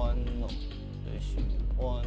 欢哦，最喜欢。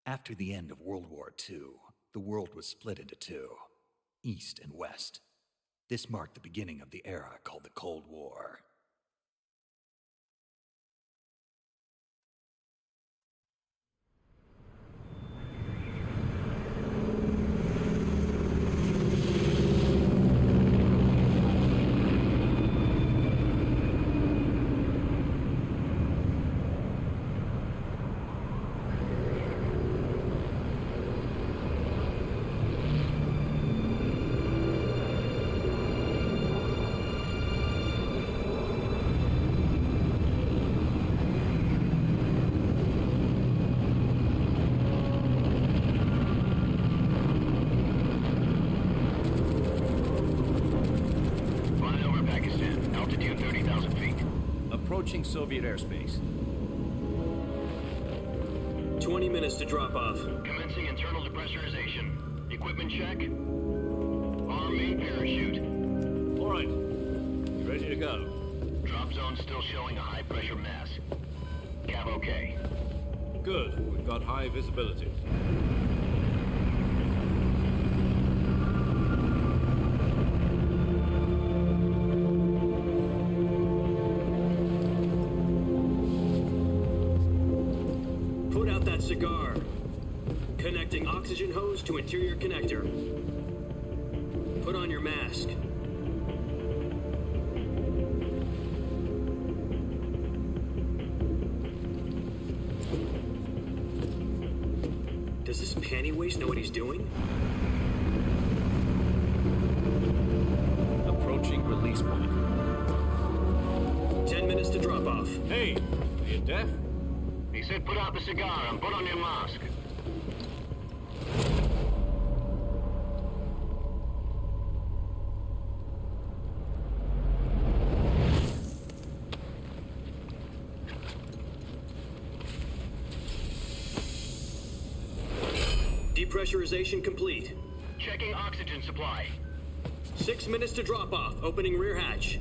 After the end of World War II, the world was split into two, East and West. This marked the beginning of the era called the Cold War. Approaching Soviet airspace. 20 minutes to drop off. Commencing internal depressurization. Equipment check. Arm main parachute. All right. You ready to go? Drop zone still showing a high pressure mass. Cav okay. Good. We've got high visibility. Cigar. Connecting oxygen hose to interior connector. Put on your mask. Does this panty waste know what he's doing? Approaching release point. 10 minutes to drop off. Hey, are you deaf? He said put out the cigar and put on your mask. Depressurization complete. Checking oxygen supply. 6 minutes to drop off. Opening rear hatch.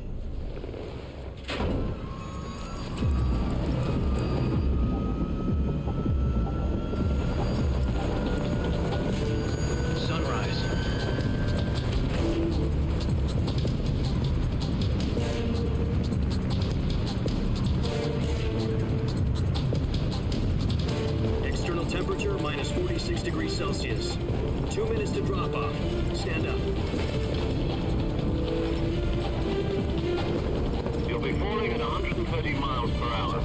Temperature minus 46 degrees Celsius. 2 minutes to drop off. Stand up. You'll be falling at 130 miles per hour.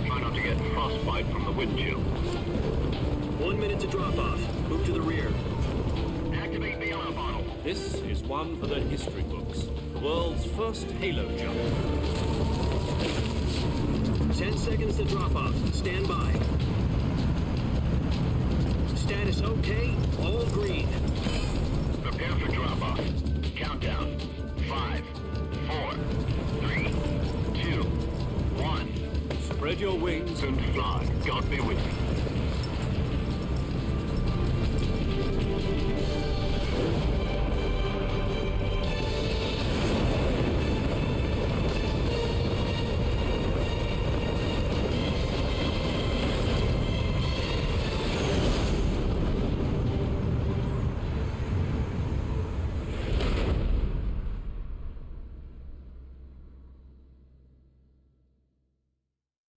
Try not to get frostbite from the wind chill. 1 minute to drop off. Move to the rear. Activate the alarm bottle. This is one for the history books. The world's first halo jump. 10 seconds to drop off. Stand by. Status okay, all green. Prepare for drop-off. Countdown. 5, 4, 3, 2, 1. Spread your wings And fly. God be with you.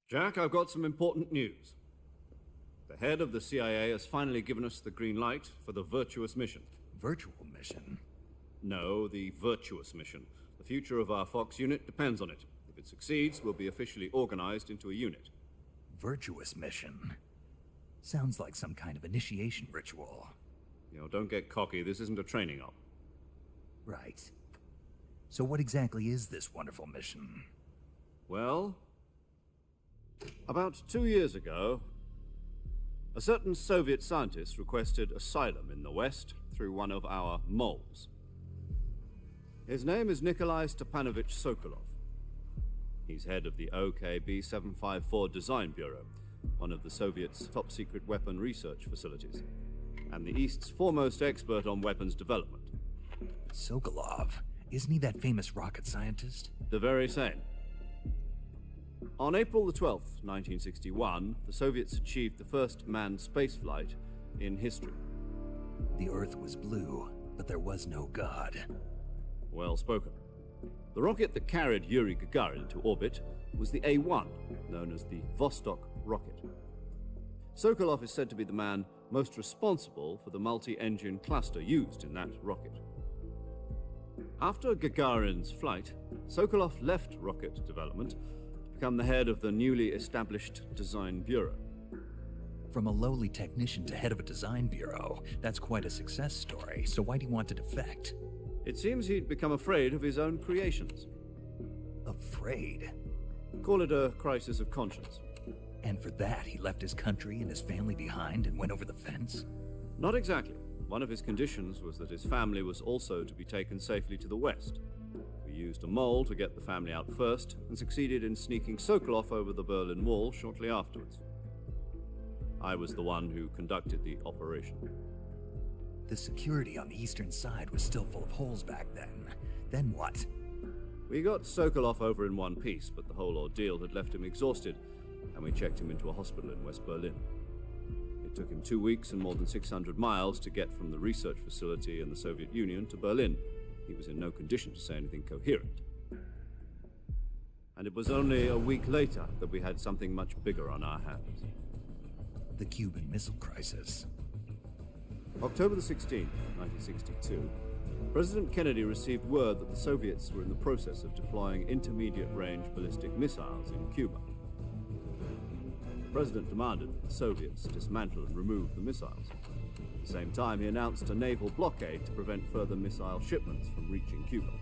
Jack, I've got some important news. The head of the CIA has finally given us the green light for the virtuous mission. Virtual mission? No, the virtuous mission. The future of our Fox unit depends on it. If it succeeds, we'll be officially organized into a unit. Virtuous mission? Sounds like some kind of initiation ritual. You know, don't get cocky. This isn't a training op. Right. So what exactly is this wonderful mission? Well, about 2 years ago, a certain Soviet scientist requested asylum in the West through one of our moles. His name is Nikolai Stepanovich Sokolov. He's head of the OKB 754 Design Bureau, one of the Soviets' top-secret weapon research facilities, and the East's foremost expert on weapons development. Sokolov? Isn't he that famous rocket scientist? The very same. On April the 12th, 1961, the Soviets achieved the first manned spaceflight in history. The Earth was blue, but there was no God. Well spoken. The rocket that carried Yuri Gagarin into orbit was the A-1, known as the Vostok rocket. Sokolov is said to be the man most responsible for the multi-engine cluster used in that rocket. After Gagarin's flight, Sokolov left rocket development to become the head of the newly established Design Bureau. From a lowly technician to head of a design bureau, that's quite a success story, so why do you want to defect? It seems he'd become afraid of his own creations. Afraid? Call it a crisis of conscience. And for that, he left his country and his family behind and went over the fence? Not exactly. One of his conditions was that his family was also to be taken safely to the West. We used a mole to get the family out first, and succeeded in sneaking Sokolov over the Berlin Wall shortly afterwards. I was the one who conducted the operation. The security on the eastern side was still full of holes back then. Then what? We got Sokolov over in one piece, but the whole ordeal had left him exhausted, and we checked him into a hospital in West Berlin. It took him 2 weeks and more than 600 miles to get from the research facility in the Soviet Union to Berlin. He was in no condition to say anything coherent. And it was only a week later that we had something much bigger on our hands. The Cuban Missile Crisis. October the 16th, 1962, President Kennedy received word that the Soviets were in the process of deploying intermediate-range ballistic missiles in Cuba. The President demanded that the Soviets dismantle and remove the missiles. At the same time, he announced a naval blockade to prevent further missile shipments from reaching Cuba.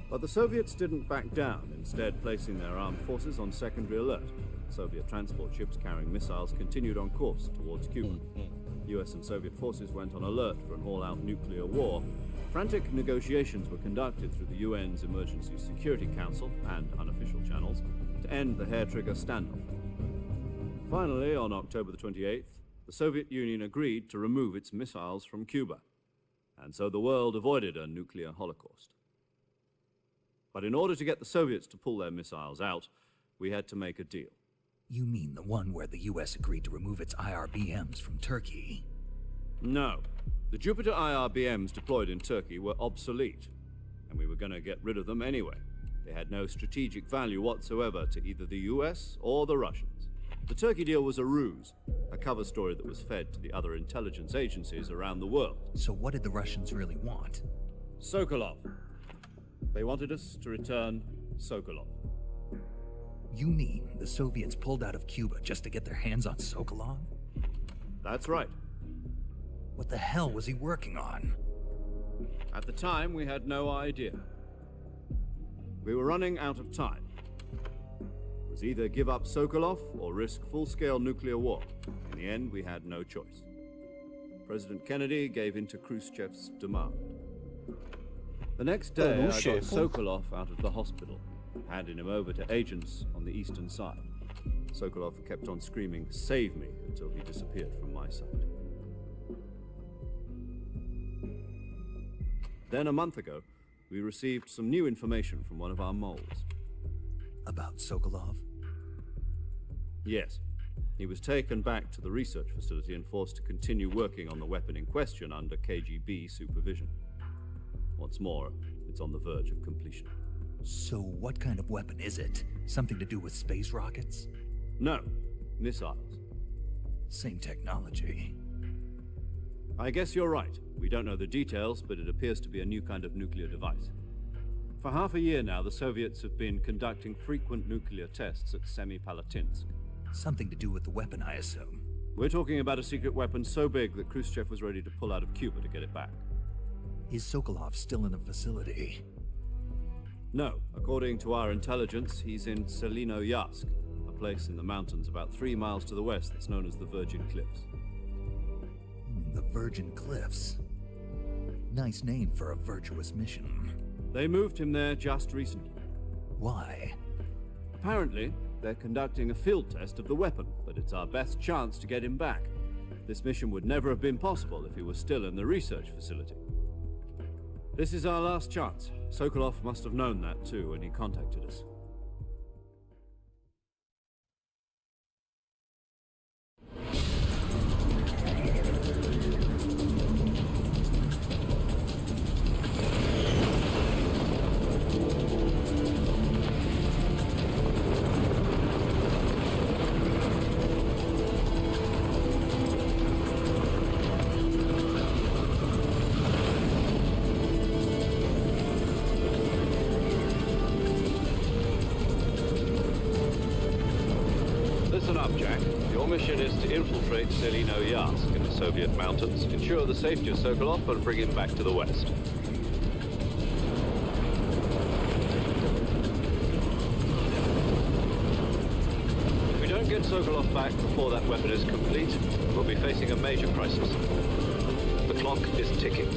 But the Soviets didn't back down, instead placing their armed forces on secondary alert. Soviet transport ships carrying missiles continued on course towards Cuba. US and Soviet forces went on alert for an all-out nuclear war. Frantic negotiations were conducted through the UN's Emergency Security Council and unofficial channels to end the hair-trigger standoff. Finally, on October the 28th, the Soviet Union agreed to remove its missiles from Cuba, and so the world avoided a nuclear holocaust. But in order to get the Soviets to pull their missiles out, we had to make a deal. You mean the one where the US agreed to remove its IRBMs from Turkey? No. The Jupiter IRBMs deployed in Turkey were obsolete, and we were going to get rid of them anyway. They had no strategic value whatsoever to either the US or the Russians. The Turkey deal was a ruse, a cover story that was fed to the other intelligence agencies around the world. So what did the Russians really want? Sokolov. They wanted us to return Sokolov. You mean the Soviets pulled out of Cuba just to get their hands on Sokolov? That's right. What the hell was he working on? At the time, we had no idea. We were running out of time. It was either give up Sokolov or risk full-scale nuclear war. In the end, we had no choice. President Kennedy gave in to Khrushchev's demand. The next day, I got Sokolov out of the hospital, handing him over to agents on the eastern side. Sokolov kept on screaming, "Save me," until he disappeared from my sight. Then a month ago, we received some new information from one of our moles. About Sokolov? Yes. He was taken back to the research facility and forced to continue working on the weapon in question under KGB supervision. What's more, it's on the verge of completion. So what kind of weapon is it? Something to do with space rockets? No, missiles. Same technology. I guess you're right. We don't know the details, but it appears to be a new kind of nuclear device. For half a year now, the Soviets have been conducting frequent nuclear tests at Semipalatinsk. Something to do with the weapon, I assume. We're talking about a secret weapon so big that Khrushchev was ready to pull out of Cuba to get it back. Is Sokolov still in the facility? No. According to our intelligence, he's in Selino-Yask, a place in the mountains about 3 miles to the west that's known as the Virgin Cliffs. The Virgin Cliffs. Nice name for a virtuous mission. They moved him there just recently. Why? Apparently, they're conducting a field test of the weapon, but it's our best chance to get him back. This mission would never have been possible if he was still in the research facility. This is our last chance. Sokolov must have known that too when he contacted us. Listen up, Jack. Your mission is to infiltrate Selino-Yask in the Soviet mountains, ensure the safety of Sokolov, and bring him back to the west. If we don't get Sokolov back before that weapon is complete, we'll be facing a major crisis. The clock is ticking.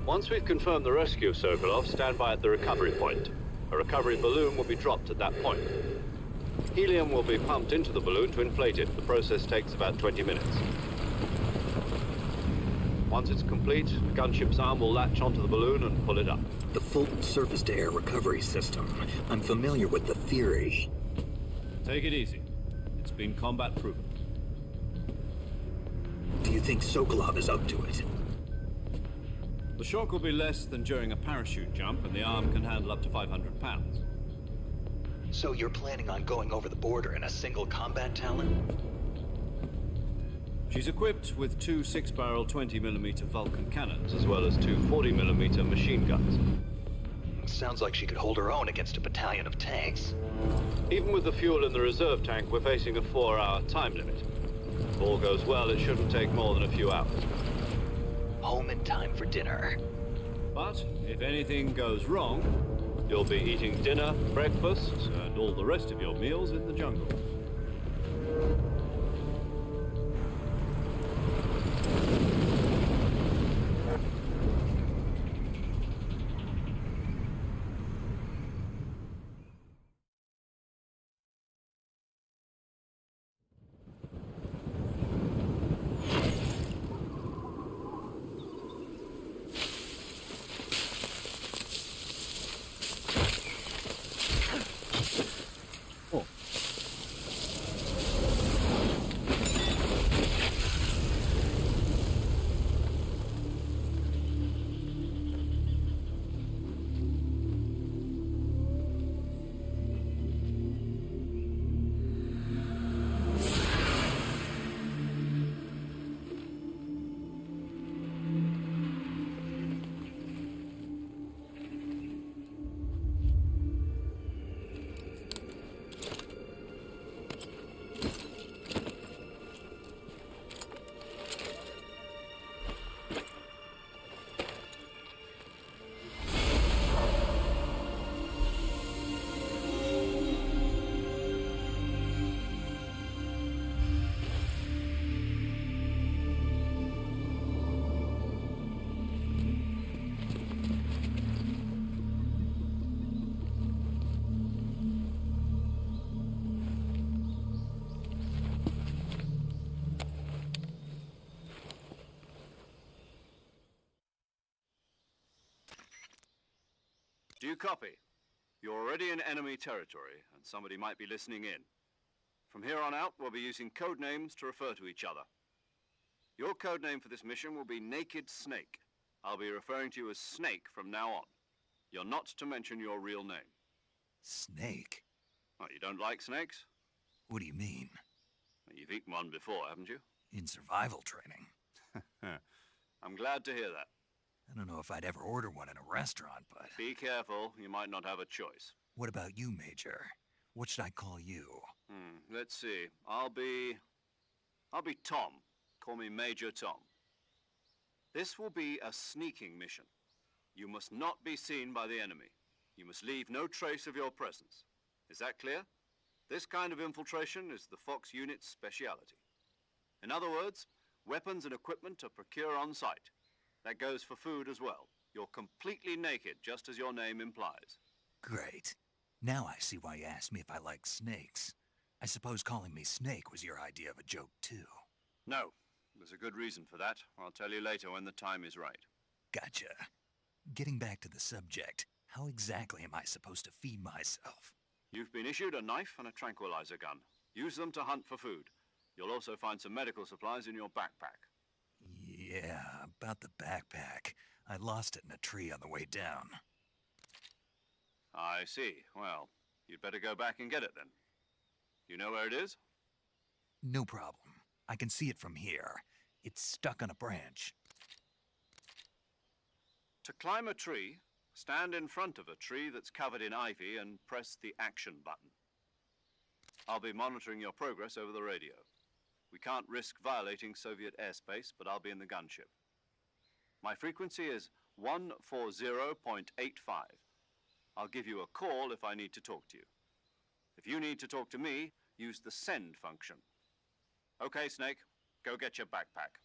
Once we've confirmed the rescue of Sokolov, stand by at the recovery point. A recovery balloon will be dropped at that point. Helium will be pumped into the balloon to inflate it. The process takes about 20 minutes. Once it's complete, the gunship's arm will latch onto the balloon and pull it up. The full surface-to-air recovery system. I'm familiar with the theory. Take it easy. It's been combat-proven. Do you think Sokolov is up to it? The shock will be less than during a parachute jump, and the arm can handle up to 500 pounds. So you're planning on going over the border in a single combat Talon? She's equipped with 2 6-barrel 20mm Vulcan cannons, as well as 2 40mm machine guns. Sounds like she could hold her own against a battalion of tanks. Even with the fuel in the reserve tank, we're facing a 4-hour time limit. If all goes well, it shouldn't take more than a few hours. Home in time for dinner. But if anything goes wrong, you'll be eating dinner, breakfast, and all the rest of your meals in the jungle. Do you copy? You're already in enemy territory, and somebody might be listening in. From here on out, we'll be using code names to refer to each other. Your code name for this mission will be Naked Snake. I'll be referring to you as Snake from now on. You're not to mention your real name. Snake? Oh, you don't like snakes? What do you mean? Well, you've eaten one before, haven't you? In survival training. I'm glad to hear that. I don't know if I'd ever order one in a restaurant, but... Be careful, you might not have a choice. What about you, Major? What should I call you? Let's see. I'll be I'll be Tom. Call me Major Tom. This will be a sneaking mission. You must not be seen by the enemy. You must leave no trace of your presence. Is that clear? This kind of infiltration is the Fox unit's speciality. In other words, weapons and equipment are procured on site. That goes for food as well. You're completely naked, just as your name implies. Great. Now I see why you asked me if I like snakes. I suppose calling me Snake was your idea of a joke, too. No, there's a good reason for that. I'll tell you later when the time is right. Gotcha. Getting back to the subject, how exactly am I supposed to feed myself? You've been issued a knife and a tranquilizer gun. Use them to hunt for food. You'll also find some medical supplies in your backpack. Yeah, about the backpack. I lost it in a tree on the way down. I see. Well, you'd better go back and get it then. You know where it is? No problem. I can see it from here. It's stuck on a branch. To climb a tree, stand in front of a tree that's covered in ivy and press the action button. I'll be monitoring your progress over the radio. We can't risk violating Soviet airspace, but I'll be in the gunship. My frequency is 140.85. I'll give you a call if I need to talk to you. If you need to talk to me, use the send function. Okay, Snake, go get your backpack.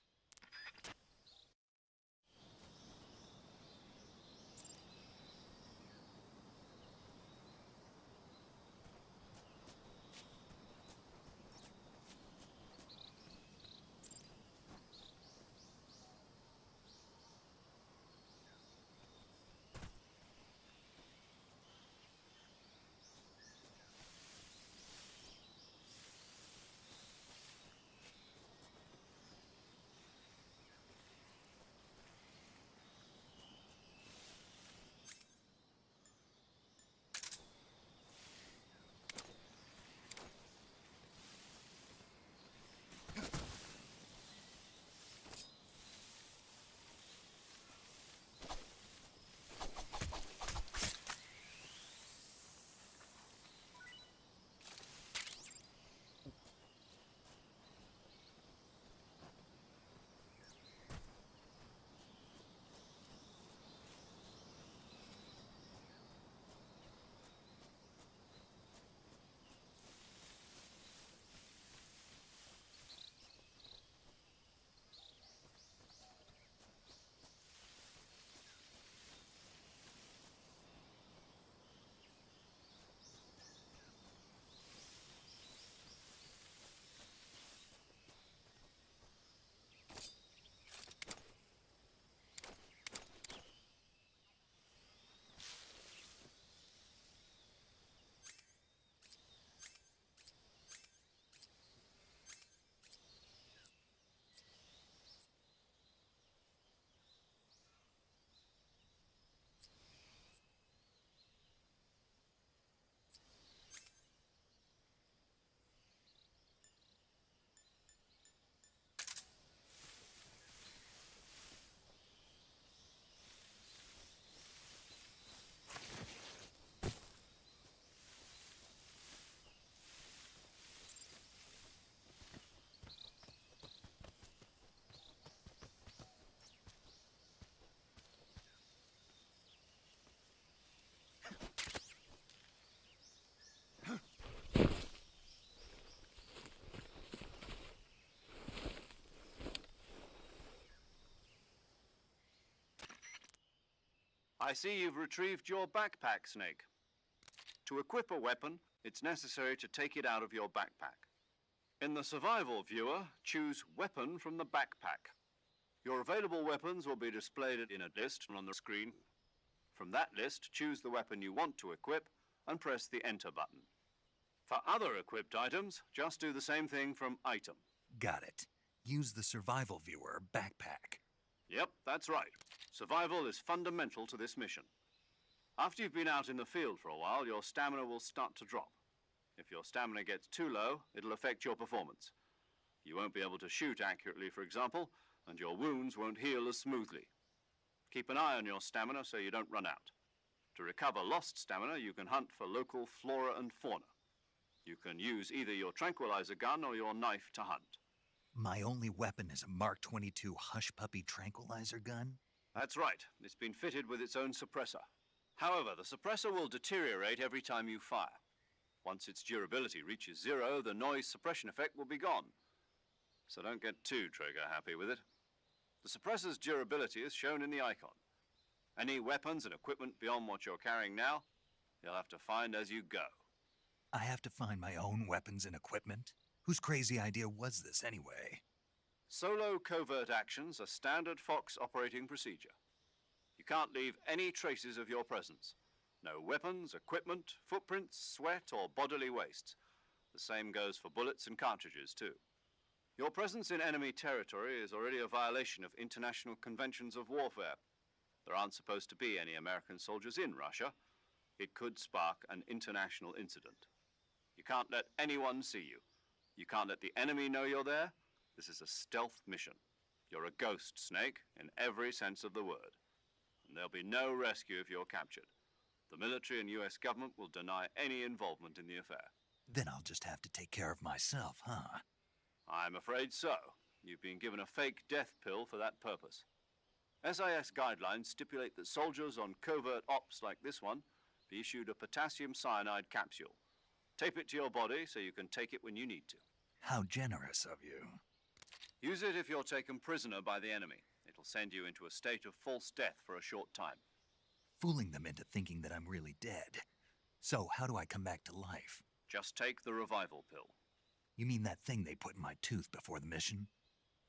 I see you've retrieved your backpack, Snake. To equip a weapon, it's necessary to take it out of your backpack. In the survival viewer, choose Weapon from the backpack. Your available weapons will be displayed in a list on the screen. From that list, choose the weapon you want to equip and press the Enter button. For other equipped items, just do the same thing from Item. Got it. Use the survival viewer backpack. Yep, that's right. Survival is fundamental to this mission. After you've been out in the field for a while, your stamina will start to drop. If your stamina gets too low, it'll affect your performance. You won't be able to shoot accurately, for example, and your wounds won't heal as smoothly. Keep an eye on your stamina so you don't run out. To recover lost stamina, you can hunt for local flora and fauna. You can use either your tranquilizer gun or your knife to hunt. My only weapon is a Mark 22 Hush Puppy tranquilizer gun? That's right. It's been fitted with its own suppressor. However, the suppressor will deteriorate every time you fire. Once its durability reaches 0, the noise suppression effect will be gone. So don't get too trigger happy with it. The suppressor's durability is shown in the icon. Any weapons and equipment beyond what you're carrying now, you'll have to find as you go. I have to find my own weapons and equipment? Whose crazy idea was this anyway? Solo covert actions are standard Fox operating procedure. You can't leave any traces of your presence. No weapons, equipment, footprints, sweat, or bodily wastes. The same goes for bullets and cartridges, too. Your presence in enemy territory is already a violation of international conventions of warfare. There aren't supposed to be any American soldiers in Russia. It could spark an international incident. You can't let anyone see you. You can't let the enemy know you're there. This is a stealth mission. You're a ghost, Snake, in every sense of the word. And there'll be no rescue if you're captured. The military and US government will deny any involvement in the affair. Then I'll just have to take care of myself, huh? I'm afraid so. You've been given a fake death pill for that purpose. SIS guidelines stipulate that soldiers on covert ops like this one be issued a potassium cyanide capsule. Tape it to your body so you can take it when you need to. How generous of you. Use it if you're taken prisoner by the enemy. It'll send you into a state of false death for a short time. Fooling them into thinking that I'm really dead. So how do I come back to life? Just take the revival pill. You mean that thing they put in my tooth before the mission?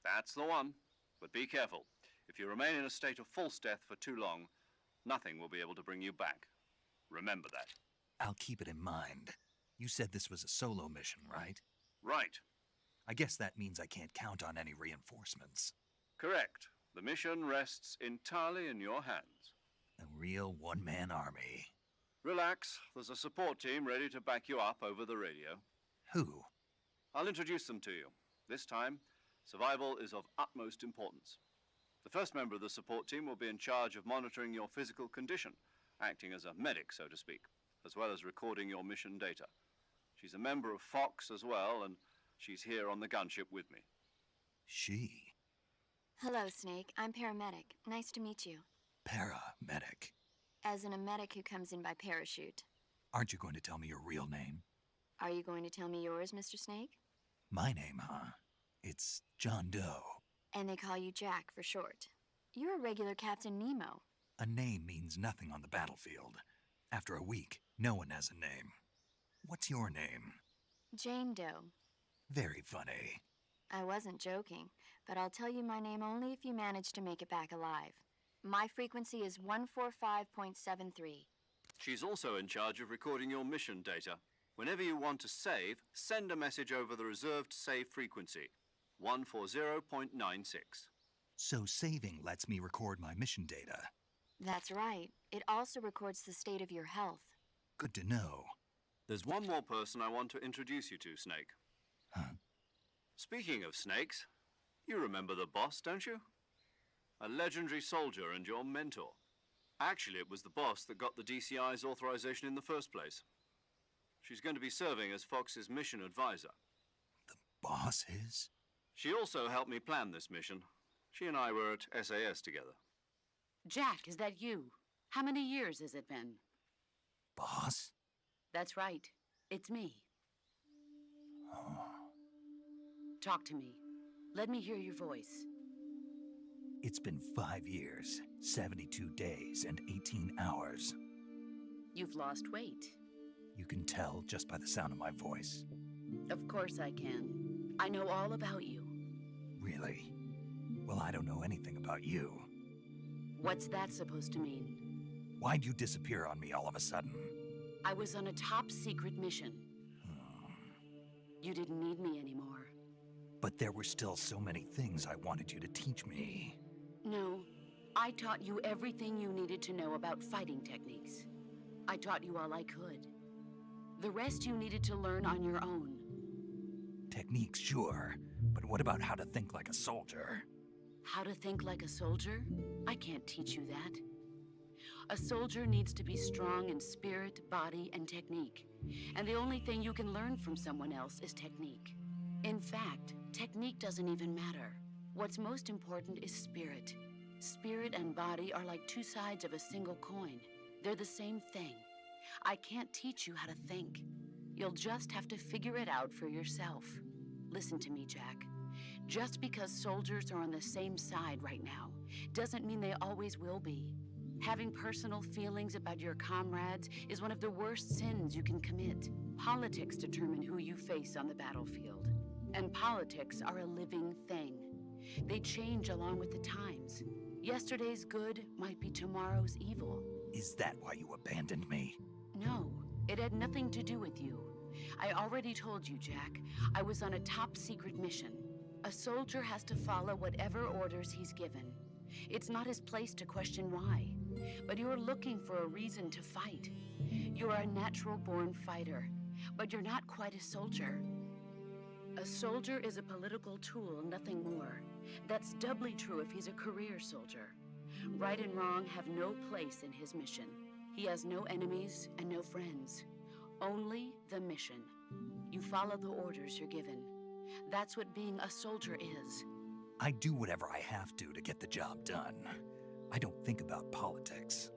That's the one. But be careful. If you remain in a state of false death for too long, nothing will be able to bring you back. Remember that. I'll keep it in mind. You said this was a solo mission, right? Right. I guess that means I can't count on any reinforcements. Correct. The mission rests entirely in your hands. A real one-man army. Relax. There's a support team ready to back you up over the radio. Who? I'll introduce them to you. This time, survival is of utmost importance. The first member of the support team will be in charge of monitoring your physical condition, acting as a medic, so to speak, as well as recording your mission data. She's a member of Fox as well, and she's here on the gunship with me. She? Hello, Snake. I'm paramedic. Nice to meet you. Paramedic. As in a medic who comes in by parachute. Aren't you going to tell me your real name? Are you going to tell me yours, Mr. Snake? My name, huh? It's John Doe. And they call you Jack for short. You're a regular Captain Nemo. A name means nothing on the battlefield. After a week, no one has a name. What's your name? Jane Doe. Very funny. I wasn't joking, but I'll tell you my name only if you manage to make it back alive. My frequency is 145.73. She's also in charge of recording your mission data. Whenever you want to save, send a message over the reserved save frequency, 140.96. So saving lets me record my mission data. That's right. It also records the state of your health. Good to know. There's one more person I want to introduce you to, Snake. Huh? Speaking of snakes, you remember the boss, don't you? A legendary soldier and your mentor. Actually, it was the boss that got the DCI's authorization in the first place. She's going to be serving as Fox's mission advisor. The boss is? She also helped me plan this mission. She and I were at SAS together. Jack, is that you? How many years has it been? Boss? That's right. It's me. Talk to me. Let me hear your voice. It's been 5 years, 72 days, and 18 hours. You've lost weight. You can tell just by the sound of my voice. Of course I can. I know all about you. Really? Well, I don't know anything about you. What's that supposed to mean? Why'd you disappear on me all of a sudden? I was on a top-secret mission. You didn't need me anymore. But there were still so many things I wanted you to teach me. No, I taught you everything you needed to know about fighting techniques. I taught you all I could. The rest you needed to learn on your own. Techniques, sure. But what about how to think like a soldier? How to think like a soldier? I can't teach you that. A soldier needs to be strong in spirit, body, and technique. And the only thing you can learn from someone else is technique. In fact, technique doesn't even matter. What's most important is spirit. Spirit and body are like two sides of a single coin. They're the same thing. I can't teach you how to think. You'll just have to figure it out for yourself. Listen to me, Jack. Just because soldiers are on the same side right now doesn't mean they always will be. Having personal feelings about your comrades is one of the worst sins you can commit. Politics determine who you face on the battlefield. And politics are a living thing. They change along with the times. Yesterday's good might be tomorrow's evil. Is that why you abandoned me? No, it had nothing to do with you. I already told you, Jack. I was on a top-secret mission. A soldier has to follow whatever orders he's given. It's not his place to question why. But you're looking for a reason to fight. You're a natural-born fighter, but you're not quite a soldier. A soldier is a political tool, nothing more. That's doubly true if he's a career soldier. Right and wrong have no place in his mission. He has no enemies and no friends. Only the mission. You follow the orders you're given. That's what being a soldier is. I do whatever I have to get the job done. I don't think about politics.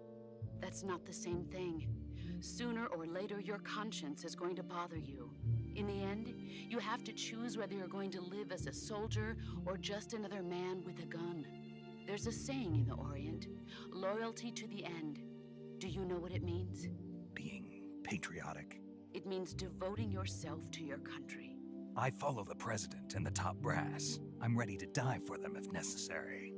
That's not the same thing. Sooner or later, your conscience is going to bother you. In the end, you have to choose whether you're going to live as a soldier or just another man with a gun. There's a saying in the Orient, loyalty to the end. Do you know what it means? Being patriotic. It means devoting yourself to your country. I follow the president and the top brass. I'm ready to die for them if necessary.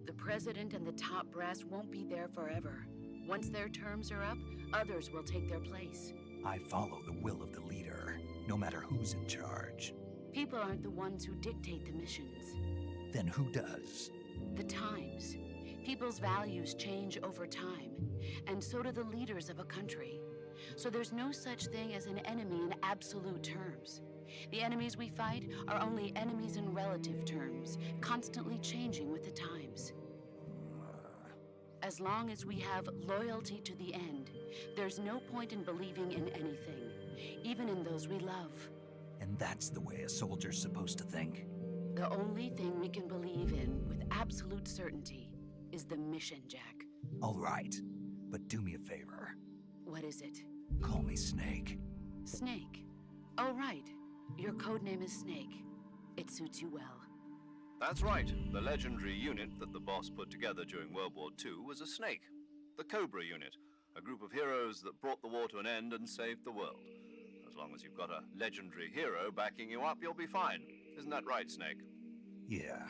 The president and the top brass won't be there forever. Once their terms are up, others will take their place. I follow the will of the leader, no matter who's in charge. People aren't the ones who dictate the missions. Then who does? The times. People's values change over time, and so do the leaders of a country. So there's no such thing as an enemy in absolute terms. The enemies we fight are only enemies in relative terms, constantly changing with the times. As long as we have loyalty to the end, there's no point in believing in anything, even in those we love. And that's the way a soldier's supposed to think? The only thing we can believe in with absolute certainty is the mission, Jack. All right, but do me a favor. What is it? Call me Snake. Snake? Oh, right. Your code name is Snake. It suits you well. That's right. The legendary unit that the boss put together during World War II was a snake. The Cobra unit, a group of heroes that brought the war to an end and saved the world. As long as you've got a legendary hero backing you up, you'll be fine. Isn't that right, Snake? Yeah,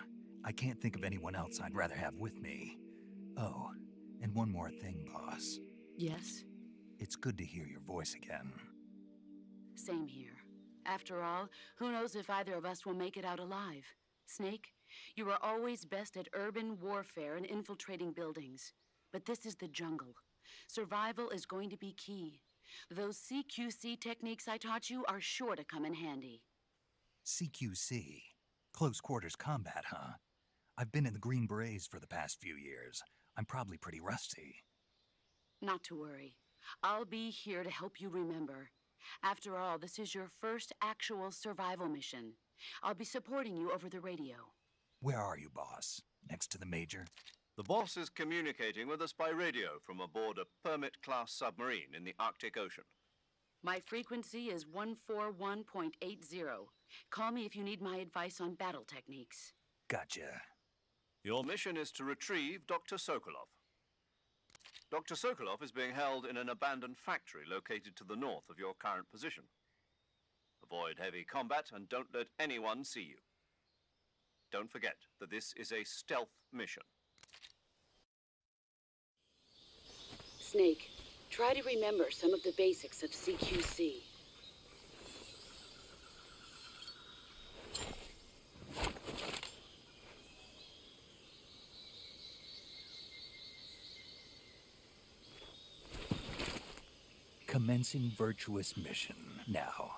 I can't think of anyone else I'd rather have with me. Oh, and one more thing, boss. Yes? It's good to hear your voice again. Same here. After all, who knows if either of us will make it out alive? Snake, you were always best at urban warfare and infiltrating buildings. But this is the jungle. Survival is going to be key. Those CQC techniques I taught you are sure to come in handy. CQC? Close quarters combat, huh? I've been in the Green Berets for the past few years. I'm probably pretty rusty. Not to worry. I'll be here to help you remember. After all, this is your first actual survival mission. I'll be supporting you over the radio. Where are you, boss? Next to the Major? The boss is communicating with us by radio from aboard a Permit-class submarine in the Arctic Ocean. My frequency is 141.80. Call me if you need my advice on battle techniques. Gotcha. Your mission is to retrieve Dr. Sokolov. Dr. Sokolov is being held in an abandoned factory located to the north of your current position. Avoid heavy combat and don't let anyone see you. Don't forget that this is a stealth mission. Snake, try to remember some of the basics of CQC. Commencing virtuous mission now.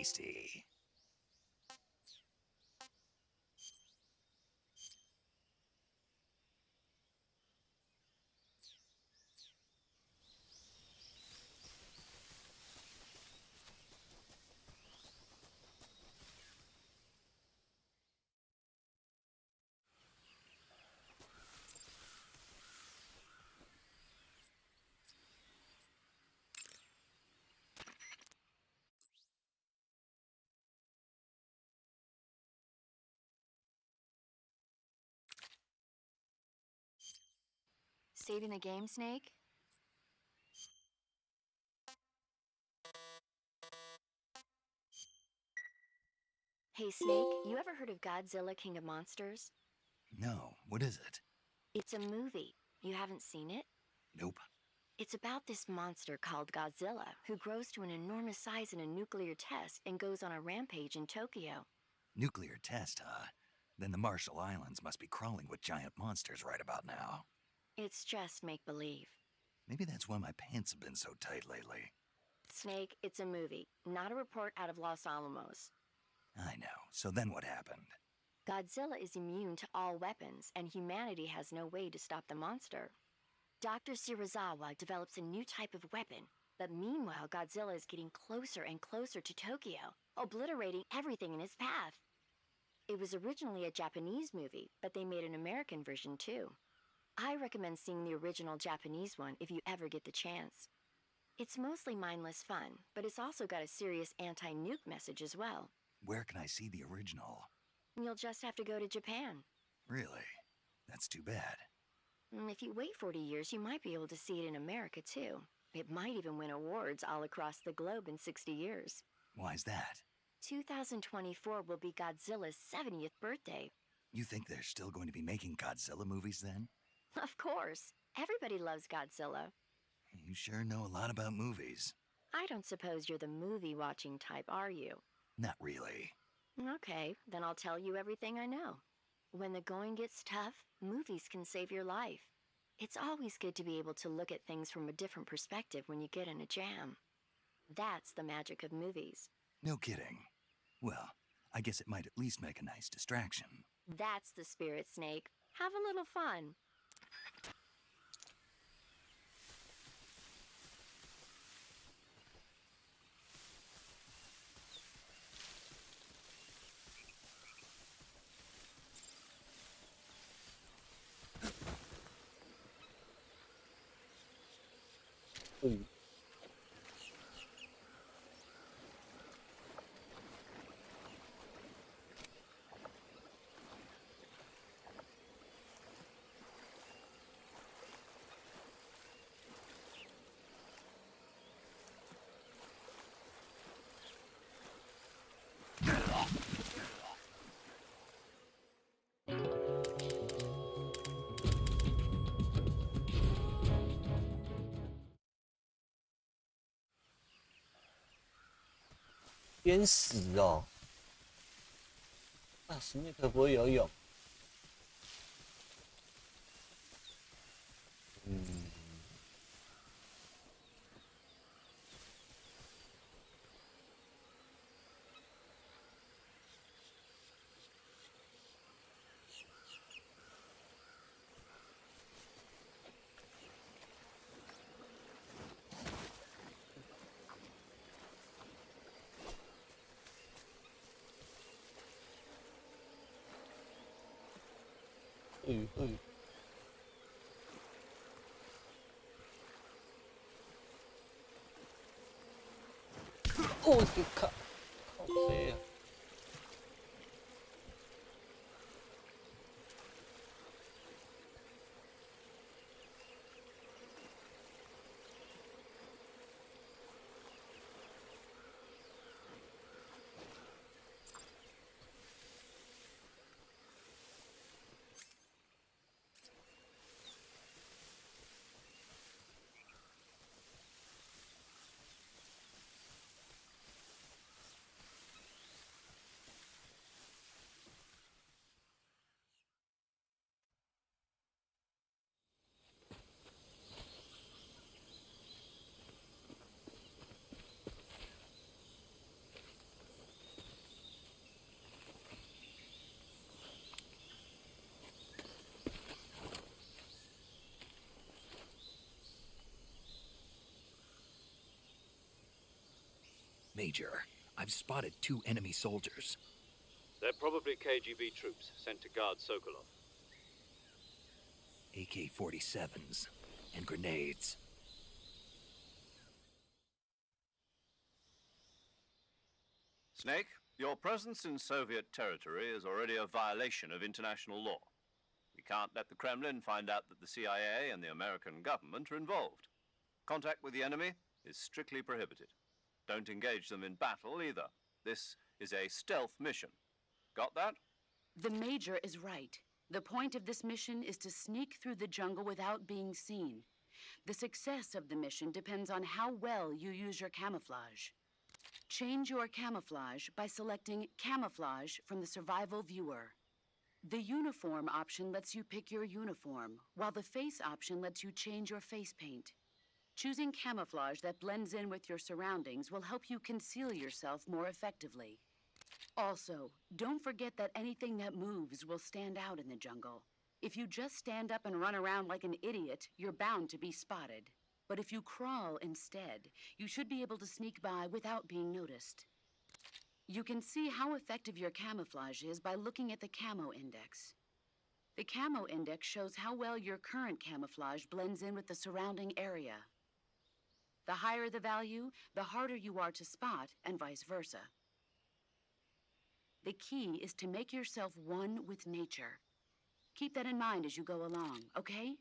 tasty. Saving the game, Snake? Hey, Snake, you ever heard of Godzilla King of Monsters? No, what is it? It's a movie. You haven't seen it? Nope. It's about this monster called Godzilla, who grows to an enormous size in a nuclear test and goes on a rampage in Tokyo. Nuclear test, huh? Then the Marshall Islands must be crawling with giant monsters right about now. It's just make-believe. Maybe that's why my pants have been so tight lately. Snake, it's a movie, not a report out of Los Alamos. I know. So then what happened? Godzilla is immune to all weapons, and humanity has no way to stop the monster. Dr. Shirazawa develops a new type of weapon, but meanwhile Godzilla is getting closer and closer to Tokyo, obliterating everything in his path. It was originally a Japanese movie, but they made an American version too. I recommend seeing the original Japanese one if you ever get the chance. It's mostly mindless fun, but it's also got a serious anti-nuke message as well. Where can I see the original? You'll just have to go to Japan. Really? That's too bad. If you wait 40 years, you might be able to see it in America too. It might even win awards all across the globe in 60 years. Why's that? 2024 will be Godzilla's 70th birthday. You think they're still going to be making Godzilla movies then? Of course. Everybody loves Godzilla. You sure know a lot about movies. I don't suppose you're the movie-watching type, are you? Not really. Okay, then I'll tell you everything I know. When the going gets tough, movies can save your life. It's always good to be able to look at things from a different perspective when you get in a jam. That's the magic of movies. No kidding. Well, I guess it might at least make a nice distraction. That's the spirit, Snake. Have a little fun.淹死哦！啊，史密克不会游泳。我的靠！靠背啊！ Major, I've spotted 2 enemy soldiers. They're probably KGB troops sent to guard Sokolov. AK-47s and grenades. Snake, your presence in Soviet territory is already a violation of international law. We can't let the Kremlin find out that the CIA and the American government are involved. Contact with the enemy is strictly prohibited. Don't engage them in battle either. This is a stealth mission. Got that? The Major is right. The point of this mission is to sneak through the jungle without being seen. The success of the mission depends on how well you use your camouflage. Change your camouflage by selecting Camouflage from the Survival Viewer. The Uniform option lets you pick your uniform, while the Face option lets you change your face paint. Choosing camouflage that blends in with your surroundings will help you conceal yourself more effectively. Also, don't forget that anything that moves will stand out in the jungle. If you just stand up and run around like an idiot, you're bound to be spotted. But if you crawl instead, you should be able to sneak by without being noticed. You can see how effective your camouflage is by looking at the Camo Index. The Camo Index shows how well your current camouflage blends in with the surrounding area. The higher the value, the harder you are to spot, and vice versa. The key is to make yourself one with nature. Keep that in mind as you go along, okay?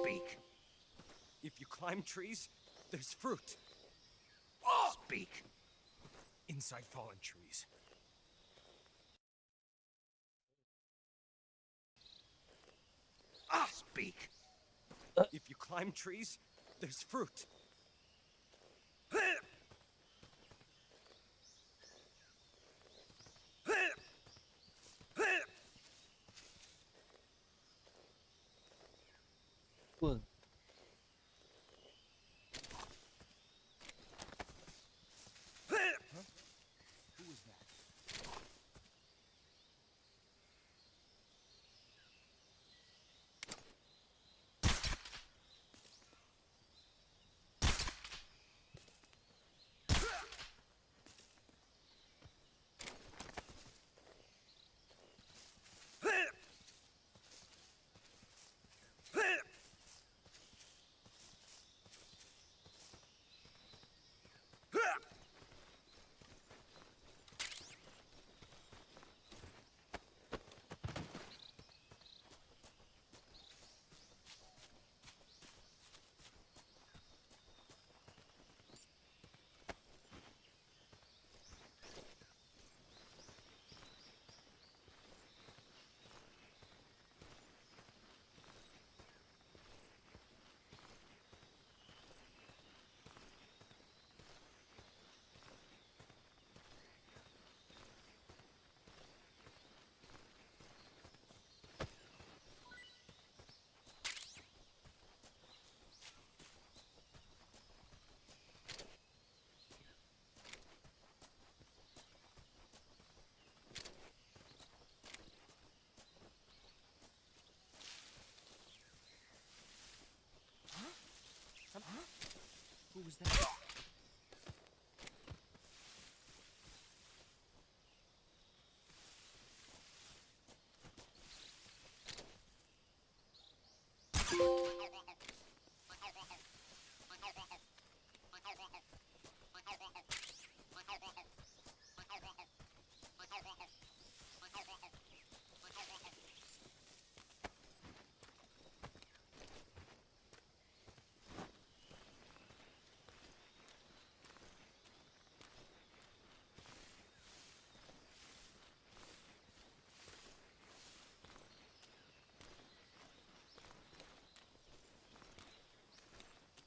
Speak. If you climb trees, there's fruit. Speak. Inside fallen trees. Speak. If you climb trees, there's fruit. What? Who was that? Who was that?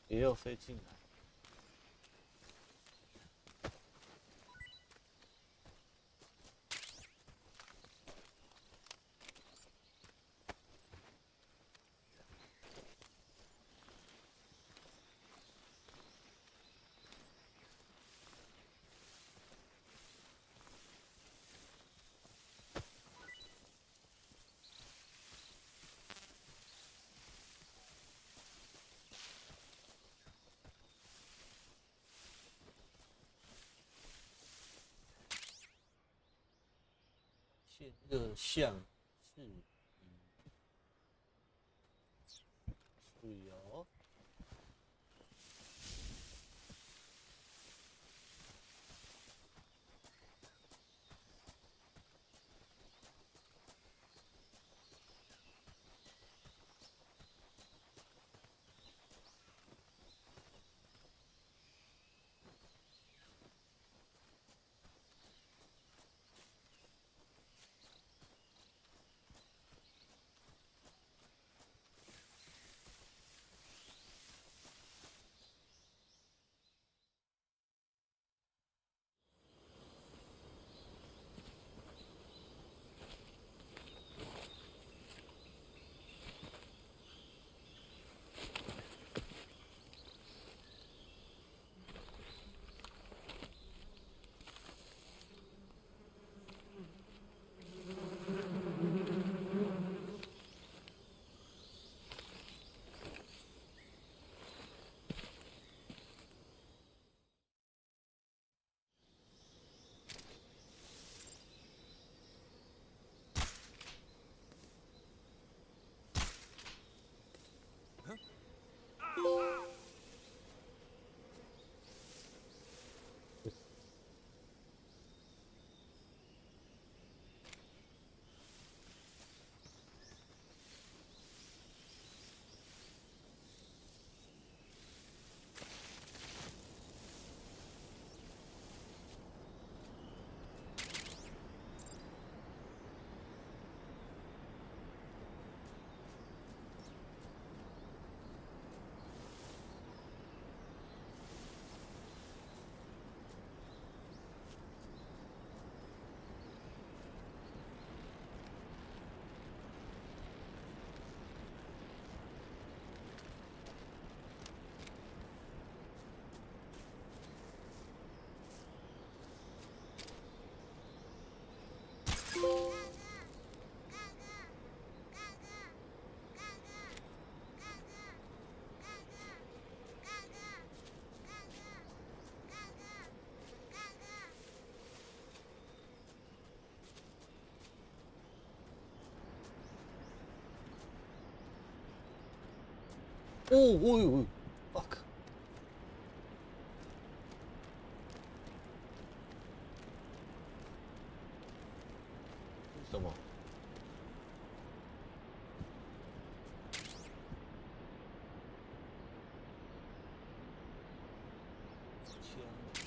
也有飞进来。现热像是水哦。哦哦哦 ，fuck！ 什么？枪。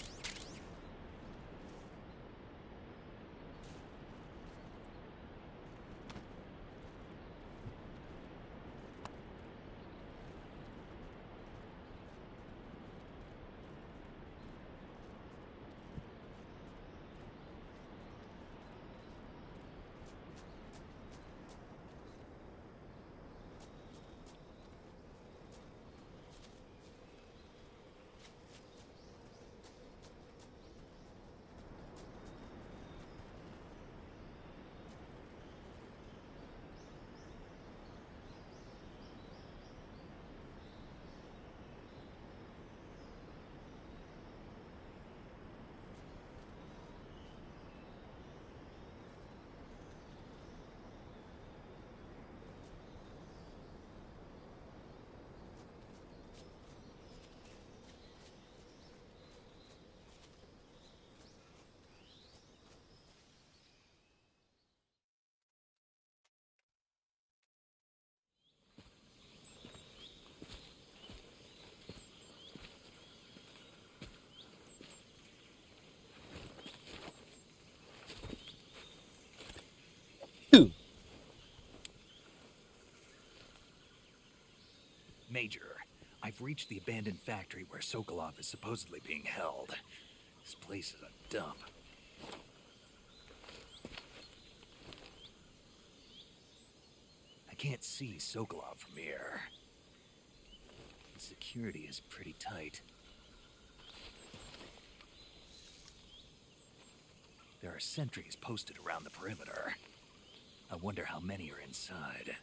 Major, I've reached the abandoned factory where Sokolov is supposedly being held. This place is a dump. I can't see Sokolov from here. The security is pretty tight. There are sentries posted around the perimeter. I wonder how many are inside.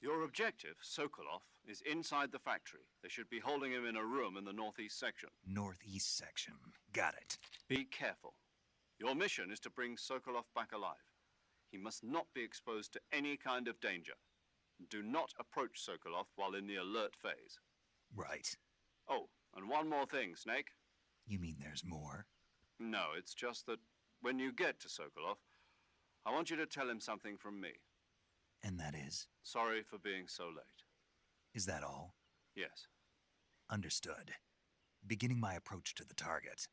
Your objective, Sokolov, is inside the factory. They should be holding him in a room in the northeast section. Northeast section. Got it. Be careful. Your mission is to bring Sokolov back alive. He must not be exposed to any kind of danger. Do not approach Sokolov while in the alert phase. Right. Oh, and one more thing, Snake. You mean there's more? No, it's just that when you get to Sokolov, I want you to tell him something from me. And that is? Sorry for being so late. Is that all? Yes. Understood. Beginning my approach to the target.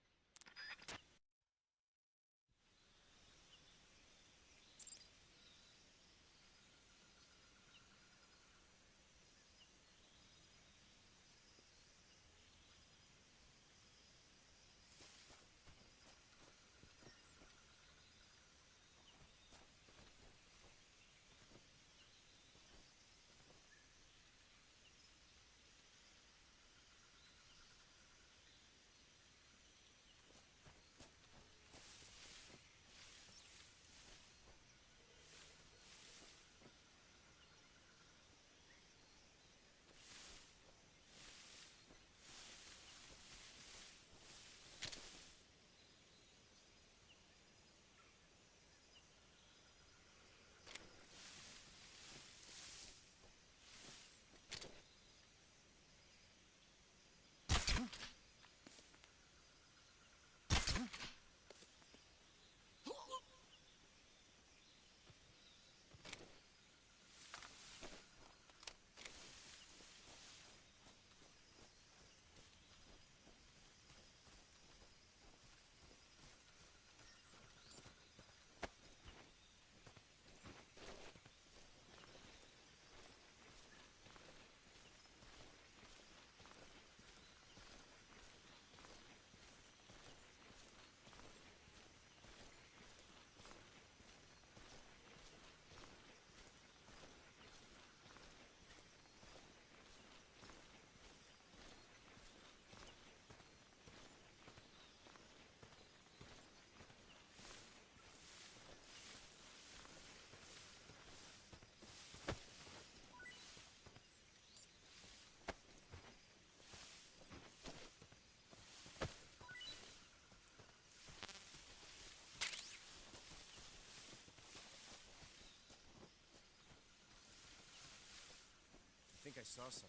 I think I saw something.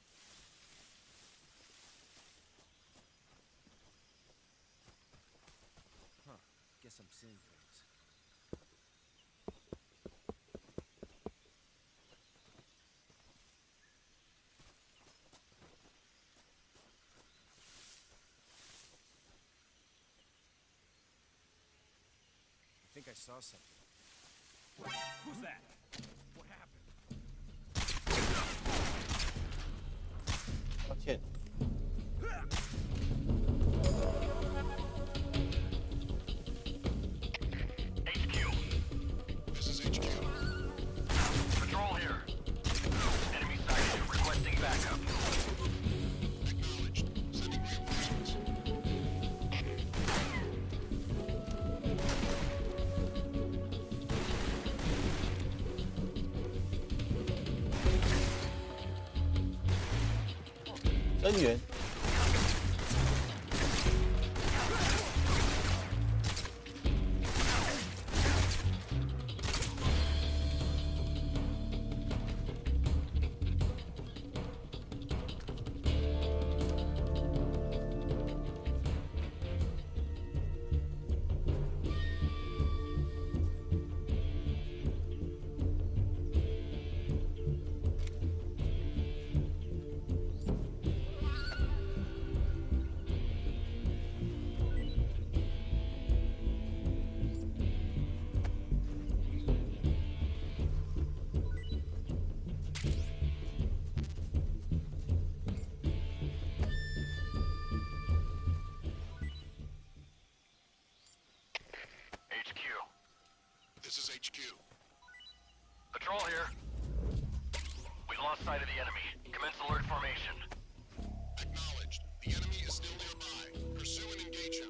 Huh. Guess I'm seeing things. I think I saw something. Who's that? What happened? 抱歉。HQ. This is HQ. Patrol here. Enemy sighted. Requesting backup. Acknowledged. Sending reinforcements. 增援。lost sight of the enemy. Commence alert formation. Acknowledged. The enemy is still nearby. Pursue and engage him.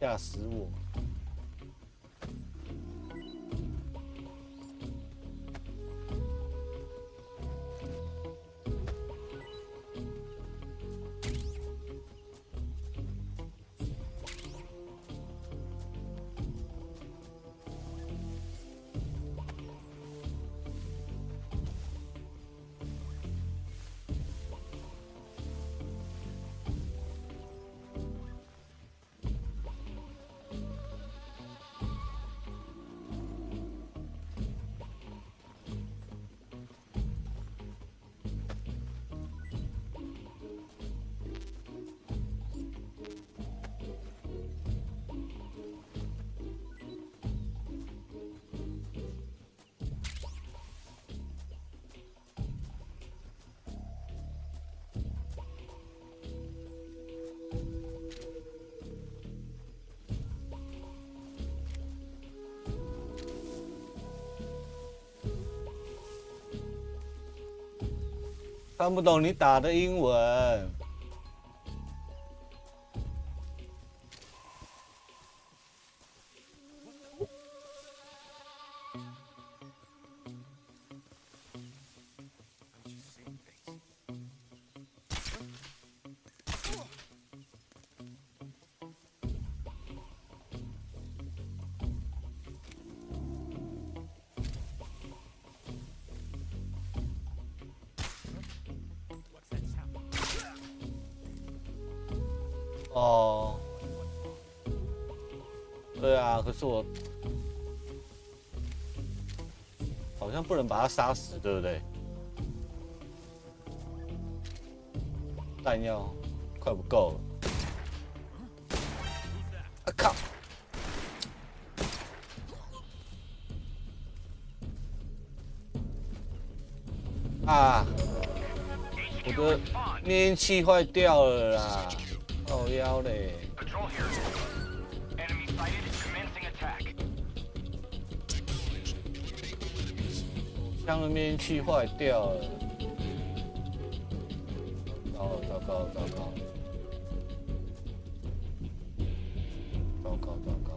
吓死我！看不懂你打的英文。哦，对啊，可是我好像不能把他杀死，对不对？弹药快不够了。啊靠！啊！我的灭音器坏掉了啦！靠腰嘞！ Patrol here. Enemy sighted. Commencing attack. 枪的灭音器坏掉了。哦，糟糕，糟糕，糟糕，糟糕！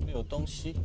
有东西。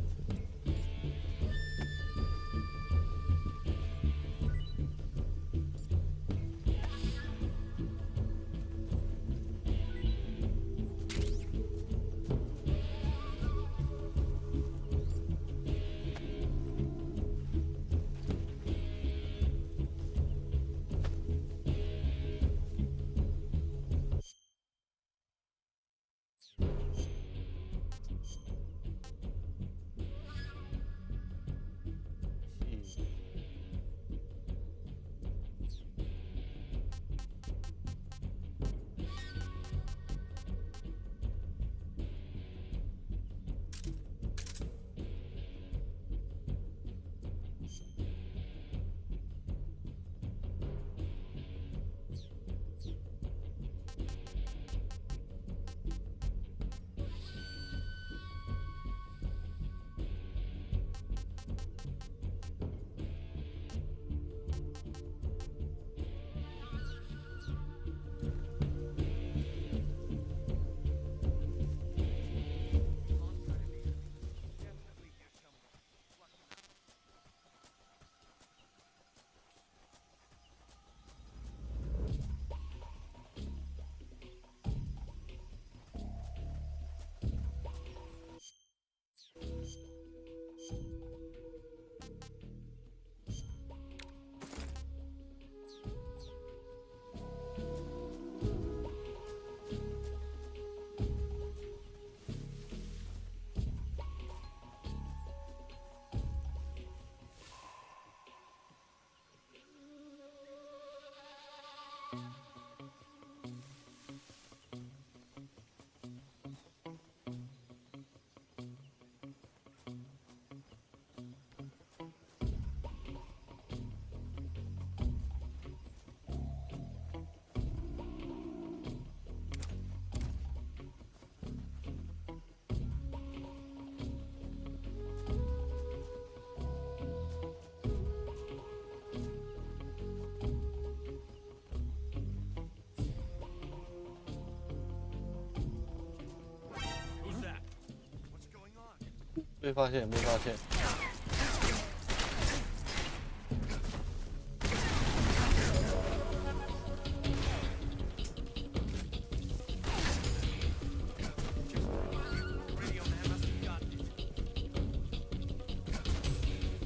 被发现，被发现。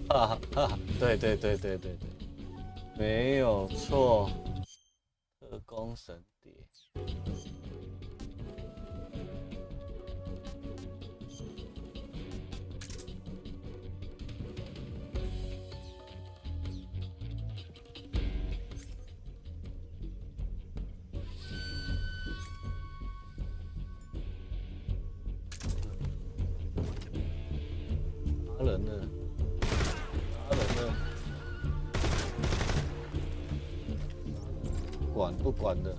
哈哈，对对对对对对，没有错，特工神谍。打人了，打人了，管不管的。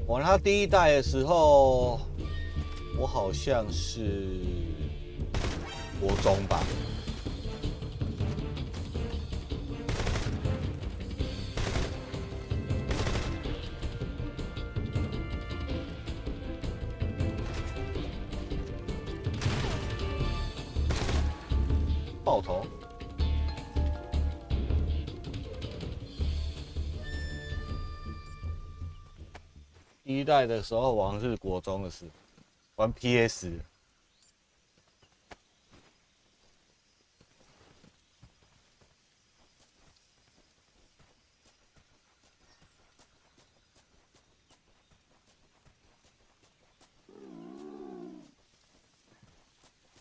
玩他第一代的时候，我好像是国中吧。爆头。第一代的时候，我好像是国中的时候，玩 PS。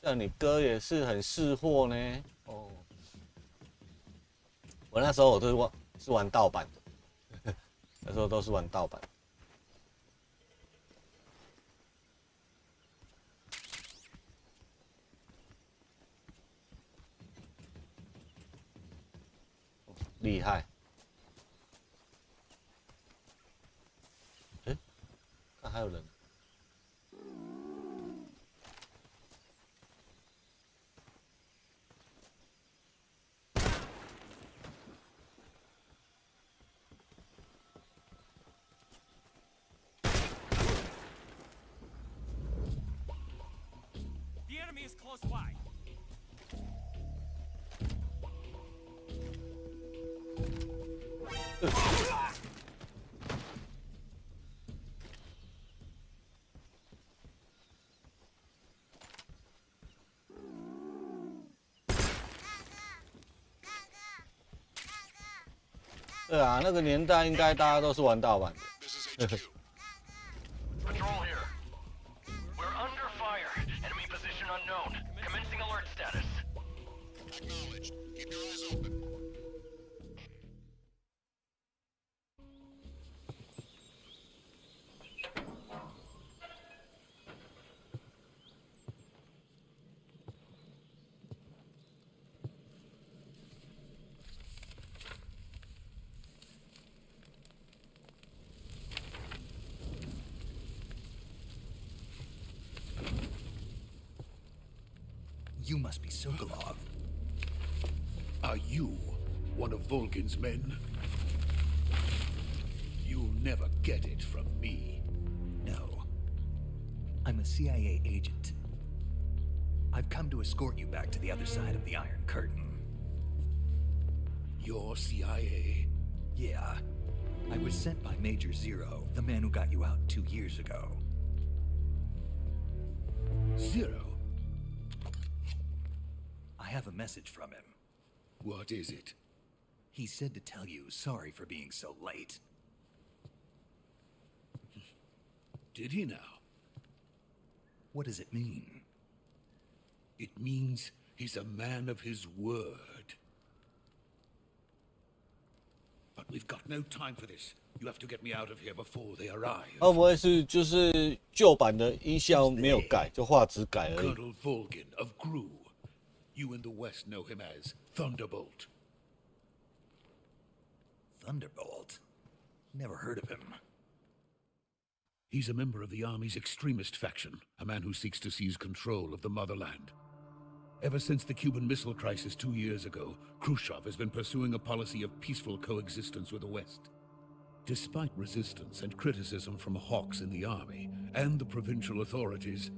像你哥也是很识货呢。哦，我那时候我都是玩盗版的，那时候都是玩盗版。厉害！哎，看还有人。The enemy is close by. 对啊，那个年代应该大家都是玩盗版的。 Patrol here. We're under fire. Enemy position unknown. Commencing alert status. Acknowledged. Keep your eyes open. You must be Sokolov. Are you one of Volgin's men? You'll never get it from me. No. I'm a CIA agent. I've come to escort you back to the other side of the Iron Curtain. You're CIA? Yeah. I was sent by Major Zero, the man who got you out 2 years ago. Zero? I have a message from him. What is it? He said to tell you sorry for being so late. Did he now? What does it mean? It means he's a man of his word. But we've got no time for this. You have to get me out of here before they arrive. 会不会是就是旧版的音效没有改，就画质改而已？ Colonel Volgin of Gru. You in the West know him as Thunderbolt. Thunderbolt? Never heard of him. He's a member of the Army's extremist faction, a man who seeks to seize control of the motherland. Ever since the Cuban Missile Crisis 2 years ago, Khrushchev has been pursuing a policy of peaceful coexistence with the West. Despite resistance and criticism from hawks in the army and the provincial authorities,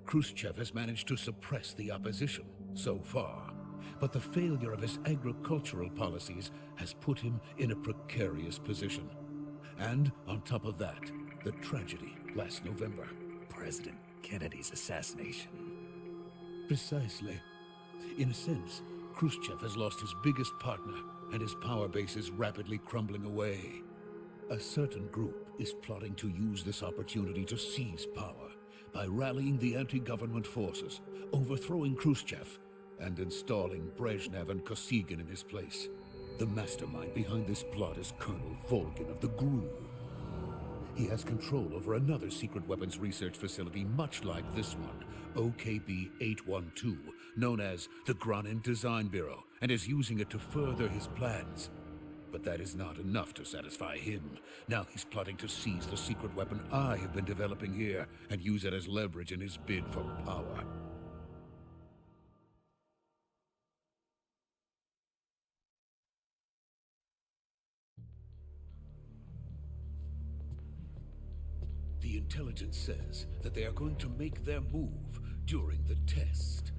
Khrushchev has managed to suppress the opposition so far. But the failure of his agricultural policies has put him in a precarious position. And on top of that, the tragedy last November. President Kennedy's assassination. Precisely. In a sense, Khrushchev has lost his biggest partner, and his power base is rapidly crumbling away. A certain group is plotting to use this opportunity to seize power by rallying the anti-government forces, overthrowing Khrushchev, and installing Brezhnev and Kosygin in his place. The mastermind behind this plot is Colonel Volgin of the GRU. He has control over another secret weapons research facility much like this one, OKB-812, known as the Granin Design Bureau, and is using it to further his plans. But that is not enough to satisfy him. Now he's plotting to seize the secret weapon I have been developing here and use it as leverage in his bid for power. The intelligence says that they are going to make their move during the test.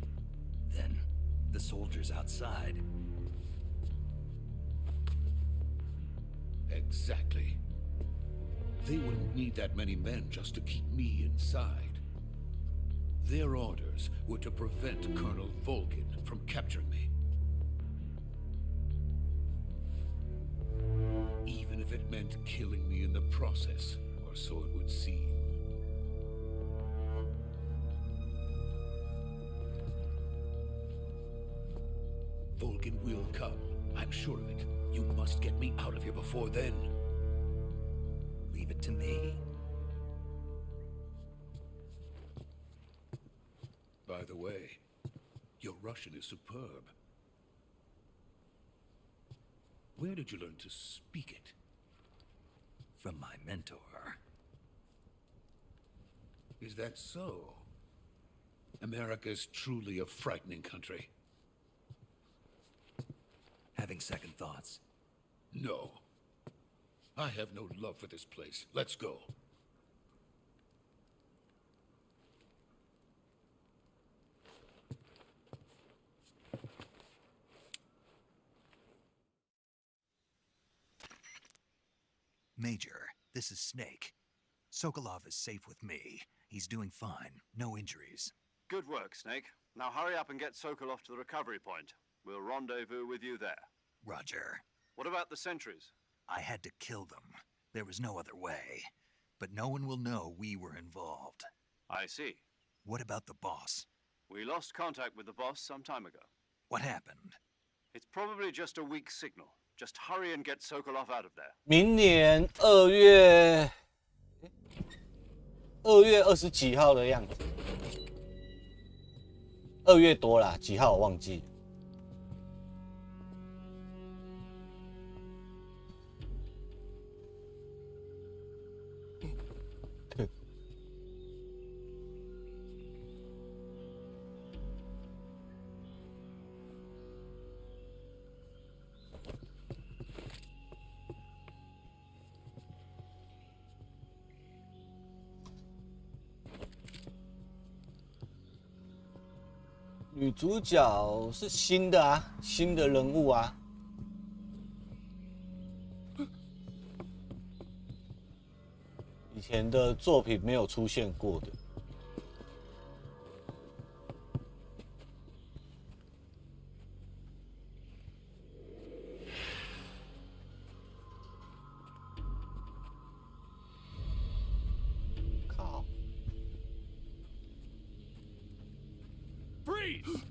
Then, the soldiers outside. Exactly. They wouldn't need that many men just to keep me inside. Their orders were to prevent Colonel Volgin from capturing me. Even if it meant killing me in the process, or so it would seem. Volgin will come, I'm sure of it. You must get me out of here before then. Leave it to me. By the way, your Russian is superb. Where did you learn to speak it? From my mentor. Is that so? America is truly a frightening country. Having second thoughts? No. I have no love for this place. Let's go. Major, this is Snake. Sokolov is safe with me. He's doing fine. No injuries. Good work, Snake. Now hurry up and get Sokolov to the recovery point. We'll rendezvous with you there. Roger. What about the sentries? I had to kill them. There was no other way. But no one will know we were involved. I see. What about the boss? We lost contact with the boss some time ago. What happened? It's probably just a weak signal. Just hurry and get Sokolov out of there. 明年2月20几号的样子，2月多啦，几号我忘记了。女主角是新的啊，新的人物啊。以前的作品没有出现过的。靠！ Freeze!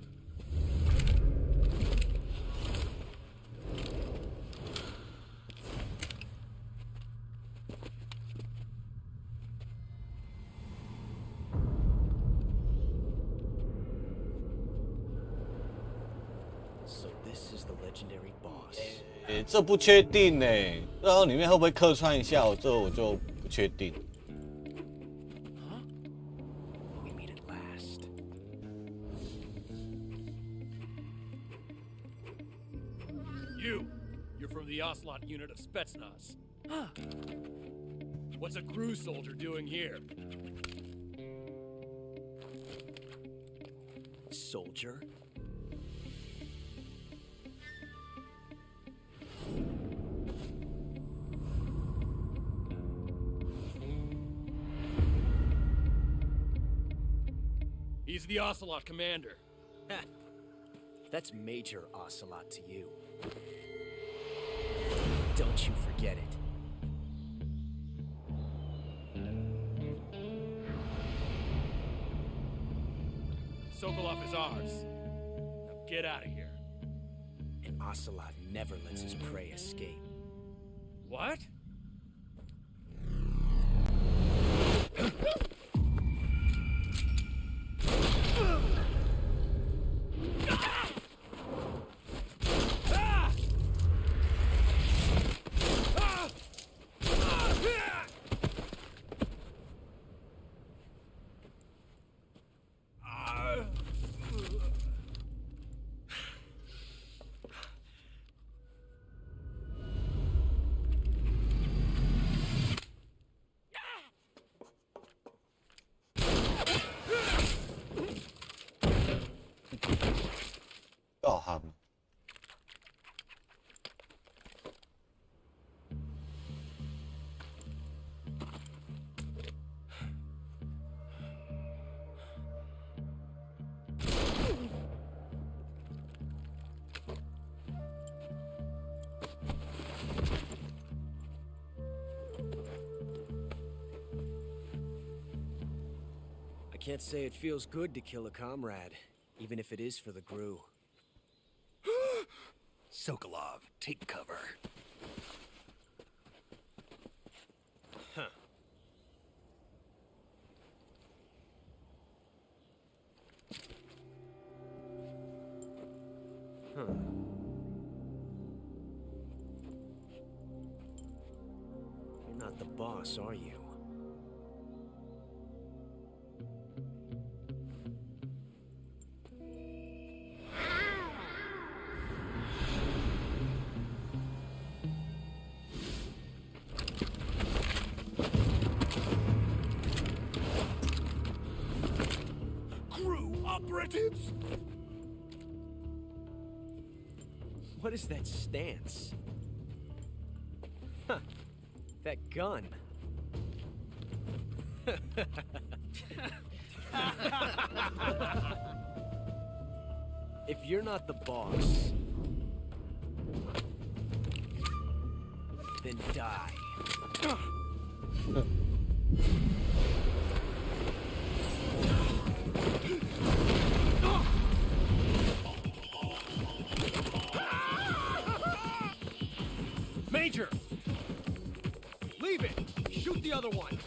So this is the legendary boss. 这不确定呢，然后里面会不会客串一下？这我就不确定。 You're from the Ocelot unit of Spetsnaz. Huh. What's a GRU soldier doing here? soldier. He's the Ocelot commander. That's Major Ocelot to you. Don't you forget it. Sokolov is ours. Now get out of here. And Ocelot never lets his prey escape. What? I can't say it feels good to kill a comrade, even if it is for the Gru. Sokolov, take cover. Huh. Huh. You're not the boss, are you? Operatives? What is that stance? Huh. That gun. If you're not the boss, then die. Major! Leave it! Shoot the other one!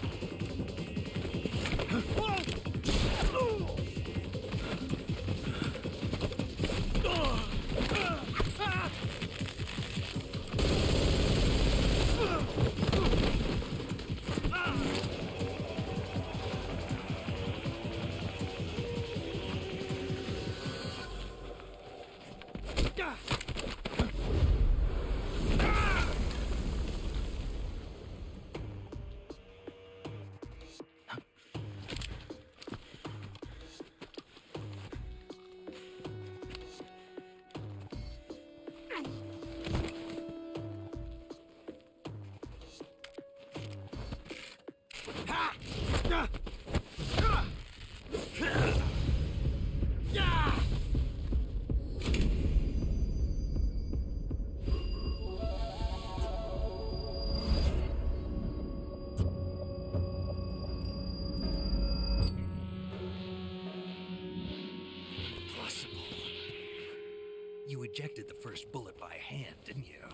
You ejected the first bullet by hand, didn't you?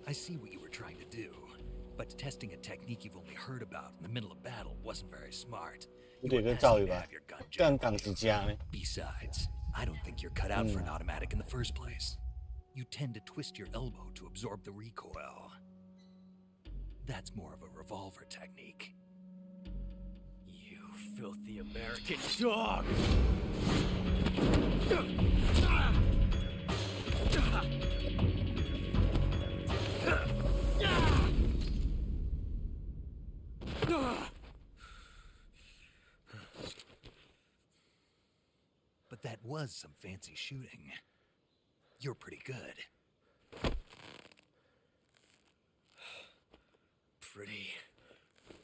I see what you were trying to do, but testing a technique you've only heard about in the middle of battle wasn't very smart. You were asking to have your gun jammed. Besides, I don't think you're cut out for an automatic in the first place. You tend to twist your elbow to absorb the recoil. That's more of a revolver technique. You filthy American dog! But But that was some fancy shooting. You're pretty good. Pretty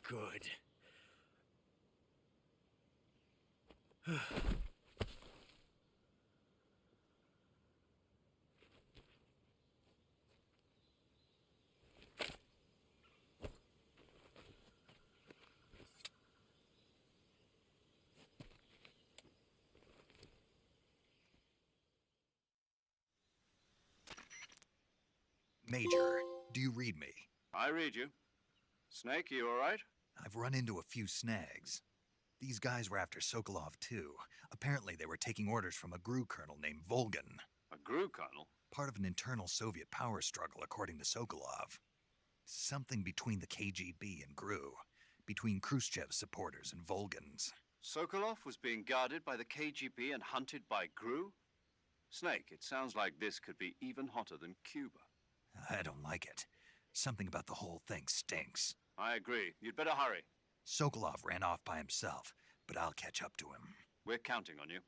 good. Major, do you read me? I read you. Snake, you all right? I've run into a few snags. These guys were after Sokolov, too. Apparently they were taking orders from a GRU colonel named Volgan. A GRU colonel? Part of an internal Soviet power struggle, according to Sokolov. Something between the KGB and GRU. Between Khrushchev's supporters and Volgan's. Sokolov was being guarded by the KGB and hunted by GRU? Snake, it sounds like this could be even hotter than Cuba. I don't like it. Something about the whole thing stinks. I agree. You'd better hurry. Sokolov ran off by himself, but I'll catch up to him. We're counting on you.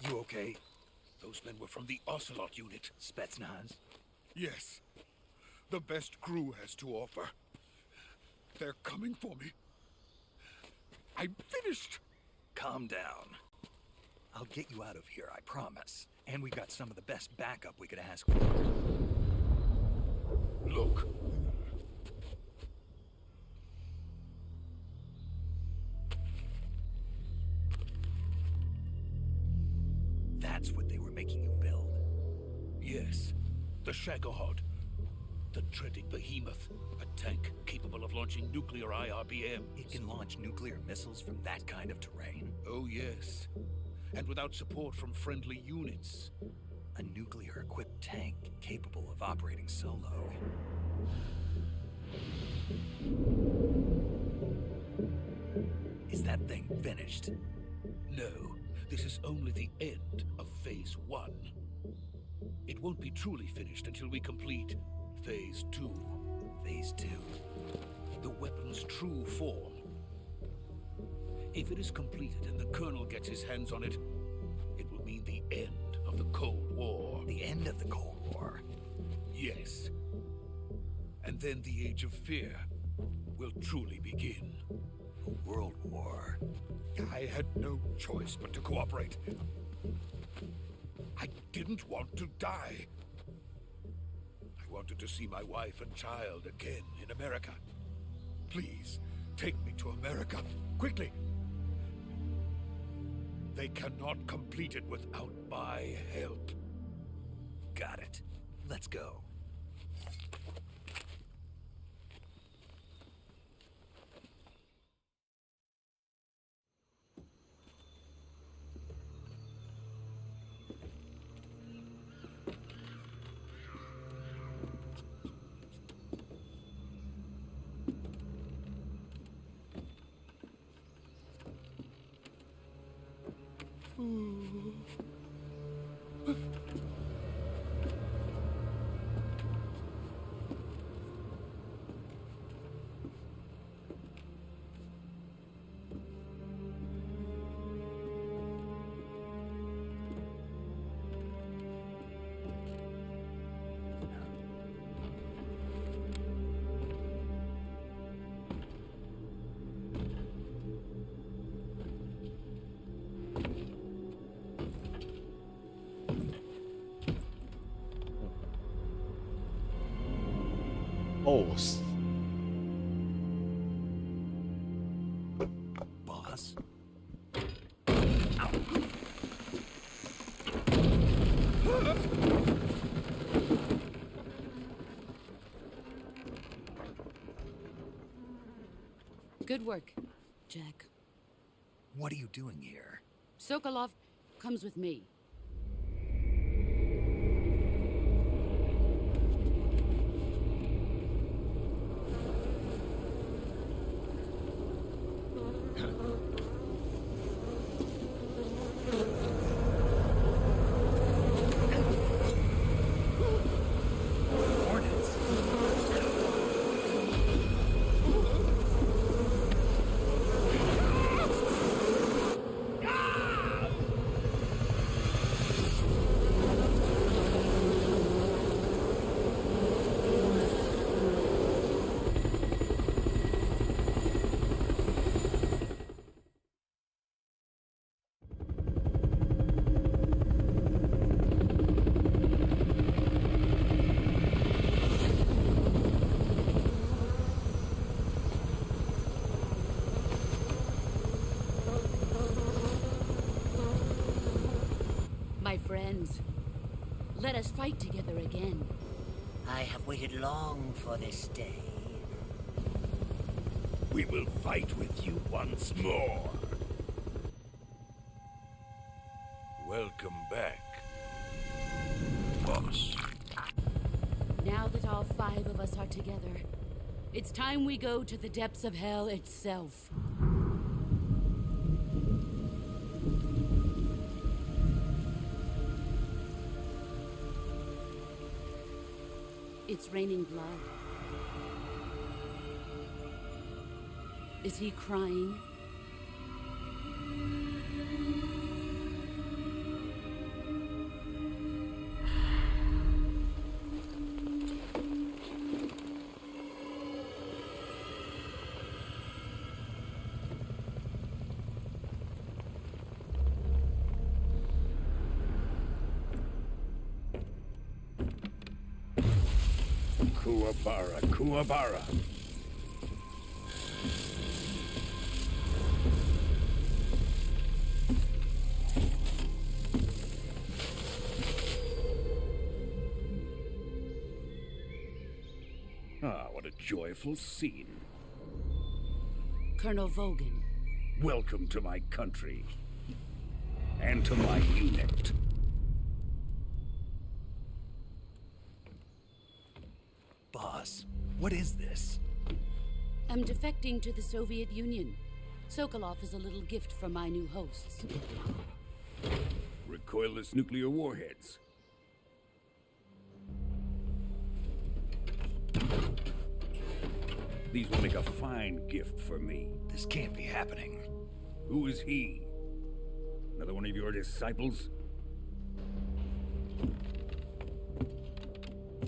You okay? Those men were from the Ocelot unit. Spetsnaz? Yes. The best GRU has to offer. They're coming for me. I'm finished. Calm down. I'll get you out of here, I promise. And we've got some of the best backup we could ask for. Look. That's what they were making you build? Yes. The Shagohod. The dreaded behemoth. A tank capable of launching nuclear IRBM. It can launch nuclear missiles from that kind of terrain? Oh, yes. And without support from friendly units. A nuclear-equipped tank capable of operating solo. Is that thing finished? No. This is only the end of Phase 1. It won't be truly finished until we complete Phase 2. Phase 2? The weapon's true form. If it is completed and the Colonel gets his hands on it, it will mean the end of the Cold War. The end of the Cold War? Yes. And then the Age of Fear will truly begin. A world war. I had no choice but to cooperate. I didn't want to die. I wanted to see my wife and child again in America. Please, take me to America, quickly. They cannot complete it without my help. Got it. Let's go. 哦，Boss? Good work, Jack. What are you doing here? Sokolov comes with me. My friends, let us fight together again. I have waited long for this day. We will fight with you once more. Welcome back, boss. Now that all 5 of us are together, it's time we go to the depths of hell itself. It's raining blood. Is he crying? Kuwabara, Kuwabara. Ah, what a joyful scene. Colonel Vogan. Welcome to my country. And to my unit. Boss, what is this? I'm defecting to the Soviet Union. Sokolov is a little gift from my new hosts. Recoilless nuclear warheads. These will make a fine gift for me. This can't be happening. Who is he? Another one of your disciples?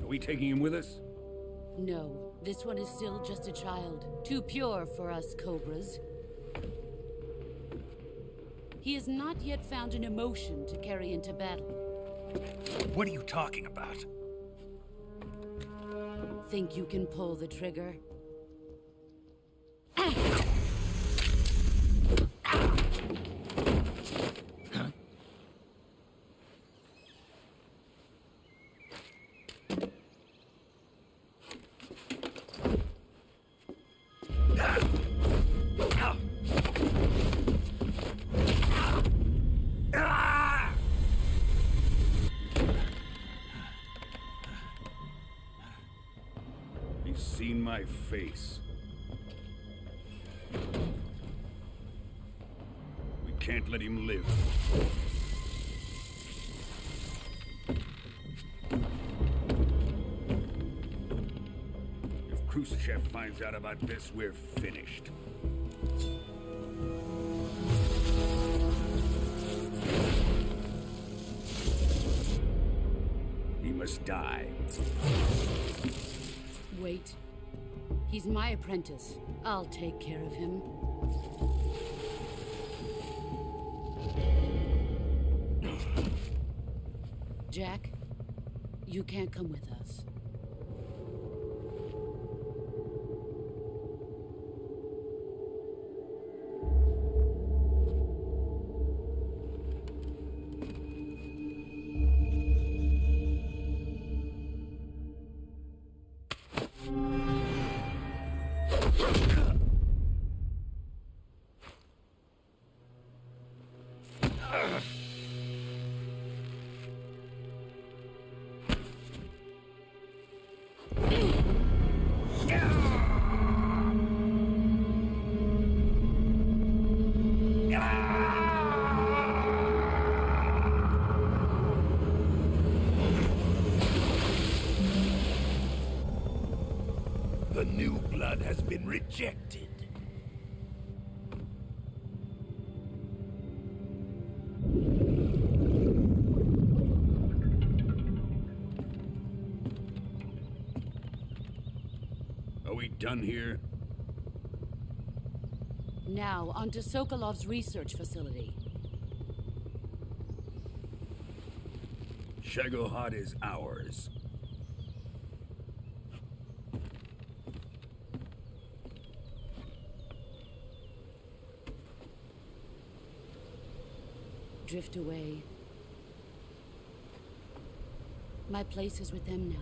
Are we taking him with us? No, this one is still just a child. Too pure for us Cobras. He has not yet found an emotion to carry into battle. What are you talking about? Think you can pull the trigger? He's seen my face. We can't let him live. If Khrushchev finds out about this, we're finished. He must die. Wait. He's my apprentice. I'll take care of him. Jack, you can't come with us. The new blood has been rejected. Are we done here? Now, on to Sokolov's research facility. Shagohod is ours. Drift away. My place is with them now.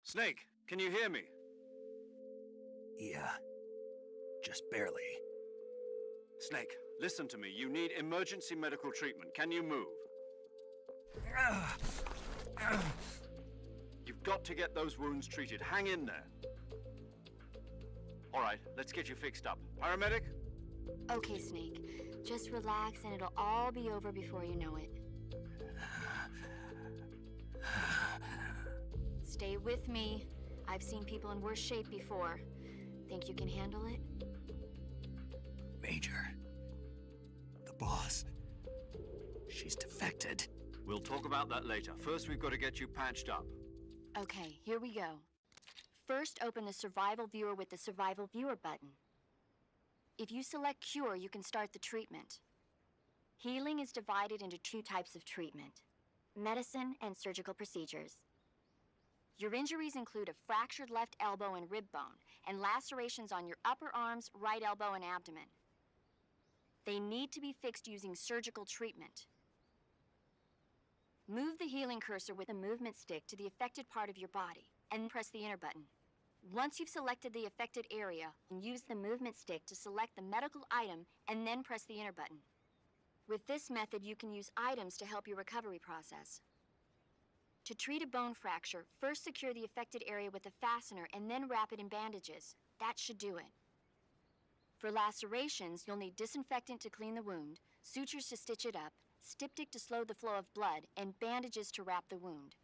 Snake, can you hear me? Yeah. Just barely. Snake, listen to me. You need emergency medical treatment. Can you move? You've got to get those wounds treated. Hang in there. All right, let's get you fixed up. Paramedic? Okay, Snake. Just relax and it'll all be over before you know it. Stay with me. I've seen people in worse shape before. Think you can handle it? Major. The boss. She's defected. We'll talk about that later. First, we've got to get you patched up. Okay, here we go. First, open the Survival Viewer with the Survival Viewer button. If you select Cure, you can start the treatment. Healing is divided into two types of treatment: medicine and surgical procedures. Your injuries include a fractured left elbow and rib bone, and lacerations on your upper arms, right elbow, and abdomen. They need to be fixed using surgical treatment. Move the healing cursor with a movement stick to the affected part of your body, and press the enter button. Once you've selected the affected area, use the movement stick to select the medical item, and then press the enter button. With this method, you can use items to help your recovery process. To treat a bone fracture, first secure the affected area with a fastener and then wrap it in bandages. That should do it. For lacerations, you'll need disinfectant to clean the wound, sutures to stitch it up, styptic to slow the flow of blood, and bandages to wrap the wound.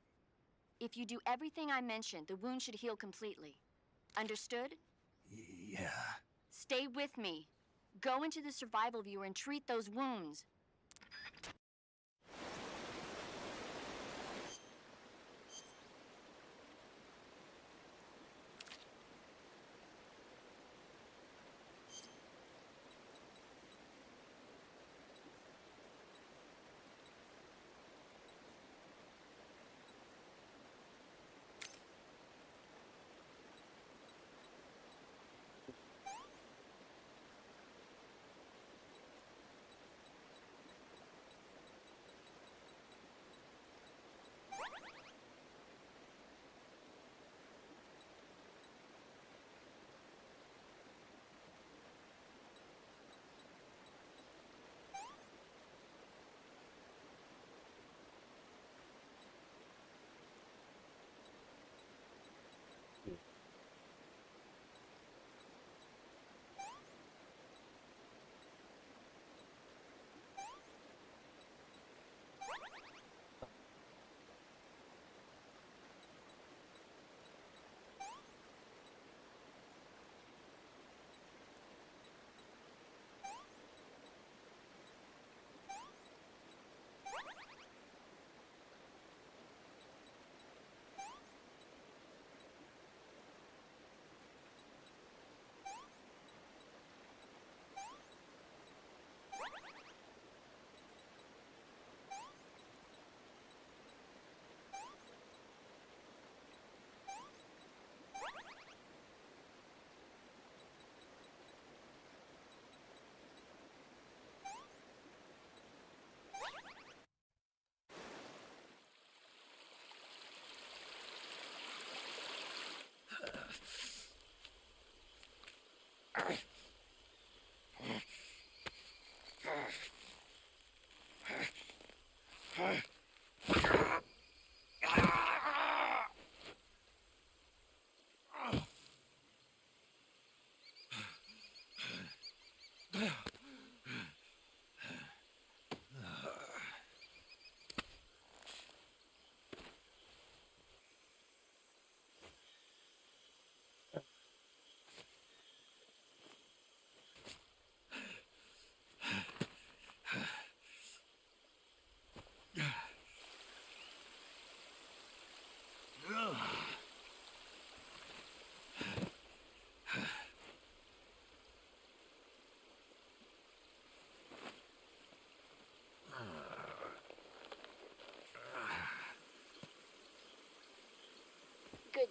If you do everything I mentioned, the wound should heal completely. Understood? Yeah. Stay with me. Go into the Survival Viewer and treat those wounds.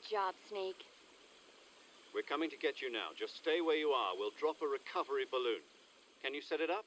job, Snake. We're coming to get you now. Just stay where you are. We'll drop a recovery balloon. Can you set it up?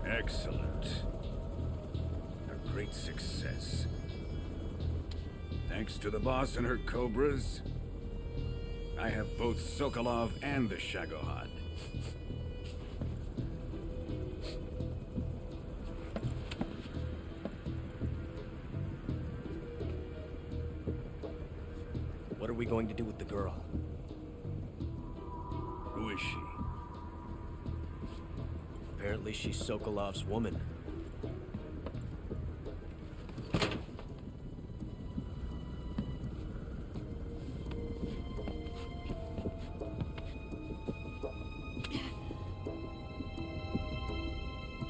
Excellent. A great success. Thanks to the boss and her cobras, I have both Sokolov and the Shagohod. What are we going to do with the girl? Who is she? Apparently she's Sokolov's woman.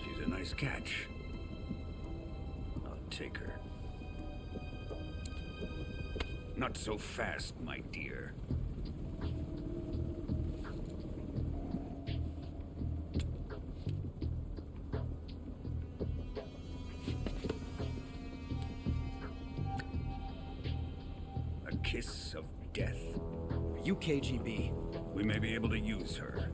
She's a nice catch. I'll take her. Not so fast, my dear. A kiss of death. Are you KGB? We may be able to use her.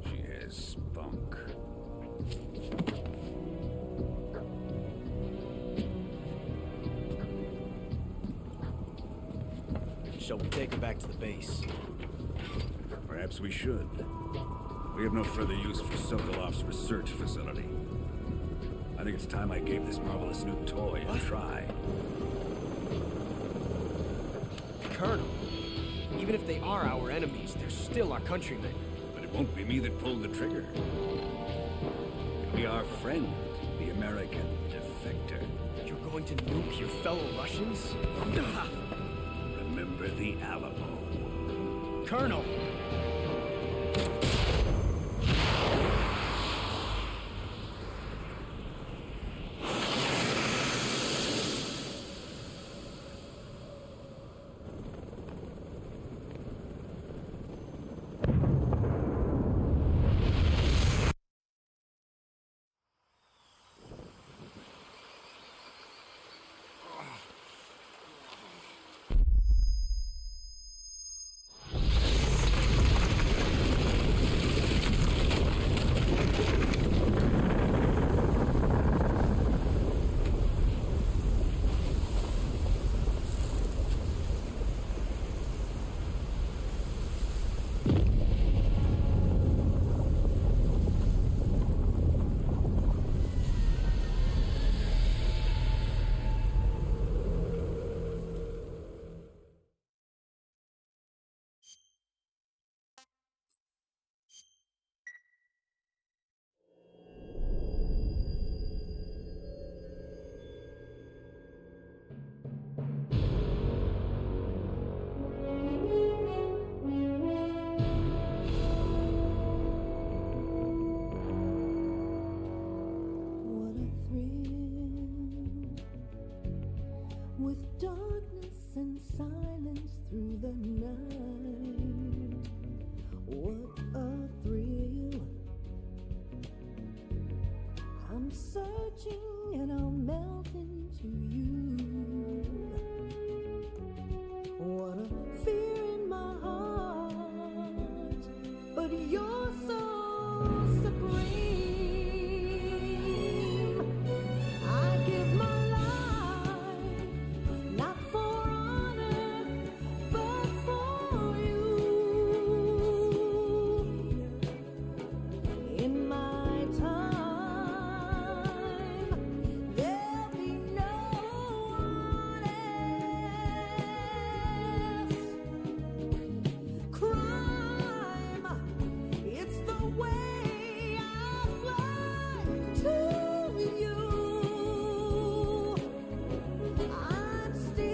She has spunk. Shall we take her back to the base? Perhaps we should. We have no further use for Sokolov's research facility. I think it's time I gave this marvelous new toy a try. Colonel, even if they are our enemies, they're still our countrymen. But it won't be me that pulled the trigger. It'll be our friend, the American defector. You're going to nuke your fellow Russians? Remember the Alamo. Colonel! with darkness and silence through the night. What a thrill. I'm searching and I'll melt into you. What a fear in my heart, but you're so supreme. I give my life, not for honor, but for you. In my time, there'll be no one else. Crime, it's the way I fly to you. I'm still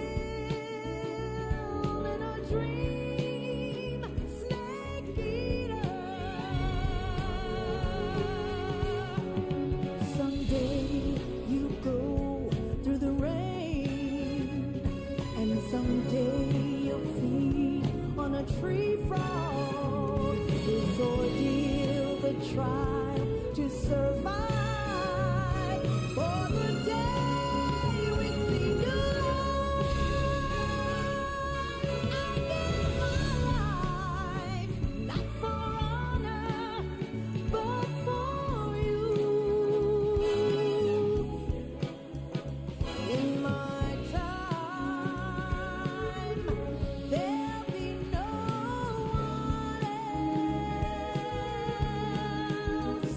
in a dream, snake eater. Someday you go through the rain, and someday you'll feed on a tree frog. This ordeal, the trial to survive for the day we see new life. I give my life, not for honor, but for you. In my time, there'll be no one else.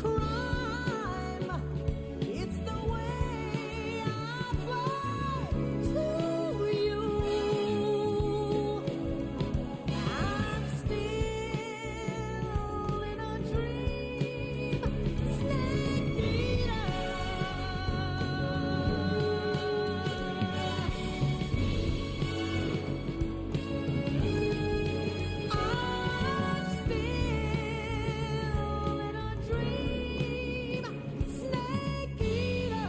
Crime, it's the way I fly to you. I'm still in a dream, snake eater. I'm still in a dream, snake eater.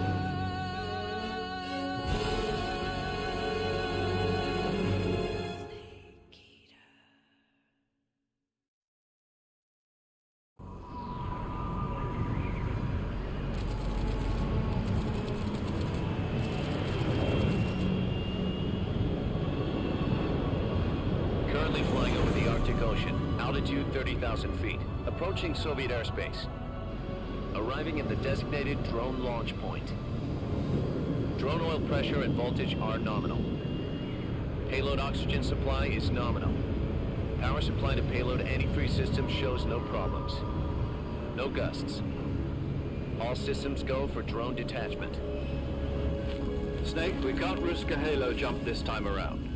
Currently flying over the Arctic Ocean, altitude 30,000 feet, approaching Soviet airspace. Arriving at the designated drone launch point. Drone oil pressure and voltage are nominal. Payload oxygen supply is nominal. Power supply to payload antifreeze system shows no problems. No gusts. All systems go for drone detachment. Snake, we can't risk a halo jump this time around.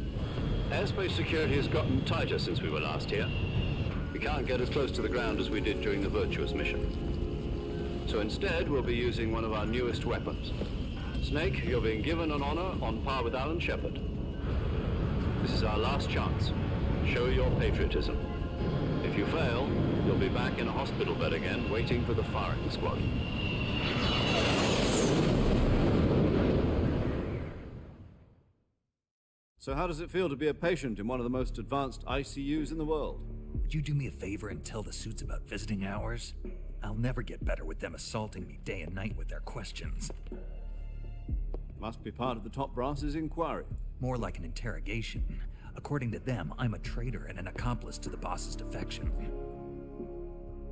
Airspace security has gotten tighter since we were last here. We can't get as close to the ground as we did during the Virtuous mission. So instead, we'll be using one of our newest weapons. Snake, you're being given an honor on par with Alan Shepard. This is our last chance. Show your patriotism. If you fail, you'll be back in a hospital bed again, waiting for the firing squad. So how does it feel to be a patient in one of the most advanced ICUs in the world? Would you do me a favor and tell the suits about visiting hours? I'll never get better with them assaulting me day and night with their questions. Must be part of the top brass's inquiry. More like an interrogation. According to them, I'm a traitor and an accomplice to the boss's defection.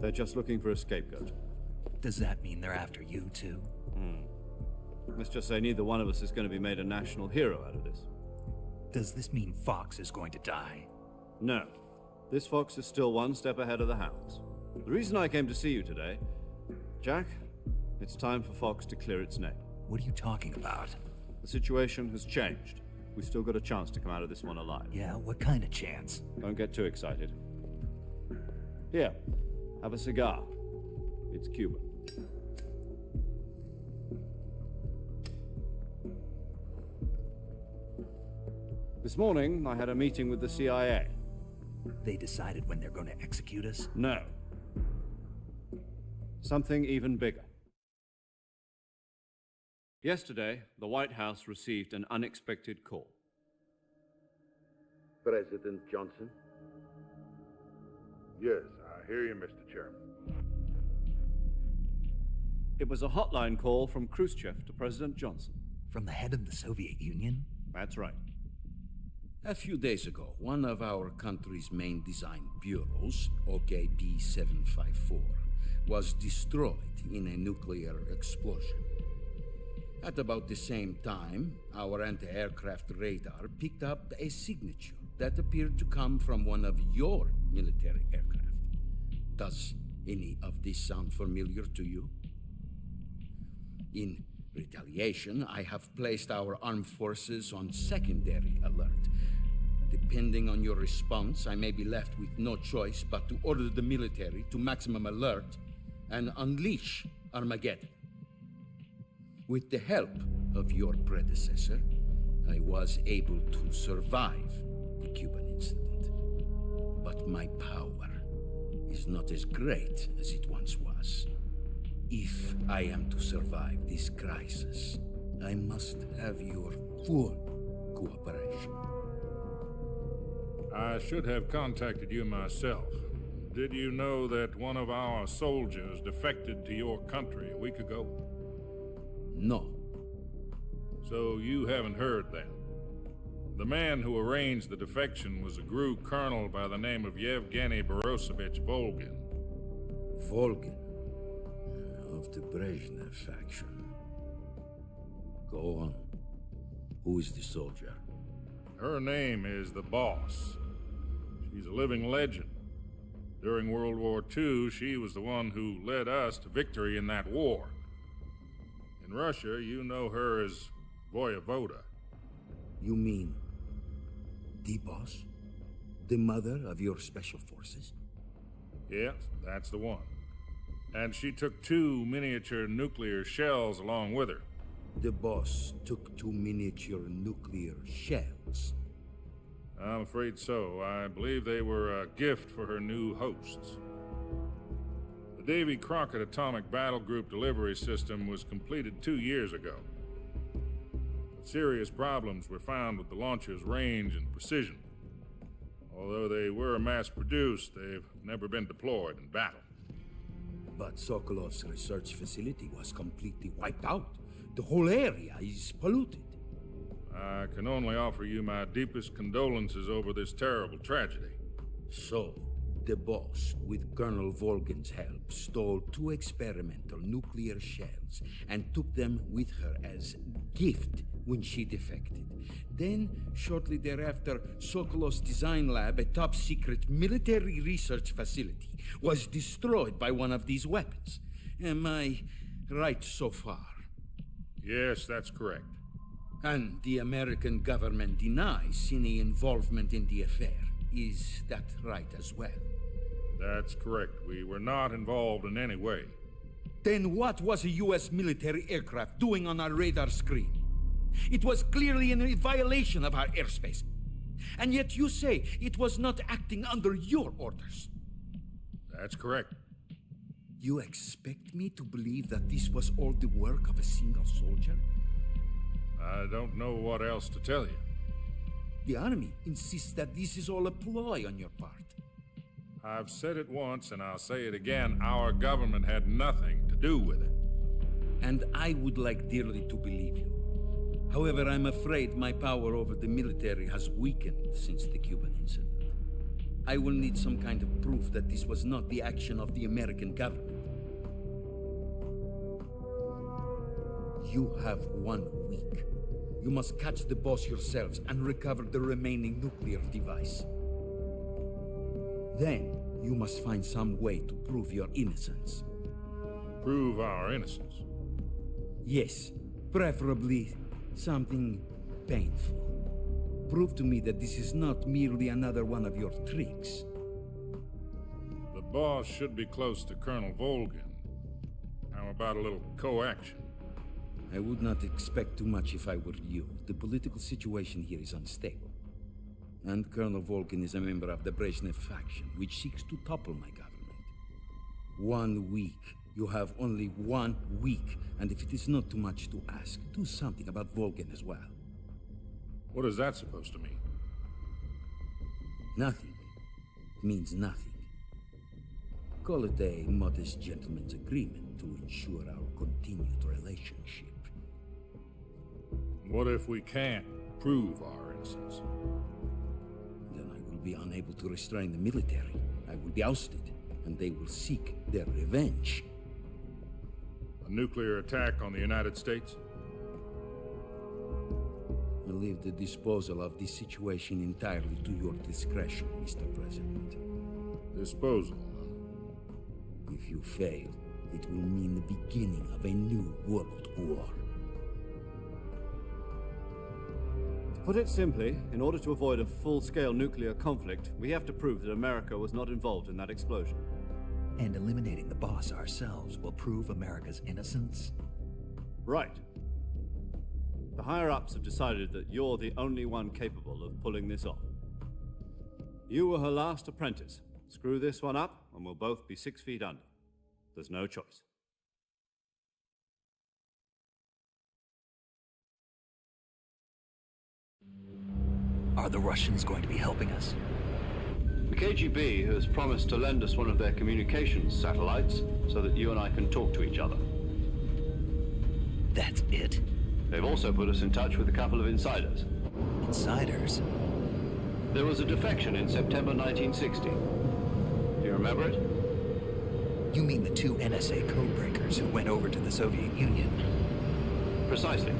They're just looking for a scapegoat. Does that mean they're after you, too? Let's just say neither one of us is going to be made a national hero out of this. Does this mean Fox is going to die? No. This fox is still one step ahead of the hounds. The reason I came to see you today, Jack, it's time for Fox to clear its name. What are you talking about? The situation has changed. We've still got a chance to come out of this one alive. Yeah, what kind of chance? Don't get too excited. Here, have a cigar. It's Cuban. This morning, I had a meeting with the CIA. They decided when they're going to execute us? No. Something even bigger. Yesterday, the White House received an unexpected call. President Johnson? Yes, I hear you, Mr. Chairman. It was a hotline call from Khrushchev to President Johnson. From the head of the Soviet Union? That's right. A few days ago, one of our country's main design bureaus, OKB 754, was destroyed in a nuclear explosion. At about the same time, our anti-aircraft radar picked up a signature that appeared to come from one of your military aircraft. Does any of this sound familiar to you? In retaliation, I have placed our armed forces on secondary alert. Depending on your response, I may be left with no choice but to order the military to maximum alert and unleash Armageddon. With the help of your predecessor, I was able to survive the Cuban incident. But my power is not as great as it once was. If I am to survive this crisis, I must have your full cooperation. I should have contacted you myself. Did you know that one of our soldiers defected to your country a week ago? No. So you haven't heard then? The man who arranged the defection was a GRU colonel by the name of Yevgeny Borosovich Volgin. Volgin? Of the Brezhnev faction. Go on. Who is the soldier? Her name is the Boss. She's a living legend. During World War II, she was the one who led us to victory in that war. In Russia, you know her as Voyevoda. You mean the Boss? The mother of your special forces? Yes, that's the one. And she took 2 miniature nuclear shells along with her. The Boss took 2 miniature nuclear shells? I'm afraid so. I believe they were a gift for her new hosts. The Davy Crockett Atomic Battle Group delivery system was completed 2 years ago. But serious problems were found with the launcher's range and precision. Although they were mass-produced, they've never been deployed in battle. But Sokolov's research facility was completely wiped out. The whole area is polluted. I can only offer you my deepest condolences over this terrible tragedy. So, the Boss, with Colonel Volgin's help, stole 2 experimental nuclear shells and took them with her as gift when she defected. Then, shortly thereafter, Sokolov's design lab, a top-secret military research facility, was destroyed by one of these weapons. Am I right so far? Yes, that's correct. And the American government denies any involvement in the affair. Is that right as well? That's correct. We were not involved in any way. Then what was a U.S. military aircraft doing on our radar screen? It was clearly in violation of our airspace. And yet you say it was not acting under your orders. That's correct. You expect me to believe that this was all the work of a single soldier? I don't know what else to tell you. The Army insists that this is all a ploy on your part. I've said it once and I'll say it again. Our government had nothing to do with it. And I would like dearly to believe you. However, I'm afraid my power over the military has weakened since the Cuban incident. I will need some kind of proof that this was not the action of the American government. You have 1 week. You must catch the Boss yourselves and recover the remaining nuclear device. Then, you must find some way to prove your innocence. Prove our innocence? Yes, preferably something painful. Prove to me that this is not merely another one of your tricks. The Boss should be close to Colonel Volgin. How about a little co-action? I would not expect too much if I were you. The political situation here is unstable. And Colonel Volgin is a member of the Brezhnev faction, which seeks to topple my government. 1 week You have only 1 week, and if it is not too much to ask, do something about Volgin as well. What is that supposed to mean? Nothing. It means nothing. Call it a modest gentleman's agreement to ensure our continued relationship. What if we can't prove our innocence? Then I will be unable to restrain the military. I will be ousted, and they will seek their revenge. A nuclear attack on the United States? I leave the disposal of this situation entirely to your discretion, Mr. President. Disposal? If you fail, it will mean the beginning of a new world war. To put it simply, in order to avoid a full-scale nuclear conflict, we have to prove that America was not involved in that explosion. And eliminating the boss ourselves will prove America's innocence? Right. The higher-ups have decided that you're the only one capable of pulling this off. You were her last apprentice. Screw this one up, and we'll both be 6 feet under. There's no choice. Are the Russians going to be helping us? The KGB has promised to lend us one of their communications satellites so that you and I can talk to each other. That's it? They've also put us in touch with a couple of insiders. Insiders? There was a defection in September 1960. Do you remember it? You mean the 2 NSA codebreakers who went over to the Soviet Union? Precisely.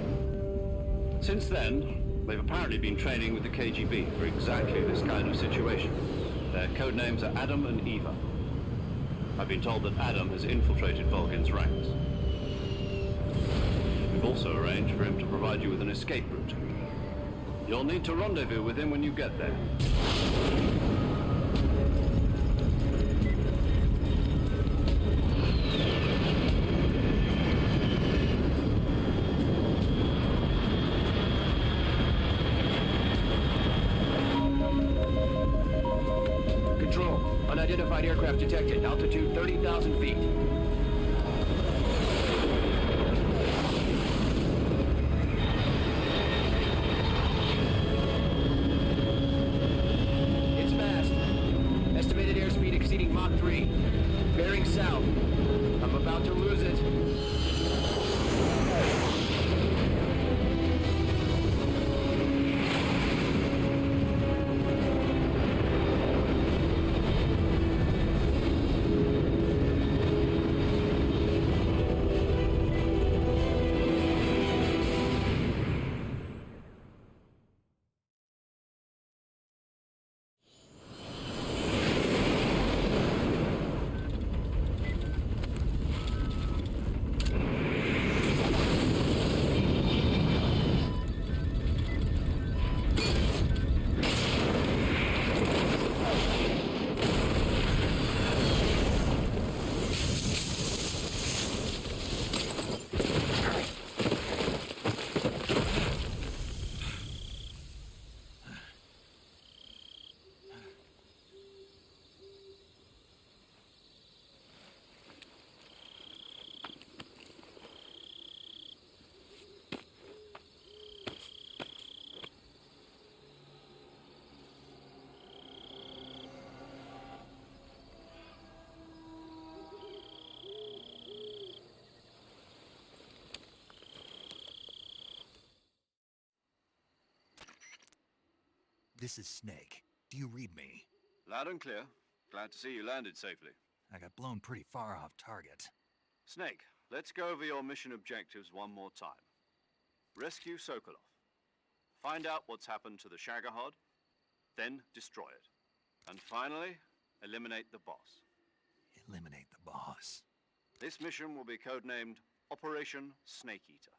Since then, they've apparently been training with the KGB for exactly this kind of situation. Their code names are Adam and Eva. I've been told that Adam has infiltrated Volgin's ranks. We've also arranged for him to provide you with an escape route. You'll need to rendezvous with him when you get there. Unidentified aircraft detected. Altitude 30,000 feet. It's fast. Estimated airspeed exceeding Mach 3. Bearing south. I'm about to lose it. This is Snake. Do you read me? Loud and clear. Glad to see you landed safely. I got blown pretty far off target. Snake, let's go over your mission objectives one more time. Rescue Sokolov. Find out what's happened to the Shagohod, then destroy it. And finally, eliminate the boss. Eliminate the boss? This mission will be codenamed Operation Snake Eater.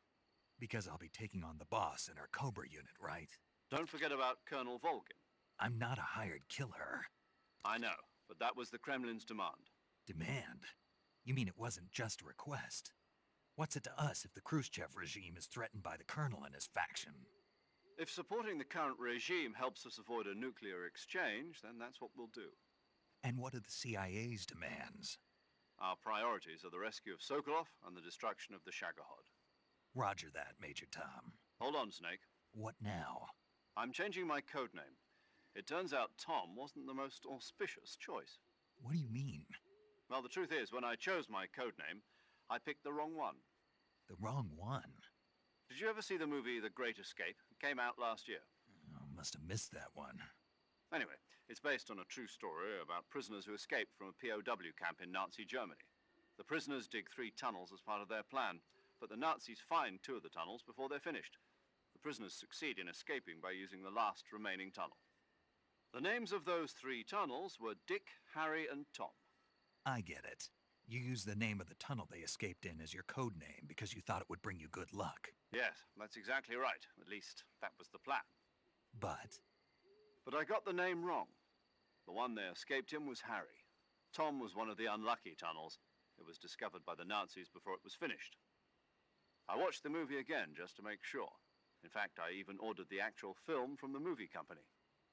Because I'll be taking on the boss in our Cobra unit, right? Don't forget about Colonel Volgin. I'm not a hired killer. I know, but that was the Kremlin's demand. Demand? You mean it wasn't just a request? What's it to us if the Khrushchev regime is threatened by the Colonel and his faction? If supporting the current regime helps us avoid a nuclear exchange, then that's what we'll do. And what are the CIA's demands? Our priorities are the rescue of Sokolov and the destruction of the Shagohod. Roger that, Major Tom. Hold on, Snake. What now? I'm changing my code name. It turns out Tom wasn't the most auspicious choice. What do you mean? Well, the truth is, when I chose my code name, I picked the wrong one. The wrong one? Did you ever see the movie The Great Escape? It came out last year. Oh, must have missed that one. Anyway, it's based on a true story about prisoners who escaped from a POW camp in Nazi Germany. The prisoners dig 3 tunnels as part of their plan, but the Nazis find 2 of the tunnels before they're finished. The prisoners succeed in escaping by using the last remaining tunnel. The names of those 3 tunnels were Dick, Harry, and Tom. I get it. You used the name of the tunnel they escaped in as your code name because you thought it would bring you good luck. Yes, that's exactly right. At least, that was the plan. But I got the name wrong. The one they escaped in was Harry. Tom was one of the unlucky tunnels. It was discovered by the Nazis before it was finished. I watched the movie again just to make sure. In fact, I even ordered the actual film from the movie company.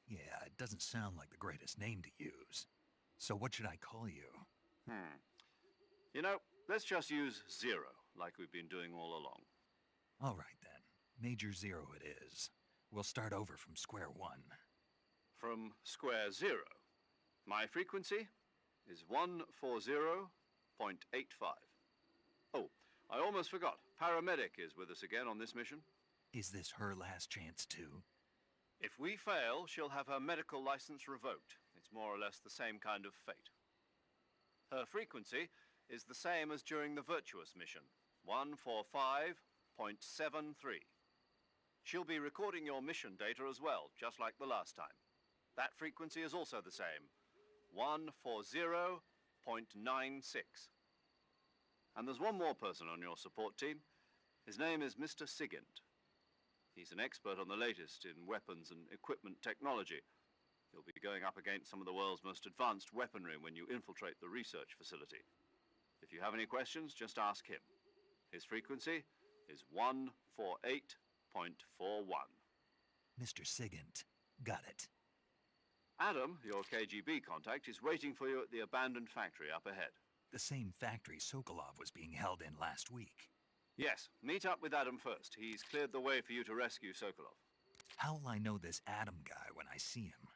yeah, it doesn't sound like the greatest name to use. So what should I call you? You know, let's just use Zero, like we've been doing all along. All right then. Major Zero it is. We'll start over from square one. From square 0. My frequency is 140.85. Oh, I almost forgot. Paramedic is with us again on this mission. Is this her last chance too? If we fail, she'll have her medical license revoked. It's more or less the same kind of fate. Her frequency is the same as during the Virtuous mission, 145.73. She'll be recording your mission data as well, just like the last time. That frequency is also the same, 140.96. And there's one more person on your support team. His name is Mr. Sigint. He's an expert on the latest in weapons and equipment technology. You'll be going up against some of the world's most advanced weaponry when you infiltrate the research facility. If you have any questions, just ask him. His frequency is 148.41. Mr. Sigint. Got it. Adam, your KGB contact, is waiting for you at the abandoned factory up ahead. The same factory Sokolov was being held in last week. Yes, meet up with Adam first. He's cleared the way for you to rescue Sokolov. How will I know this Adam guy when I see him?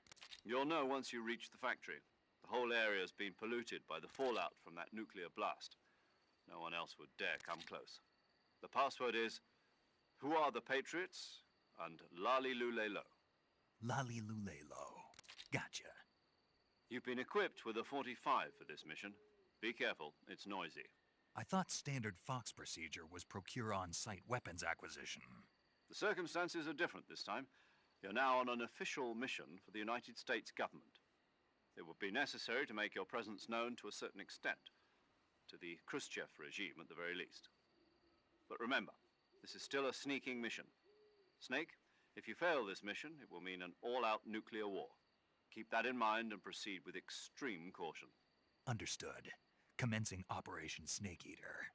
You'll know once you reach the factory. The whole area's been polluted by the fallout from that nuclear blast. No one else would dare come close. The password is, "Who are the Patriots?" and Lali Lule Lo. Lali Lule Lo. Gotcha. You've been equipped with a 45 for this mission. Be careful, it's noisy. I thought standard Fox procedure was procure on-site weapons acquisition. The circumstances are different this time. You're now on an official mission for the United States government. It would be necessary to make your presence known to a certain extent, to the Khrushchev regime at the very least. But remember, this is still a sneaking mission. Snake, if you fail this mission, it will mean an all-out nuclear war. Keep that in mind and proceed with extreme caution. Understood. Commencing Operation Snake Eater.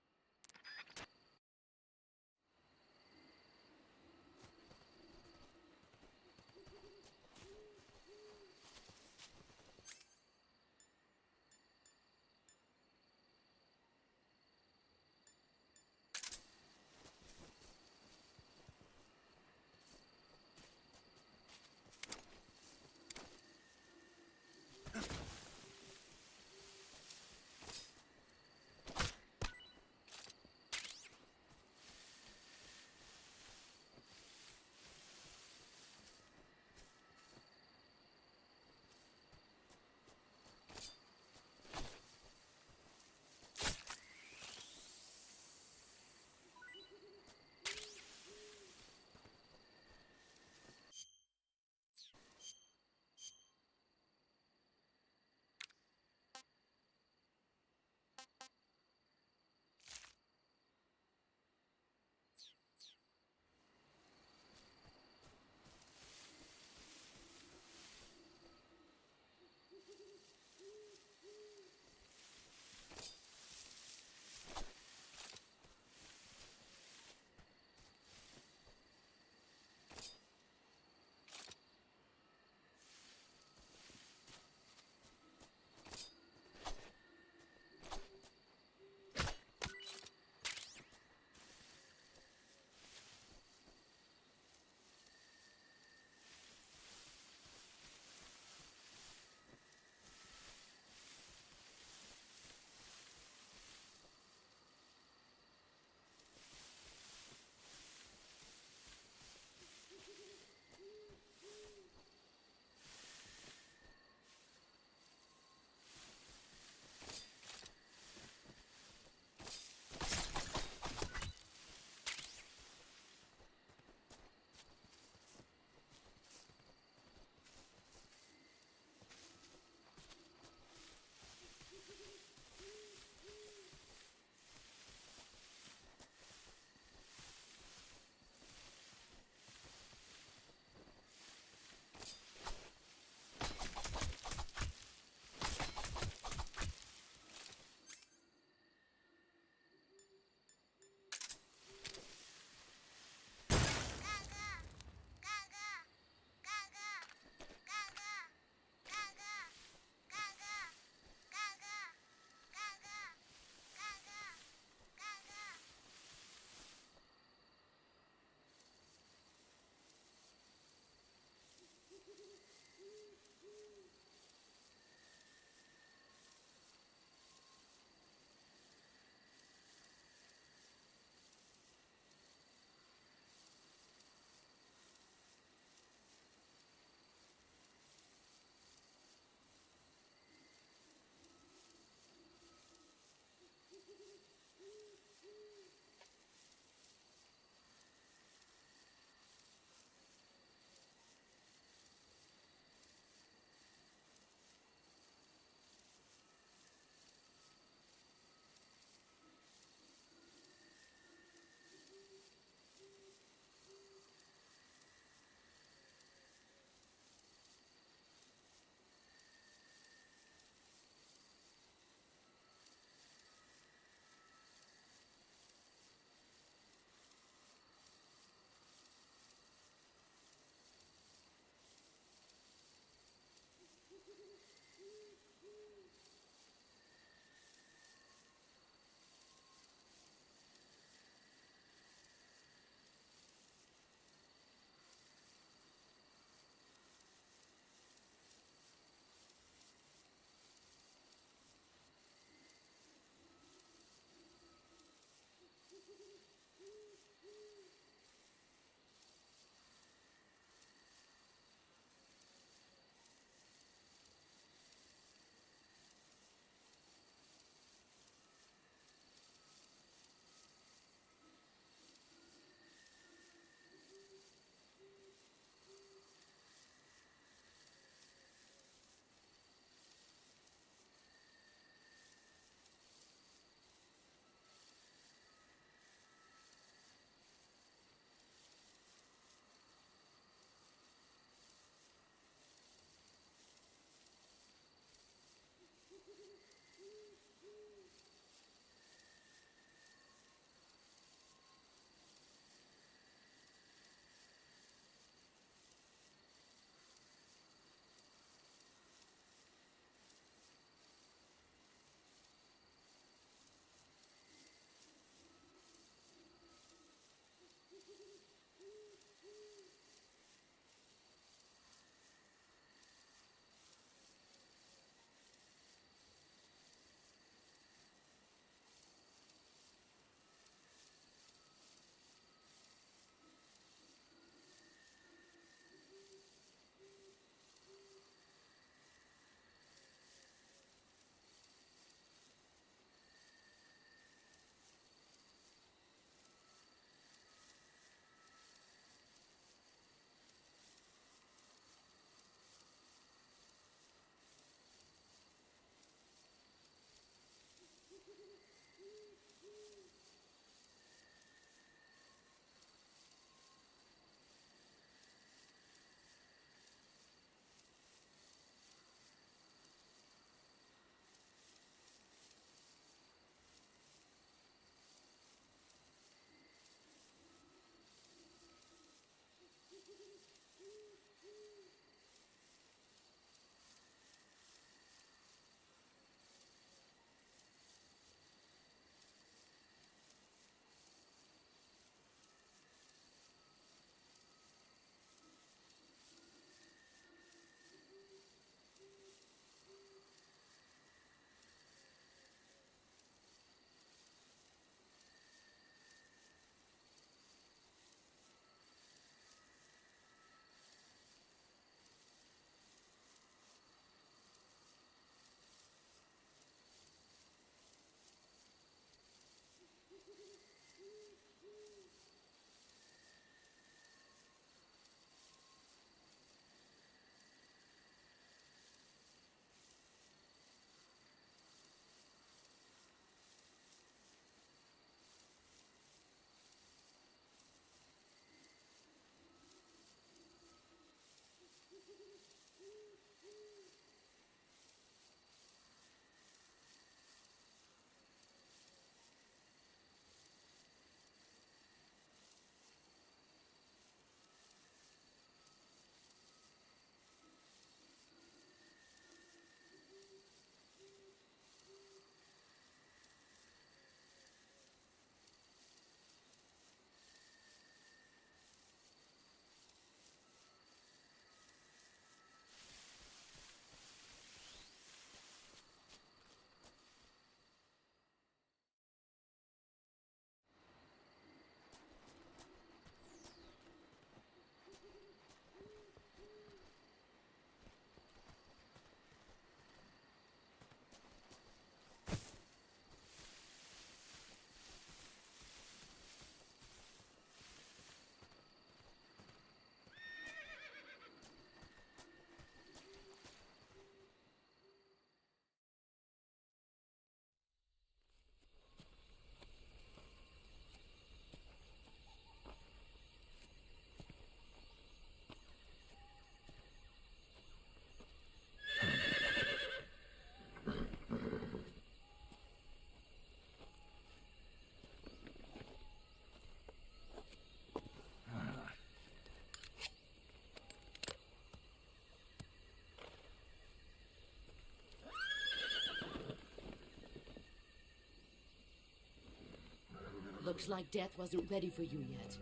Looks like death wasn't ready for you yet.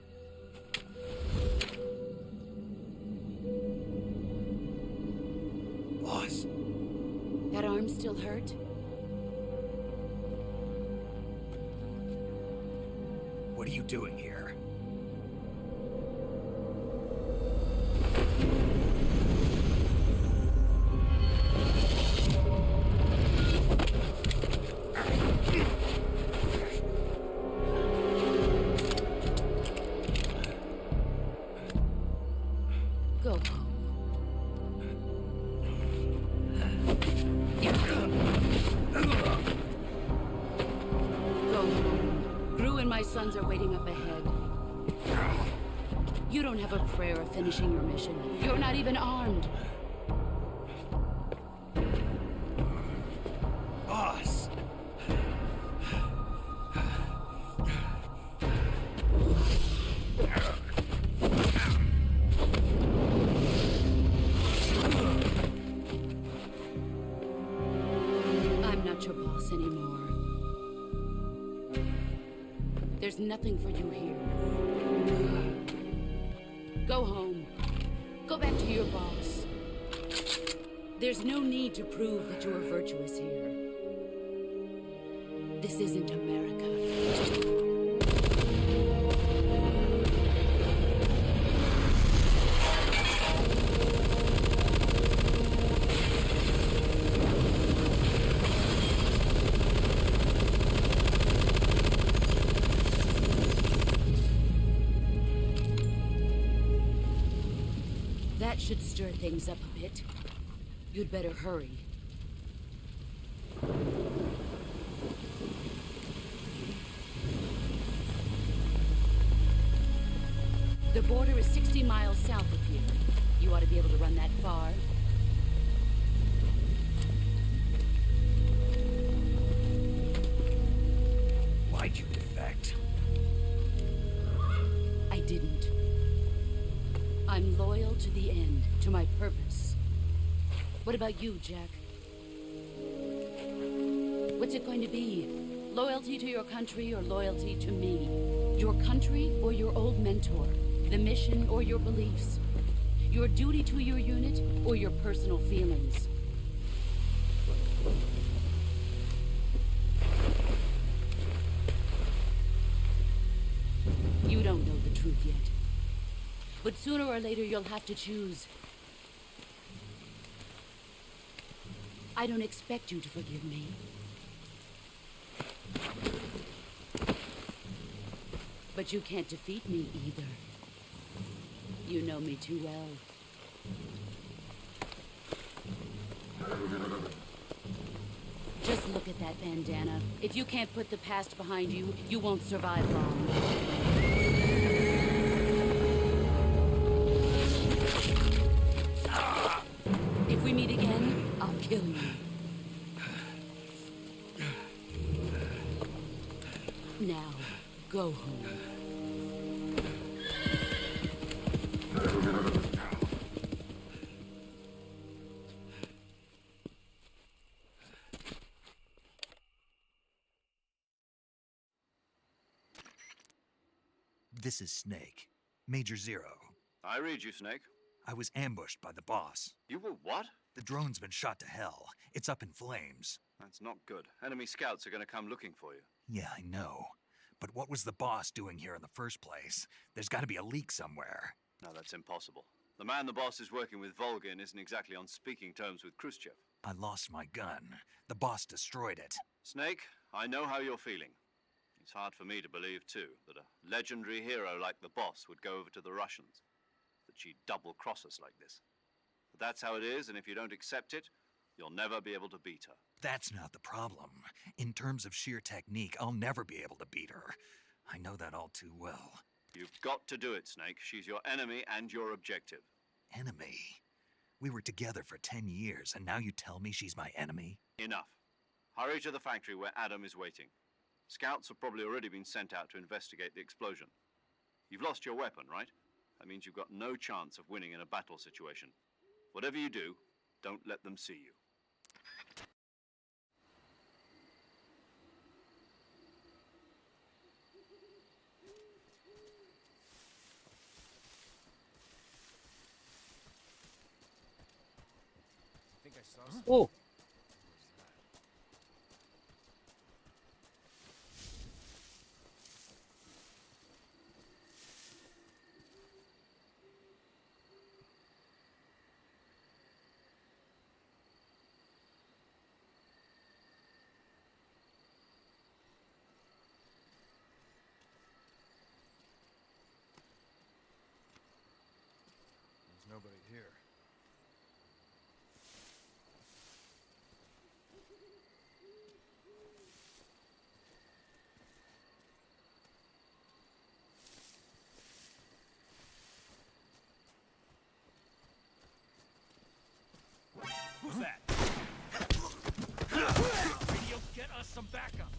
Boss. That arm still hurt? What are you doing here? Go home. Go home. Gru and my sons are waiting up ahead. You don't have a prayer of finishing your mission. You're not even armed. Boss! I'm not your boss anymore. There's nothing for you here. Go home. Go back to your boss. There's no need to prove that you are virtuous here. This isn't America. That should stir things up a bit. You'd better hurry. The border is 60 miles south of here. You ought to be able to run that far. Why'd you defect? I didn't. I'm loyal to the end, to my purpose. What about you, Jack? What's it going to be? Loyalty to your country or loyalty to me? Your country or your old mentor? The mission or your beliefs? Your duty to your unit or your personal feelings? You don't know the truth yet. But sooner or later, you'll have to choose. I don't expect you to forgive me. But you can't defeat me either. You know me too well. Just look at that bandana. If you can't put the past behind you, you won't survive long. If we meet again, I'll kill you. Now, go home. This is Snake. Major Zero. I read you, Snake. I was ambushed by the boss. You were what? The drone's been shot to hell. It's up in flames. That's not good. Enemy scouts are going to come looking for you. Yeah, I know. But what was the boss doing here in the first place? There's got to be a leak somewhere. No, that's impossible. The man the boss is working with, Volgin, isn't exactly on speaking terms with Khrushchev. I lost my gun. The boss destroyed it. Snake, I know how you're feeling. It's hard for me to believe, too, that a legendary hero like the boss would go over to the Russians. That she'd double-cross us like this. But that's how it is, and if you don't accept it, you'll never be able to beat her. That's not the problem. In terms of sheer technique, I'll never be able to beat her. I know that all too well. You've got to do it, Snake. She's your enemy and your objective. Enemy? We were together for 10 years, and now you tell me she's my enemy? Enough. Hurry to the factory where Adam is waiting. Scouts have probably already been sent out to investigate the explosion. You've lost your weapon, right? That means you've got no chance of winning in a battle situation. Whatever you do, don't let them see you. saw something. Oh. There's nobody here. Who's that? Radio, get us some backup.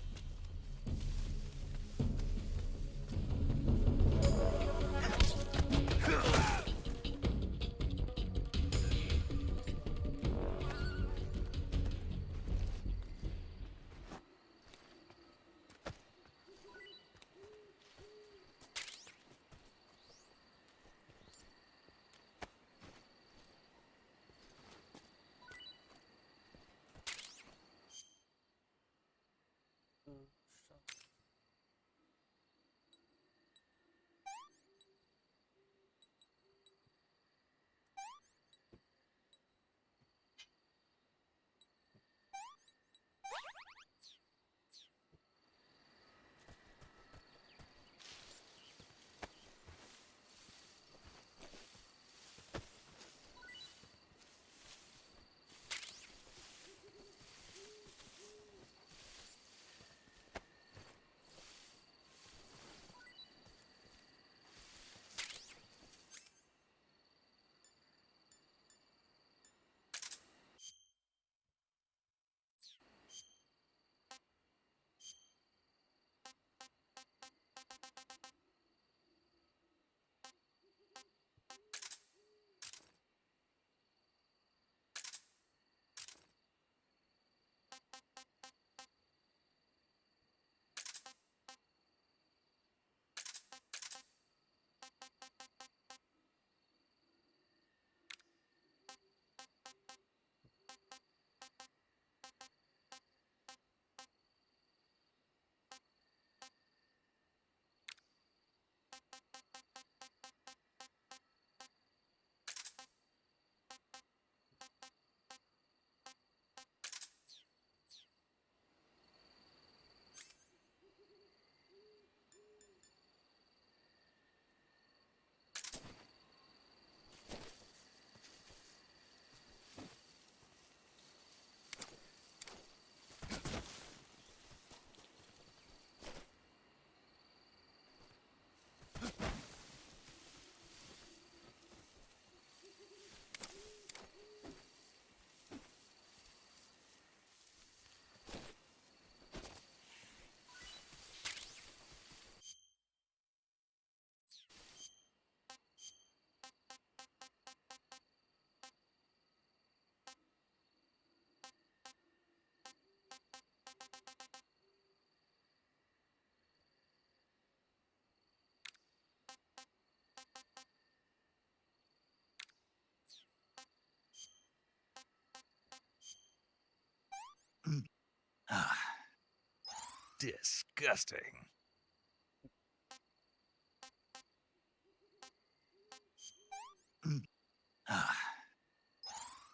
Disgusting.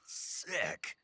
Sick.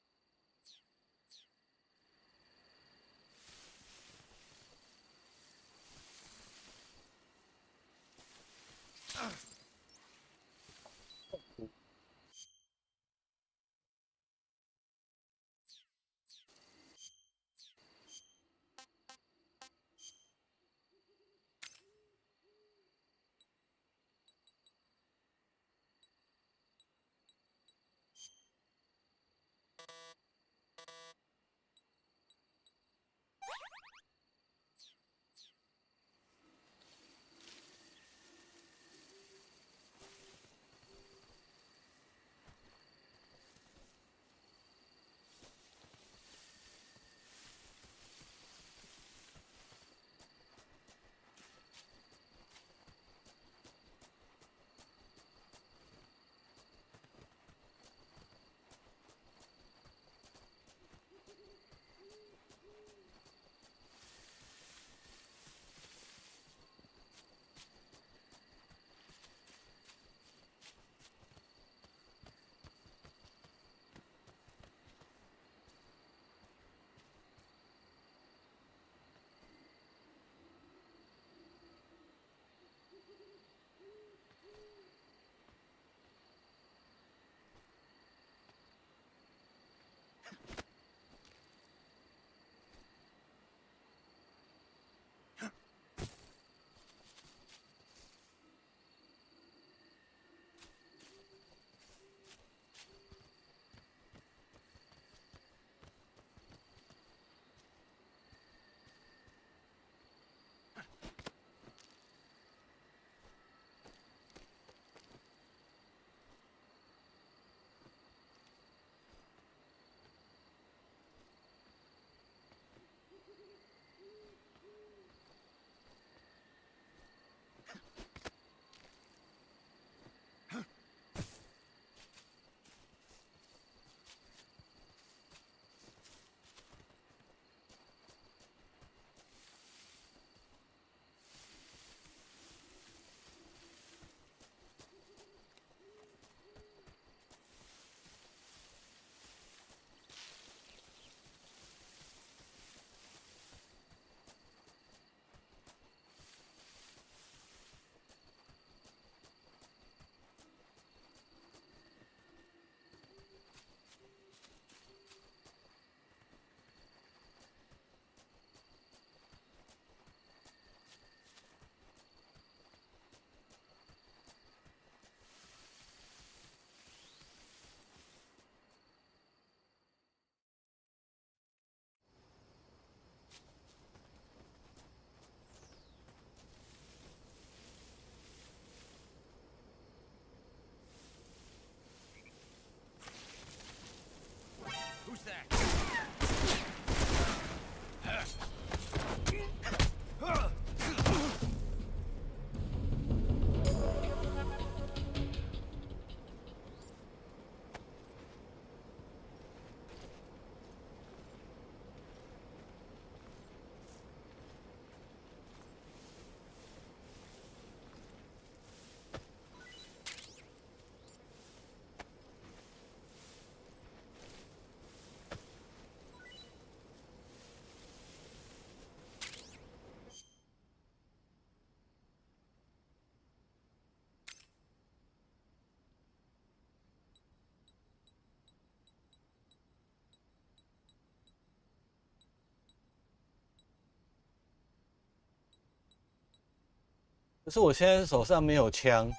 可是我现在手上没有枪，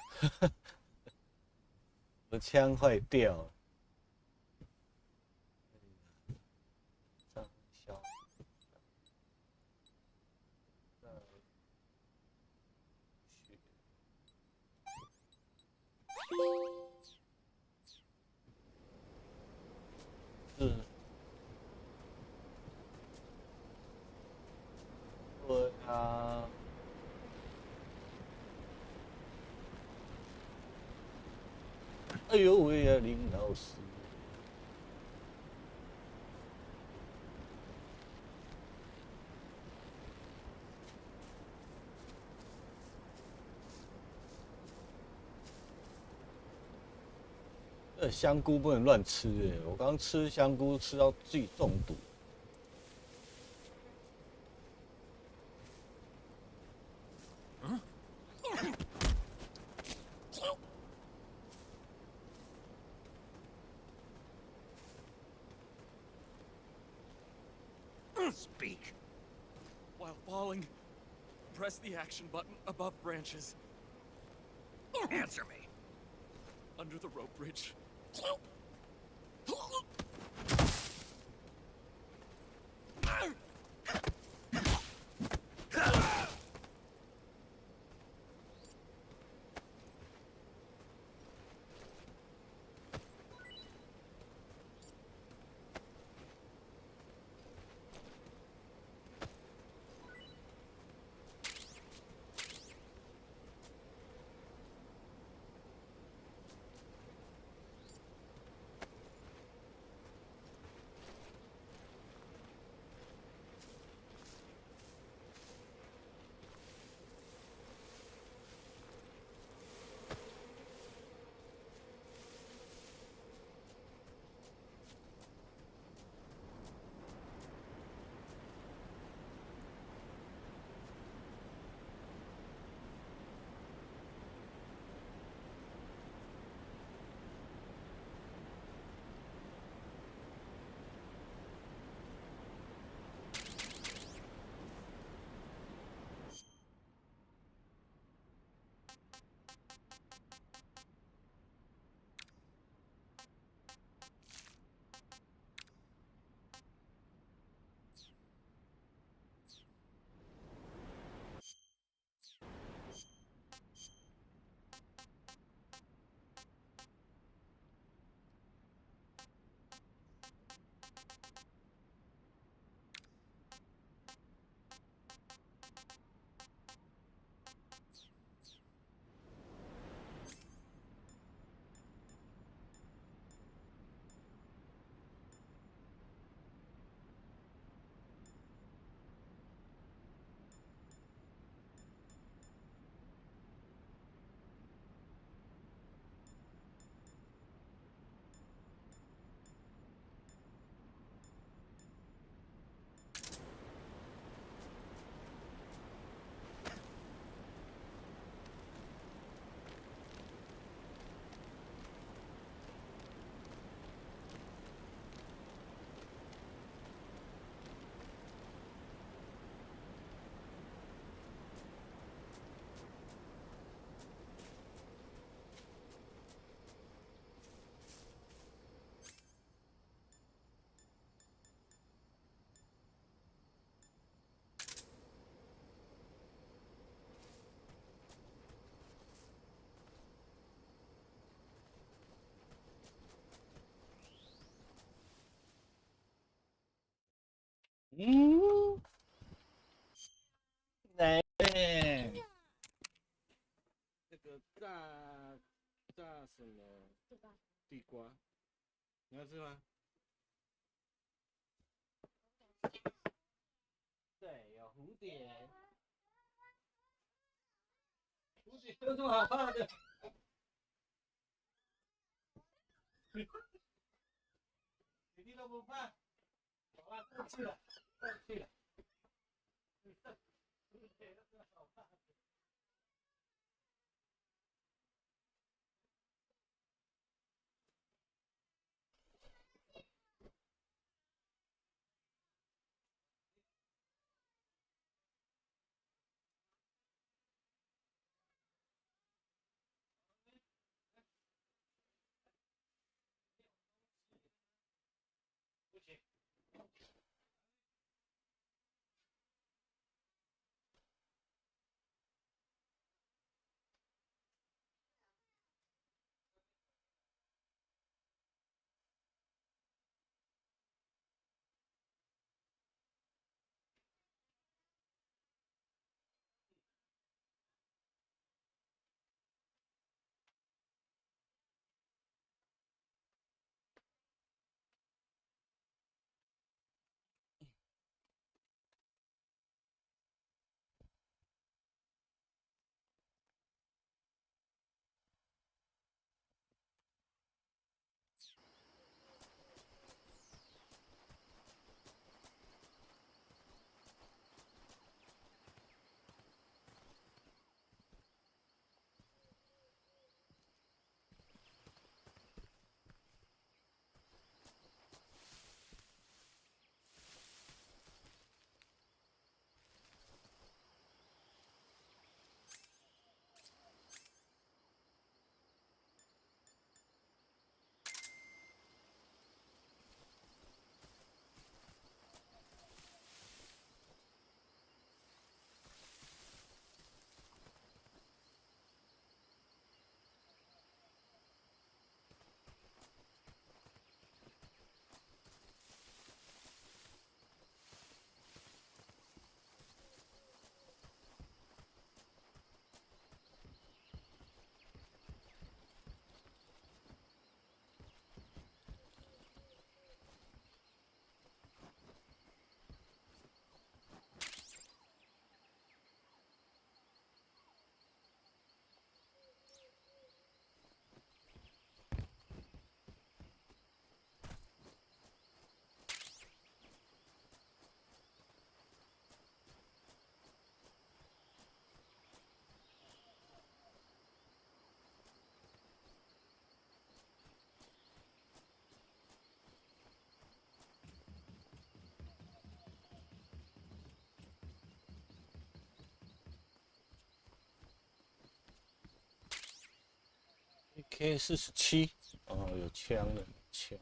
我的枪坏掉了。是，对啊。哎呦喂呀，林老师！香菇不能乱吃哎！我刚吃香菇吃到自己中毒。Speak. While falling, press the action button above branches. Answer me. Under the rope bridge.来，这个炸什么？地瓜，你要吃吗？对，有蝴蝶，蝴蝶有什么好怕的？你弟都不怕，好吧，过去了，过去了。蝴蝶有什么好怕的？ AK-47，哦，有枪的枪。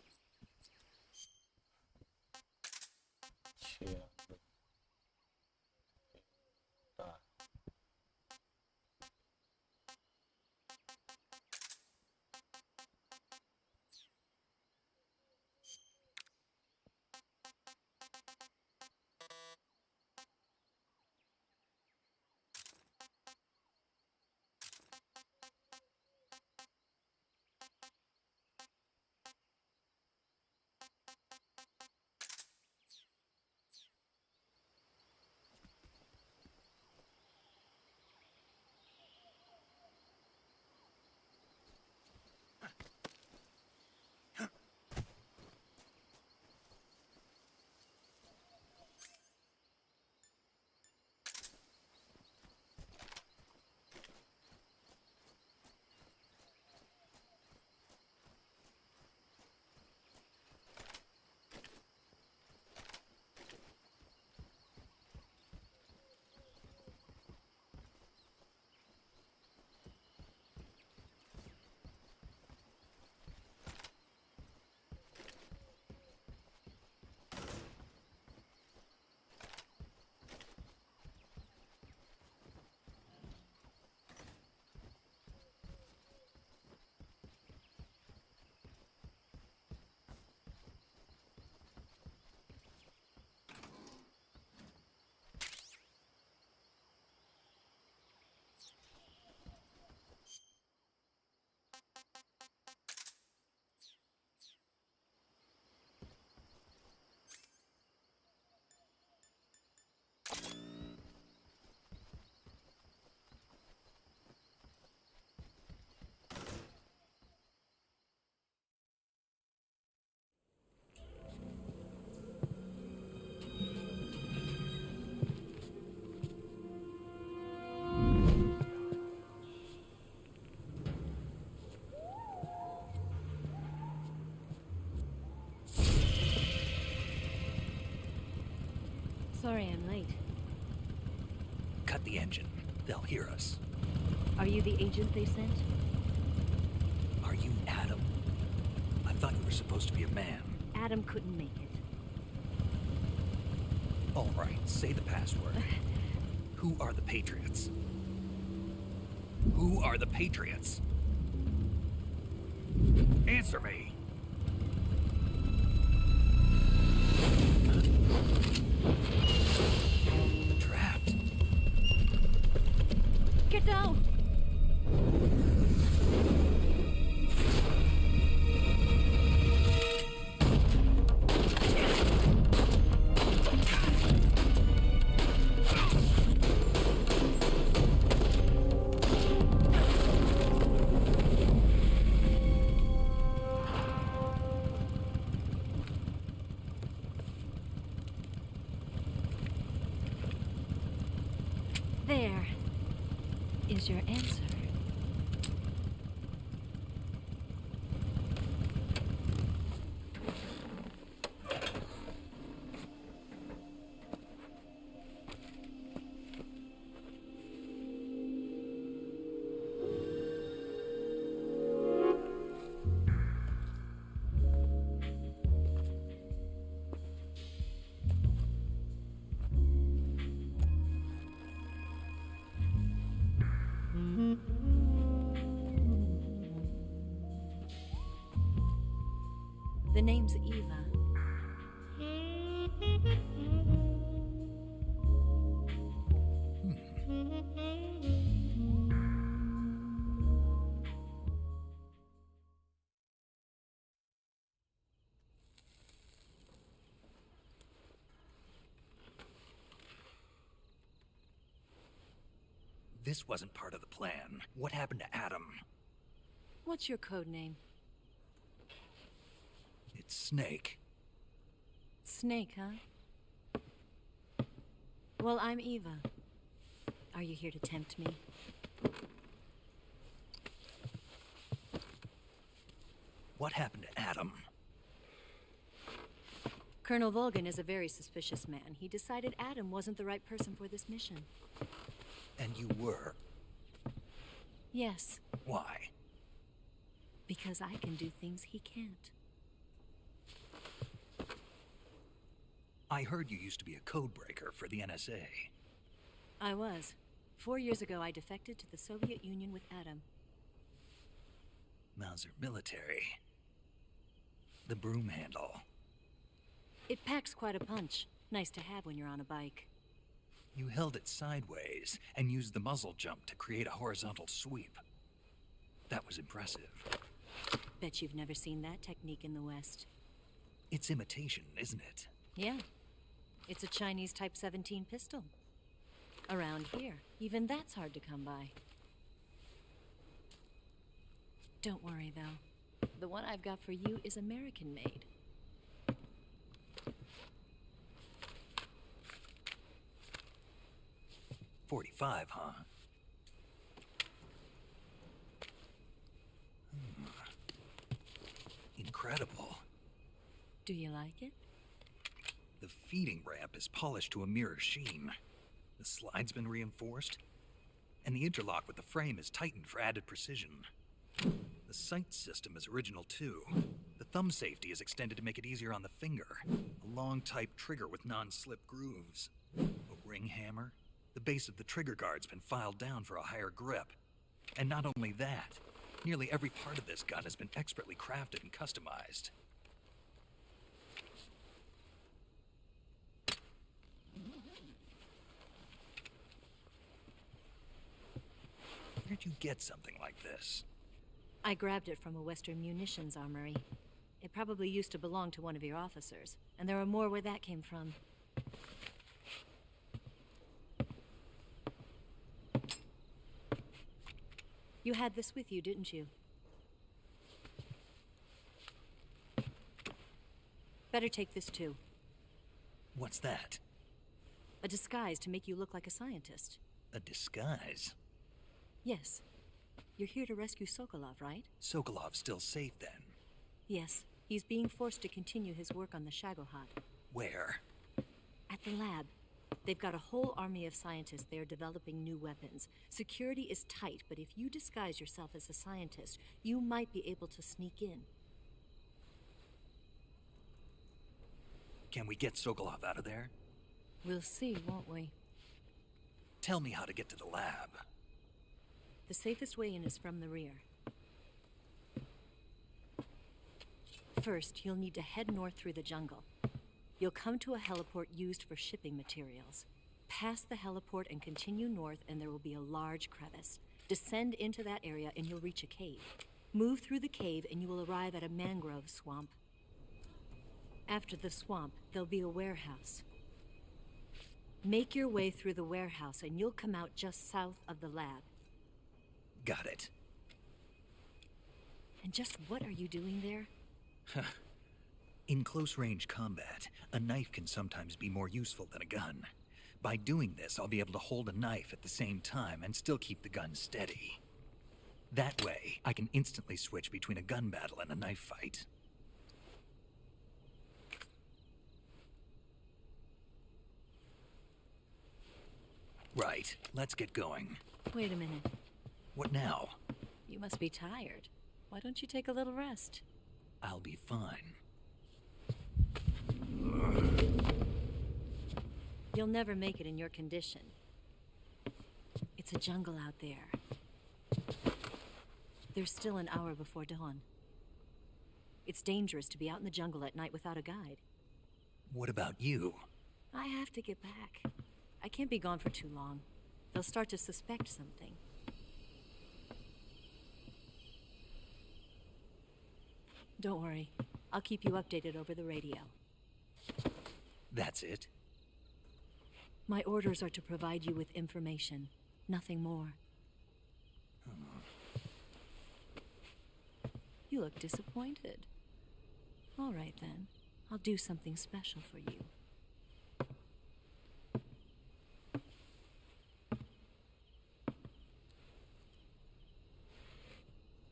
Sorry I'm late. Cut the engine. They'll hear us. Are you the agent they sent? Are you Adam? I thought you were supposed to be a man. Adam couldn't make it. All right, say the password. Who are the Patriots? Who are the Patriots? Answer me. Trapped. Get down! There is your answer. The name's Eva. This wasn't part of the plan. What happened to Adam? What's your code name? It's Snake. Snake, huh? Well, I'm Eva. Are you here to tempt me? What happened to Adam? Colonel Volgan is a very suspicious man. He decided Adam wasn't the right person for this mission. And you were? Yes. Why? Because I can do things he can't. I heard you used to be a codebreaker for the NSA. I was. 4 years ago, I defected to the Soviet Union with Adam. Mauser military. The broom handle. It packs quite a punch. Nice to have when you're on a bike. You held it sideways and used the muzzle jump to create a horizontal sweep. That was impressive. Bet you've never seen that technique in the West. It's imitation, isn't it? Yeah. It's a Chinese Type 17 pistol. Around here, even that's hard to come by. Don't worry, though. The one I've got for you is American-made. .45, huh? Incredible. Do you like it? The feeding ramp is polished to a mirror sheen. The slide's been reinforced, and the interlock with the frame is tightened for added precision. The sight system is original too. The thumb safety is extended to make it easier on the finger. A long type trigger with non-slip grooves. A ring hammer. The base of the trigger guard's been filed down for a higher grip. And not only that, nearly every part of this gun has been expertly crafted and customized. Where'd you get something like this? I grabbed it from a Western munitions armory. It probably used to belong to one of your officers, and there are more where that came from. You had this with you, didn't you? Better take this too. What's that? A disguise to make you look like a scientist. A disguise? Yes. You're here to rescue Sokolov, right? Sokolov's still safe then? Yes. He's being forced to continue his work on the Shagohod. Where? At the lab. They've got a whole army of scientists there developing new weapons. Security is tight, but if you disguise yourself as a scientist, you might be able to sneak in. Can we get Sokolov out of there? We'll see, won't we? Tell me how to get to the lab. The safest way in is from the rear. First, you'll need to head north through the jungle. You'll come to a heliport used for shipping materials. Pass the heliport and continue north, and there will be a large crevice. Descend into that area and you'll reach a cave. Move through the cave and you will arrive at a mangrove swamp. After the swamp, there'll be a warehouse. Make your way through the warehouse and you'll come out just south of the lab. Got it. And just what are you doing there? In close-range combat, a knife can sometimes be more useful than a gun. By doing this, I'll be able to hold a knife at the same time and still keep the gun steady. That way, I can instantly switch between a gun battle and a knife fight. Right, let's get going. Wait a minute. What now? You must be tired. Why don't you take a little rest? I'll be fine. You'll never make it in your condition. It's a jungle out there. There's still an hour before dawn. It's dangerous to be out in the jungle at night without a guide. What about you? I have to get back. I can't be gone for too long. They'll start to suspect something. Don't worry. I'll keep you updated over the radio. That's it? My orders are to provide you with information. Nothing more. You look disappointed. All right, then. I'll do something special for you.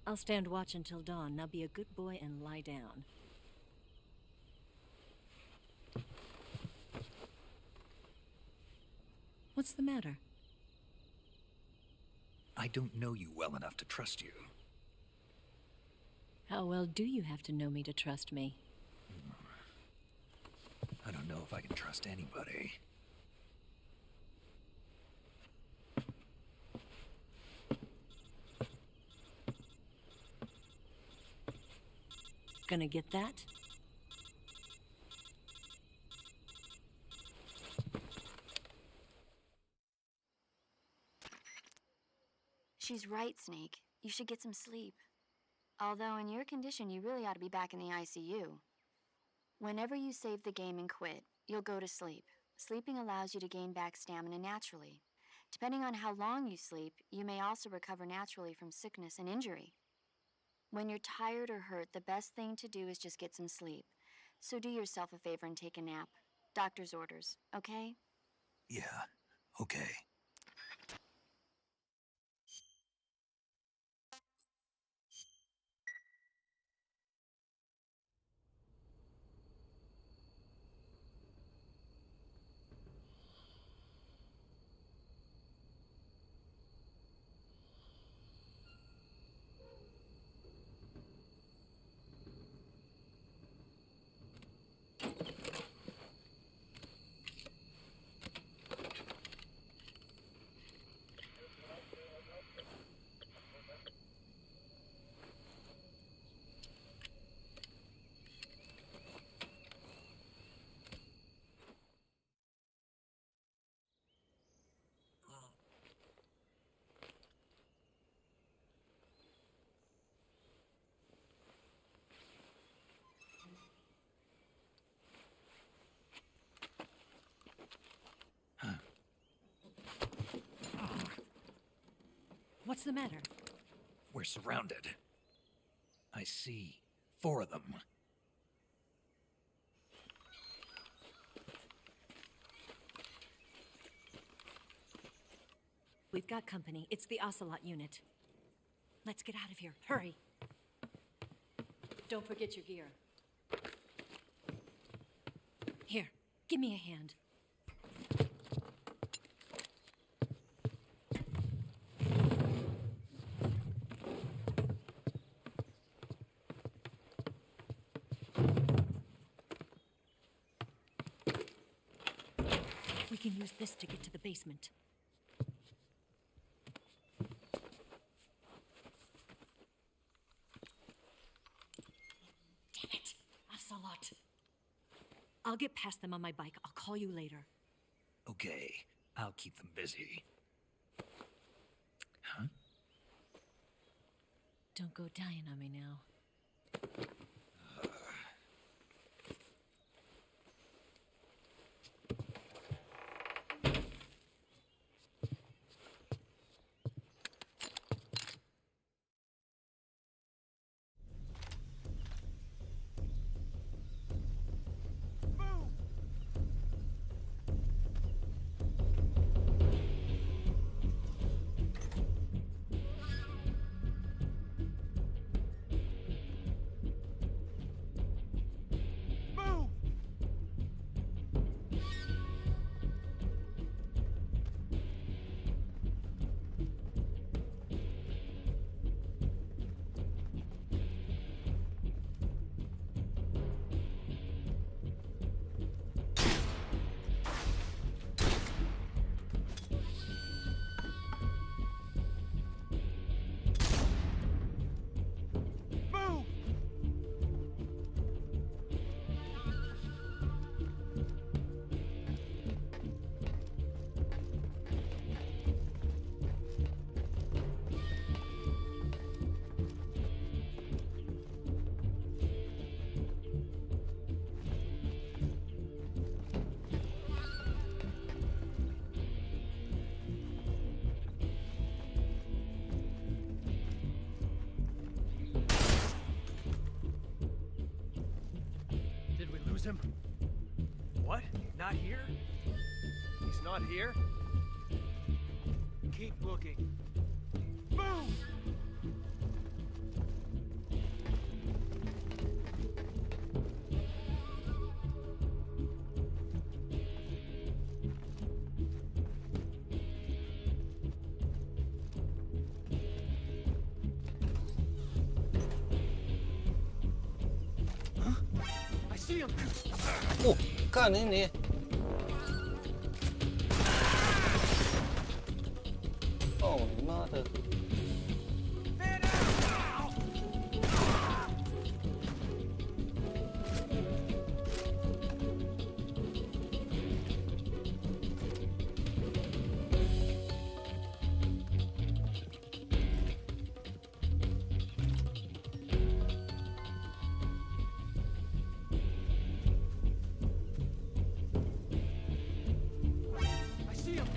I'll stand watch until dawn. Now be a good boy and lie down. What's the matter? I don't know you well enough to trust you. How well do you have to know me to trust me? I don't know if I can trust anybody. Gonna get that? She's right, Snake. You should get some sleep. Although in your condition, you really ought to be back in the ICU. Whenever you save the game and quit, you'll go to sleep. Sleeping allows you to gain back stamina naturally. Depending on how long you sleep, you may also recover naturally from sickness and injury. When you're tired or hurt, the best thing to do is just get some sleep. So do yourself a favor and take a nap. Doctor's orders, okay? Yeah, okay. What's the matter? We're surrounded. I see 4 of them. We've got company. It's the Ocelot unit. Let's get out of here. Hurry. Don't forget your gear. Here, give me a hand. We can use this to get to the basement. Damn it! Ocelot. I'll get past them on my bike. I'll call you later. Okay, I'll keep them busy. Huh? Don't go dying on me now. Him? What? Not here? He's not here? Keep looking. Boom! see him. 哦，干你！哦你妈的！ I see him.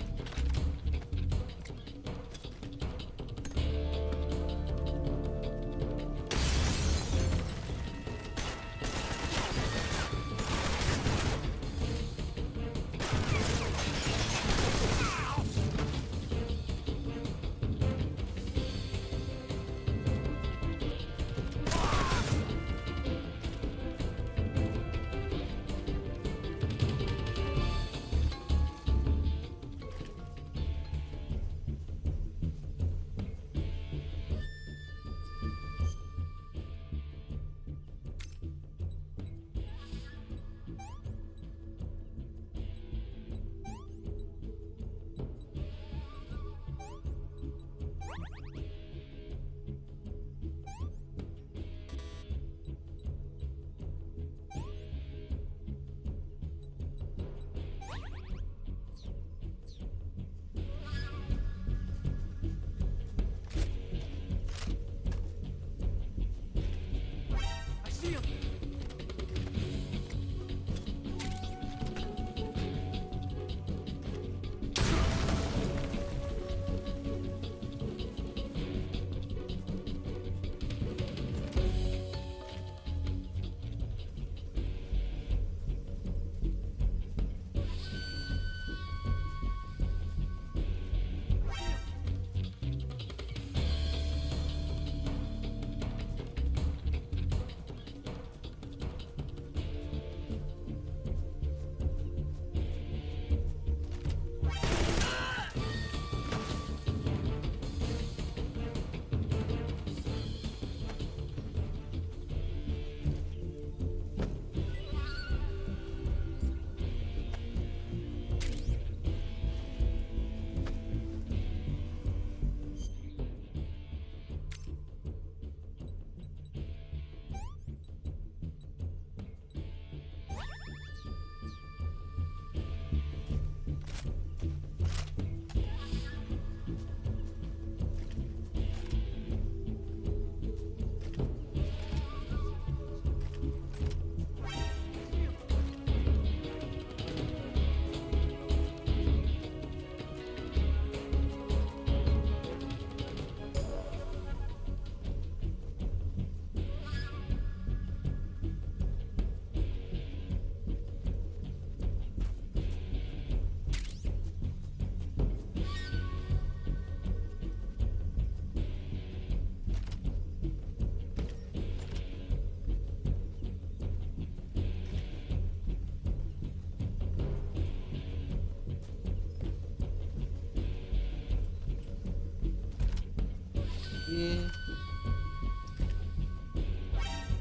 I see him.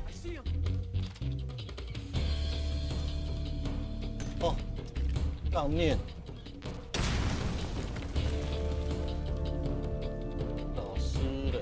I see him. 哦，上面。老师嘞。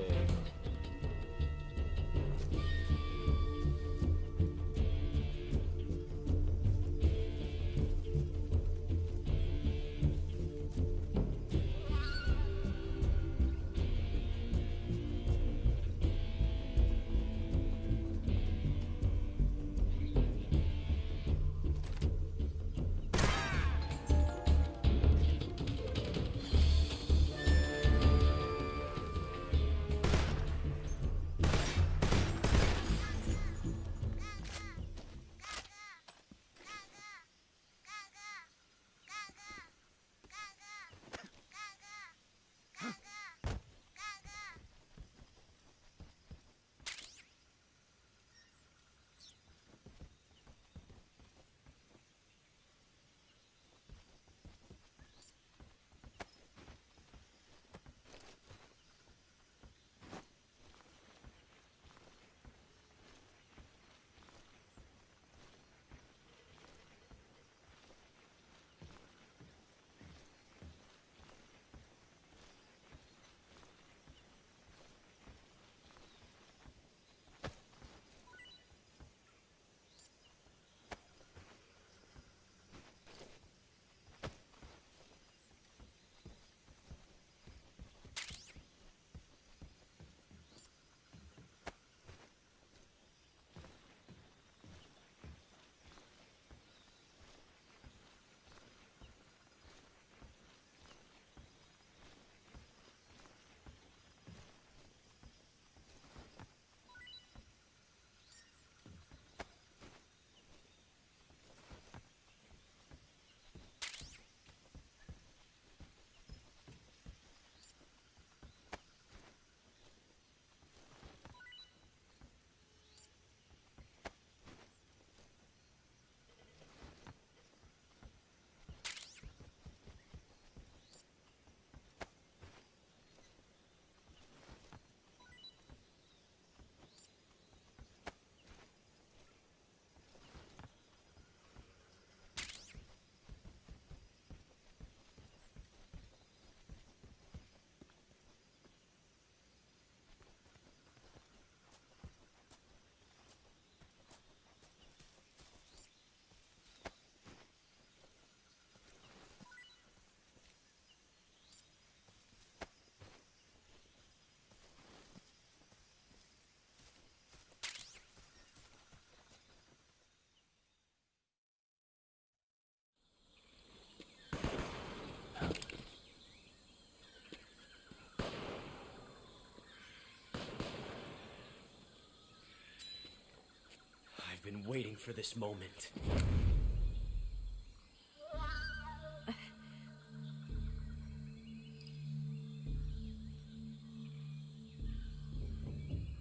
been waiting for this moment.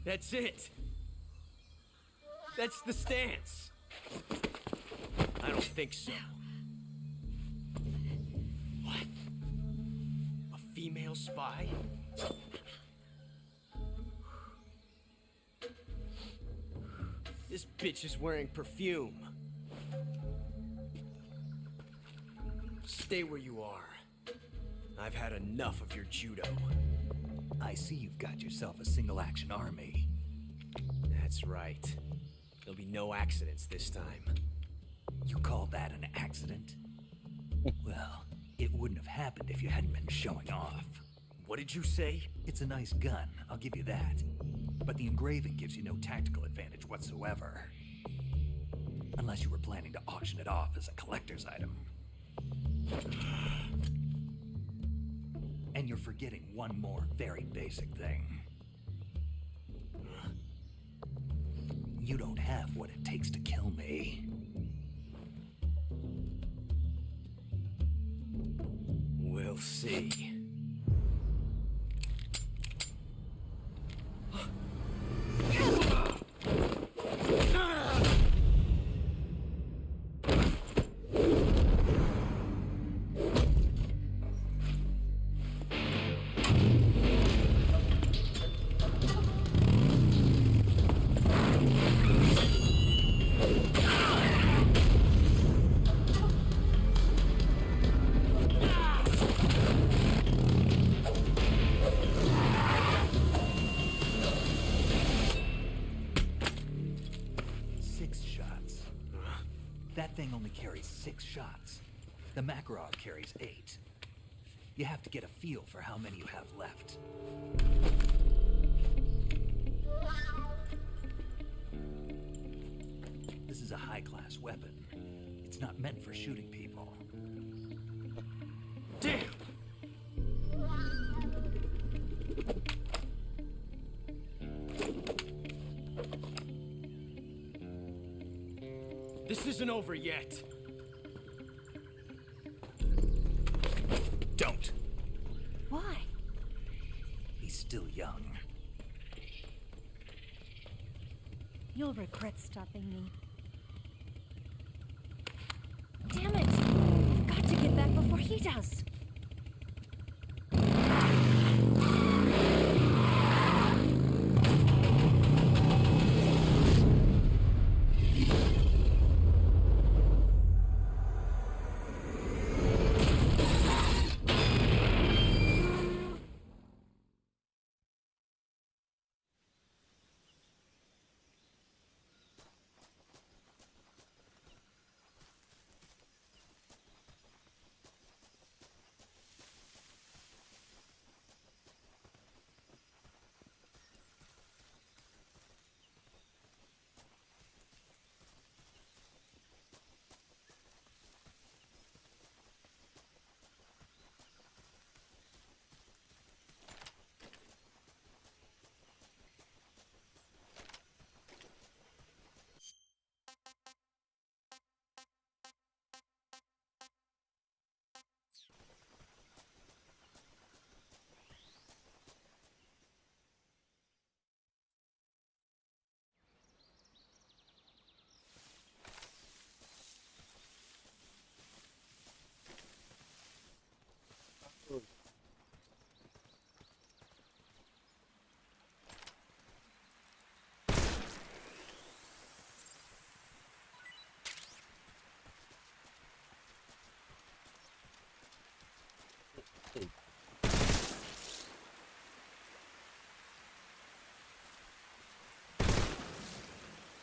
That's it. That's the stance. I don't think so. What? A female spy? This bitch is wearing perfume. Stay where you are. I've had enough of your judo. I see you've got yourself a single-action army. That's right. There'll be no accidents this time. You call that an accident? Well, it wouldn't have happened if you hadn't been showing off. What did you say? It's a nice gun, I'll give you that. But the engraving gives you no tactical advantage whatsoever. Unless you were planning to auction it off as a collector's item. And you're forgetting one more very basic thing. You don't have what it takes to kill me. We'll see. That thing only carries 6 shots. The Makarov carries 8. You have to get a feel for how many you have left. This is a high-class weapon. It's not meant for shooting people. Damn! This isn't over yet. Don't. Why? He's still young. You'll regret stopping me. Damn it! I've got to get back before he does.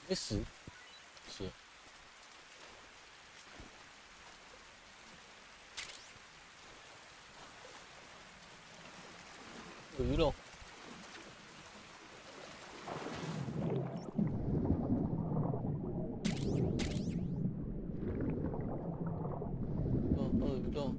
S 是有鱼肉。鳄鱼肉。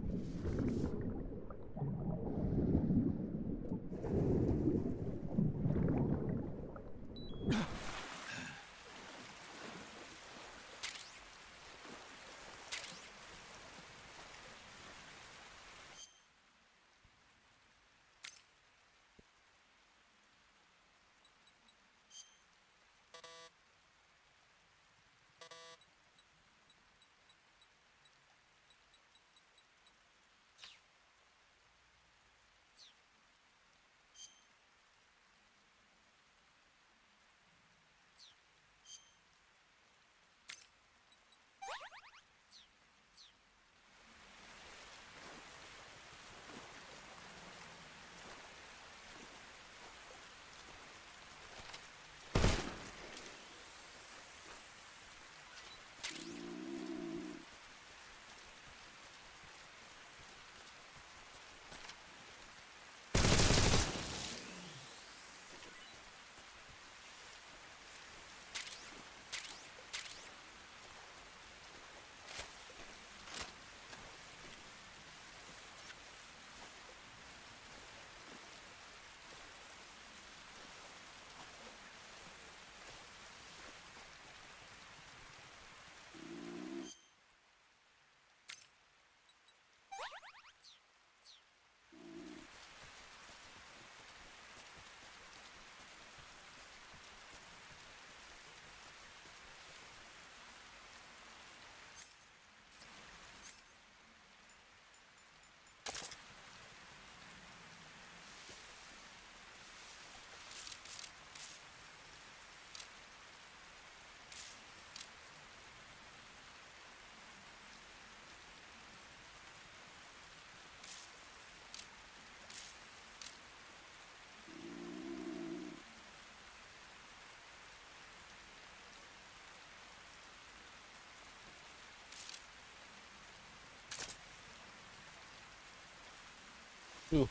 Ooh.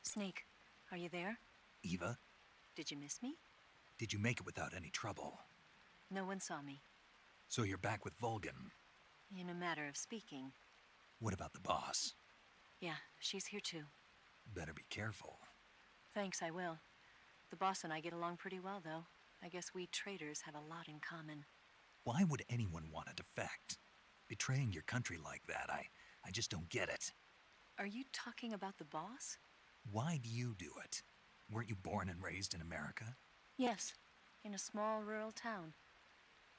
Snake, are you there? Eva, Did you miss me? did you make it without any trouble? No one saw me. So you're back with Vulcan. In a matter of speaking. What about the boss? Yeah, she's here too. Better be careful. Thanks, I will. The boss and I get along pretty well, though. I guess we traitors have a lot in common. Why would anyone want to defect? Betraying your country like that, I just don't get it. Are you talking about the boss? Why do you do it? Weren't you born and raised in America? Yes, in a small rural town.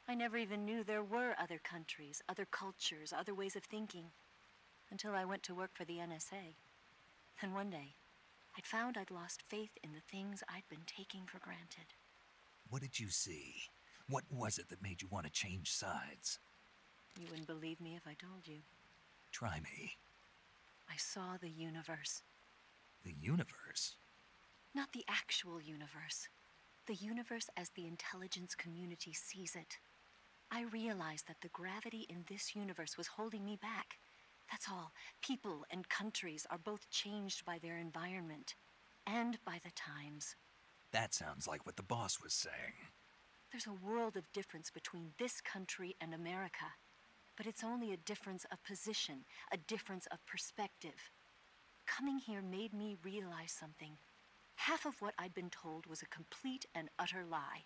I never even knew there were other countries, other cultures, other ways of thinking. Until I went to work for the NSA. Then one day, I'd found I'd lost faith in the things I'd been taking for granted. What did you see? What was it that made you want to change sides? You wouldn't believe me if I told you. Try me. I saw the universe. The universe? Not the actual universe. The universe as the intelligence community sees it. I realized that the gravity in this universe was holding me back. That's all. People and countries are both changed by their environment and by the times. That sounds like what the boss was saying. There's a world of difference between this country and America. But it's only a difference of position, a difference of perspective. Coming here made me realize something. Half of what I'd been told was a complete and utter lie.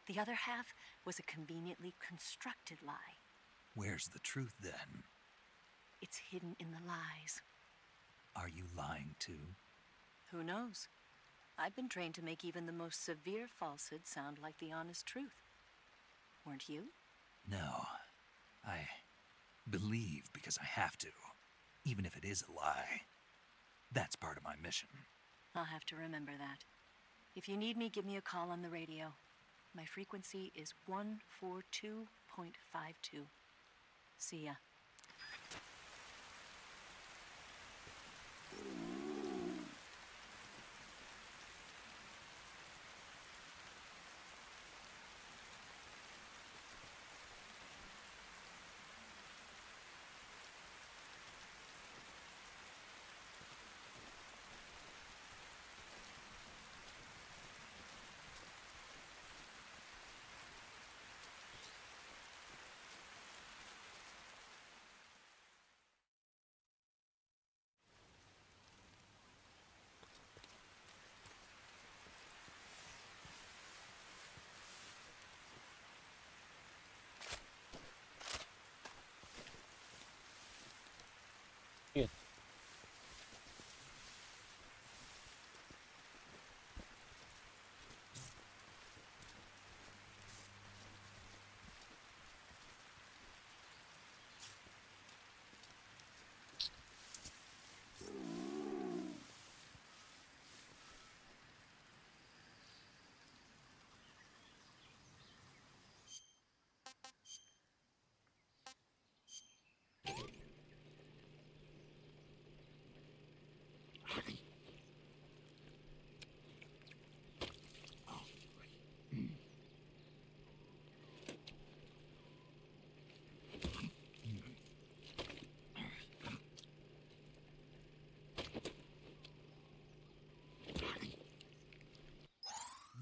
The other half was a conveniently constructed lie. Where's the truth then? It's hidden in the lies. Are you lying too? Who knows? I've been trained to make even the most severe falsehood sound like the honest truth. Weren't you? No. I believe because I have to, even if it is a lie. That's part of my mission. I'll have to remember that. If you need me, give me a call on the radio. My frequency is 142.52. See ya. Yeah.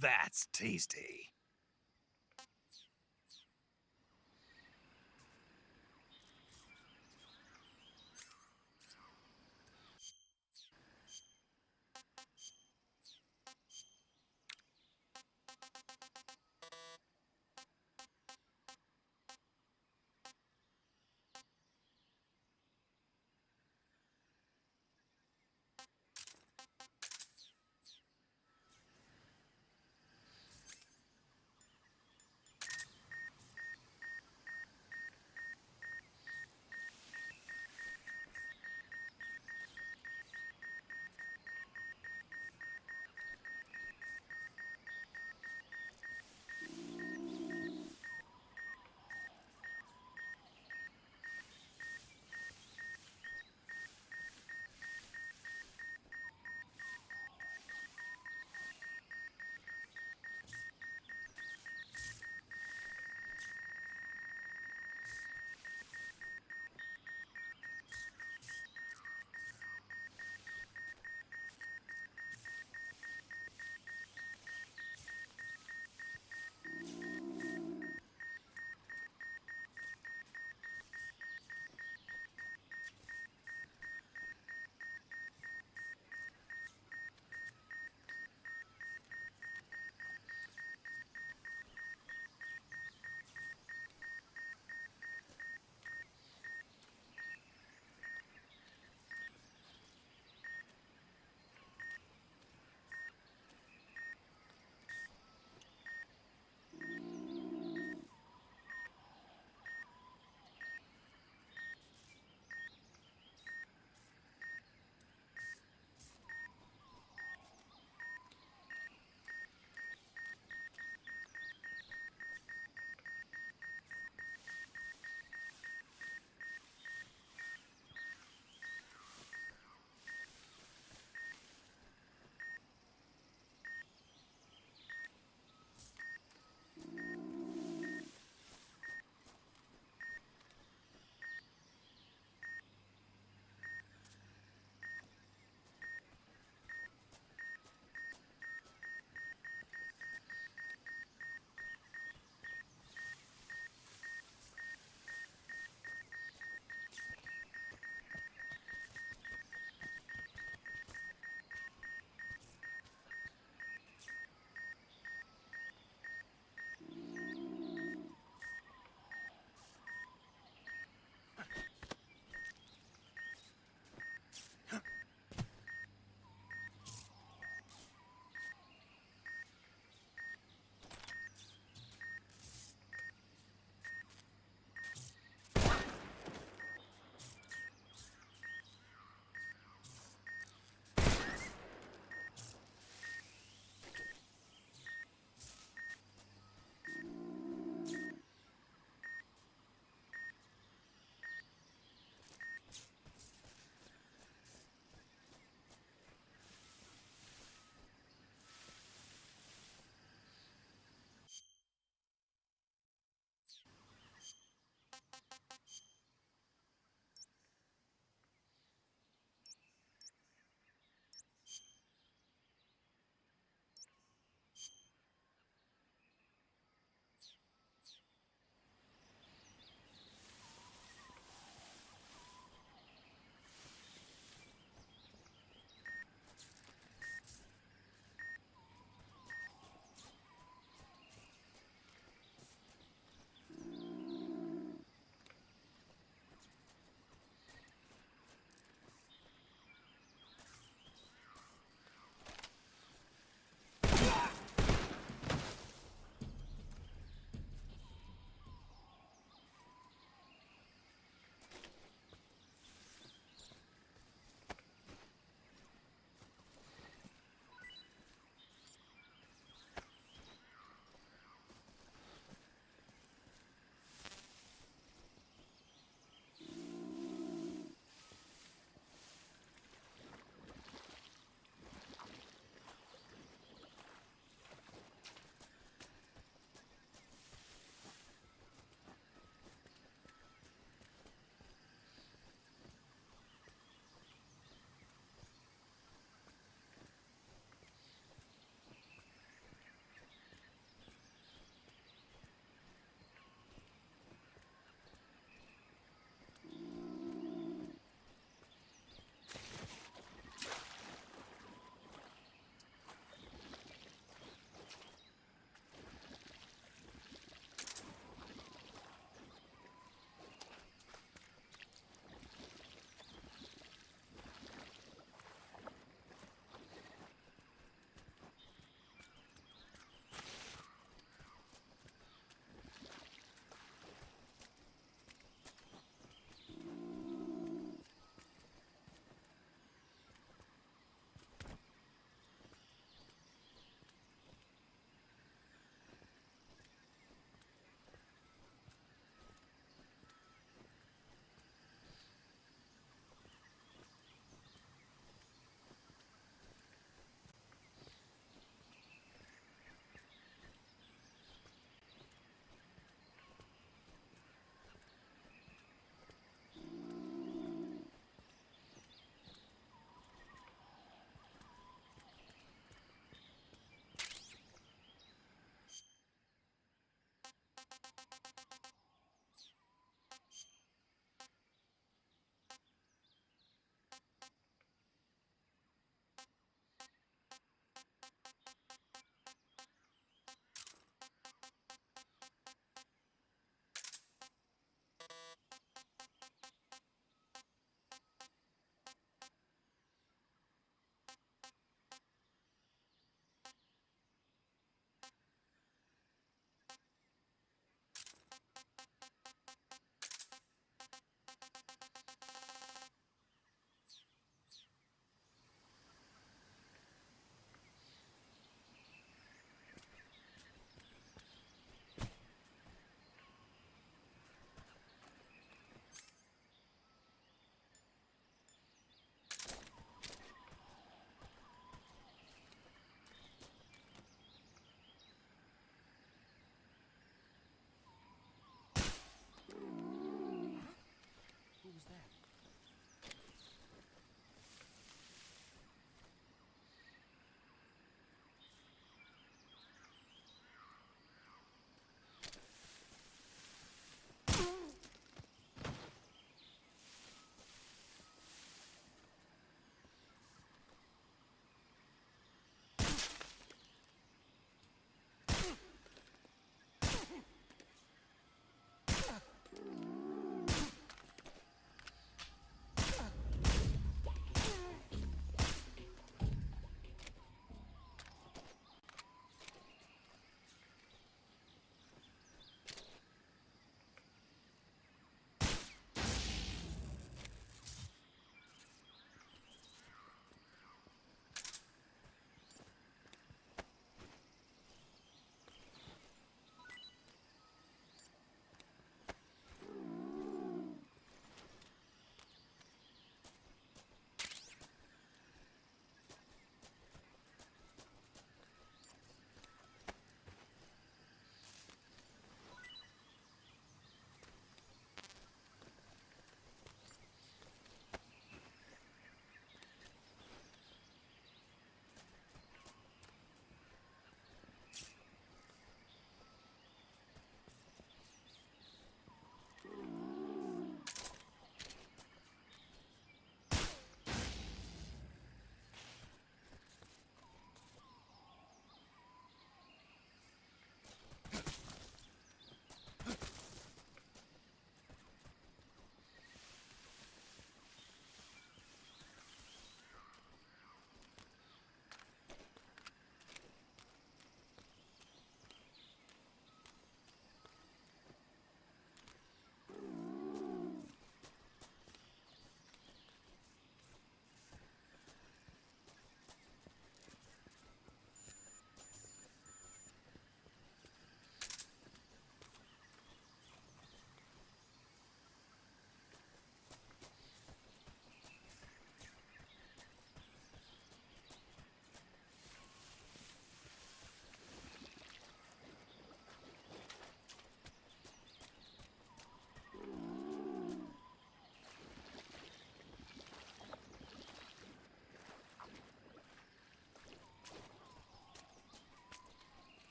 That's tasty.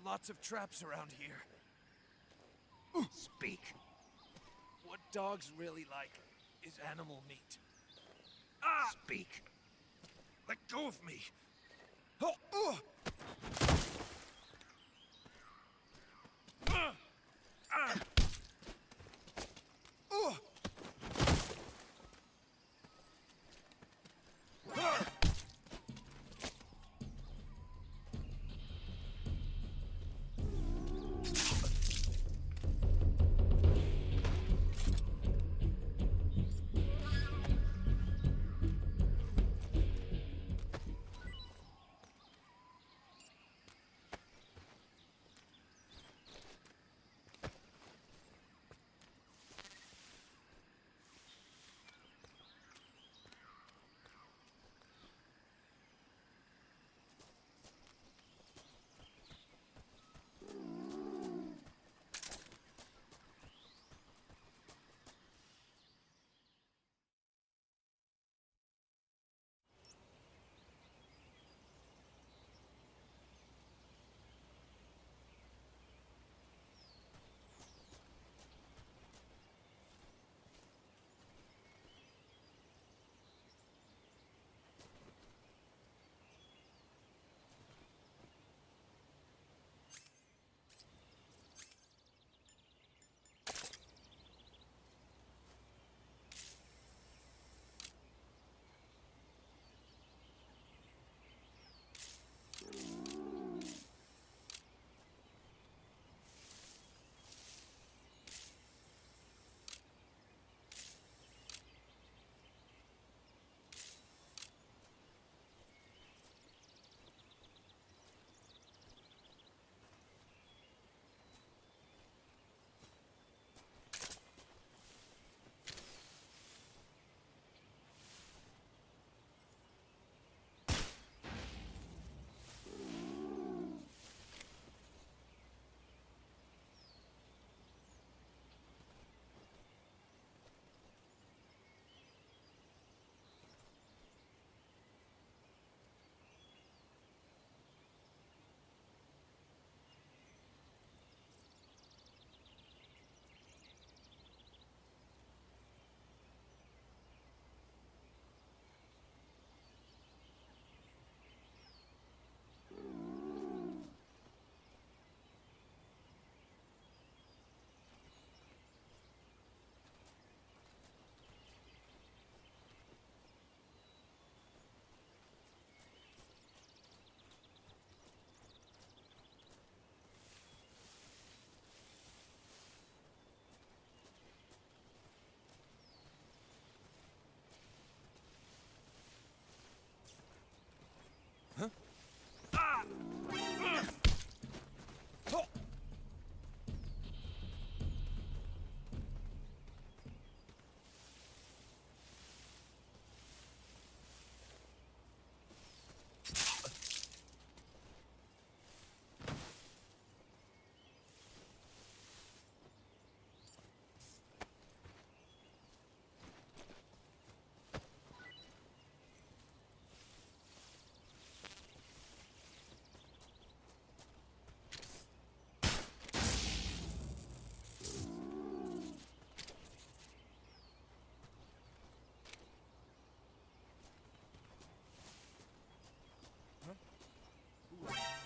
lots of traps around here. Speak. What dogs really like is animal meat. Speak. Let go of me!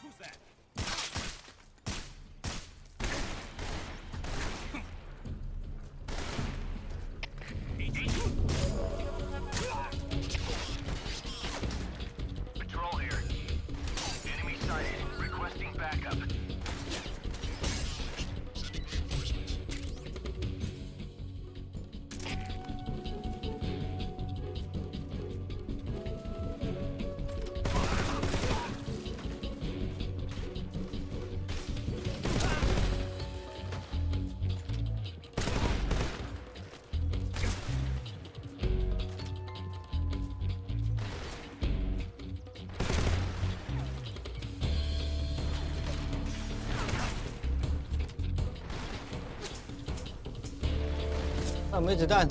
Who's that? Patrol here. Enemy sighted. Requesting backup.啊，没子弹。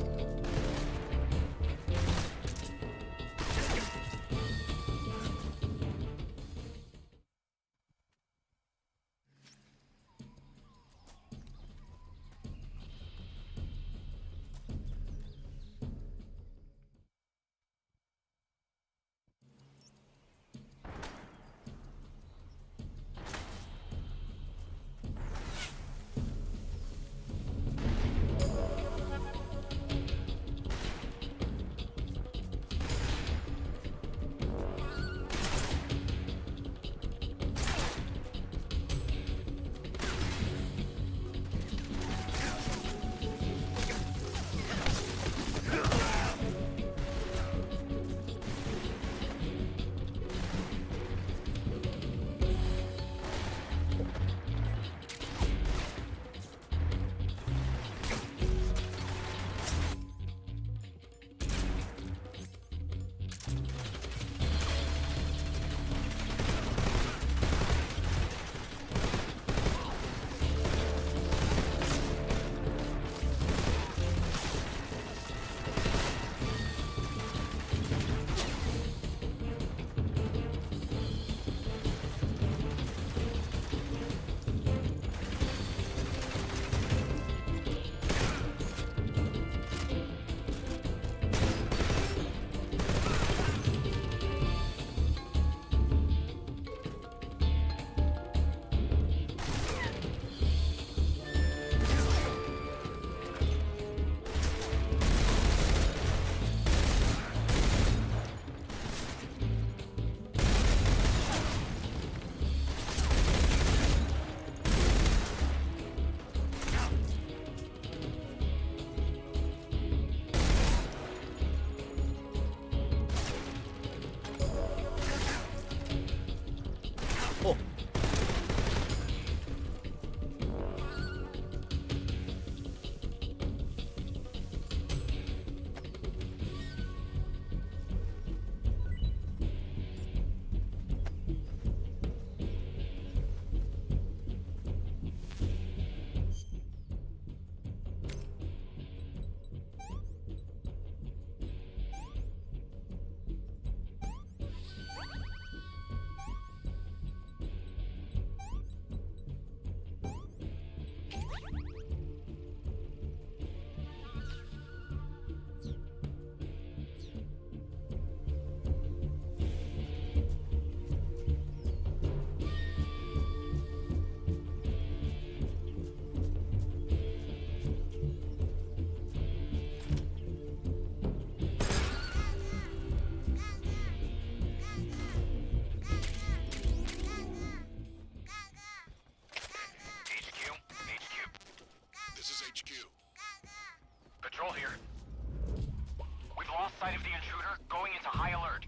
sight of the intruder, going into high alert.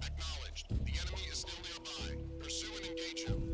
Acknowledged. The enemy is still nearby. Pursue and engage him.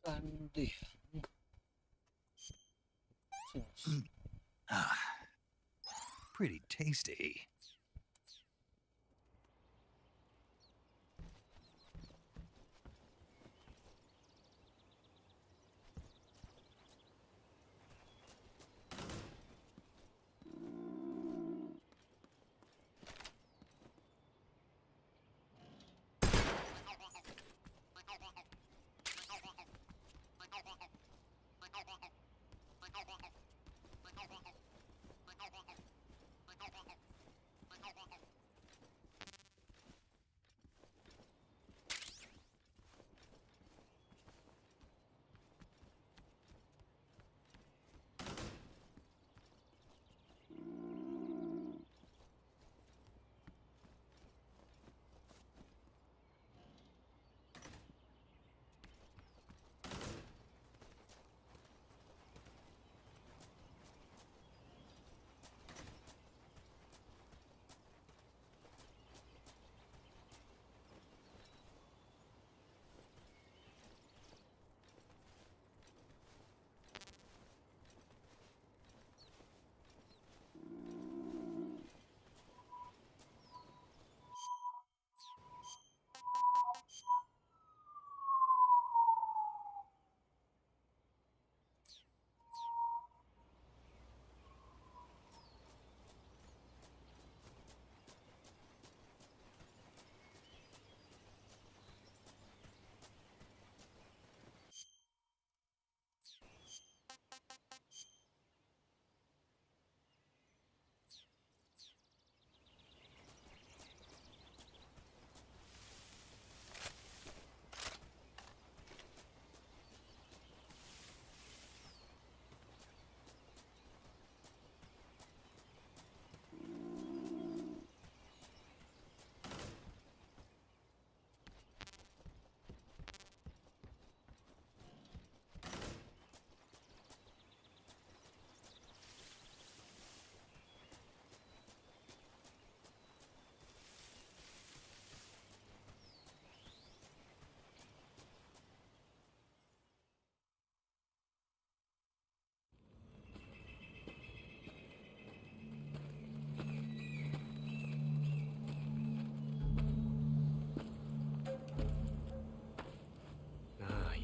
干粮。pretty tasty.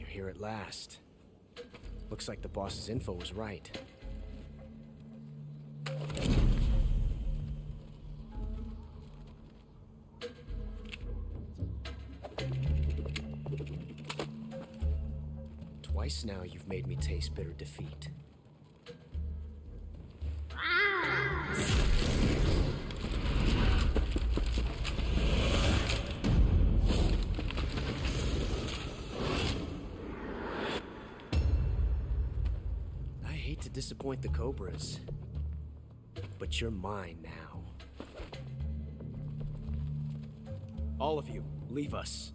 Here at last. Looks like the boss's info was right. Twice now you've made me taste bitter defeat. To disappoint the Cobras, but you're mine now. All of you, leave us.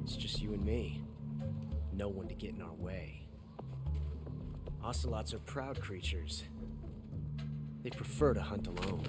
It's just you and me. No one to get in our way. Ocelots are proud creatures. They prefer to hunt alone.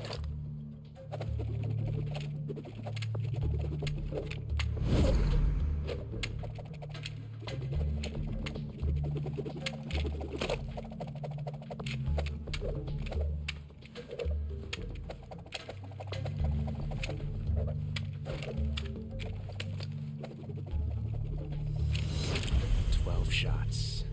12 shots.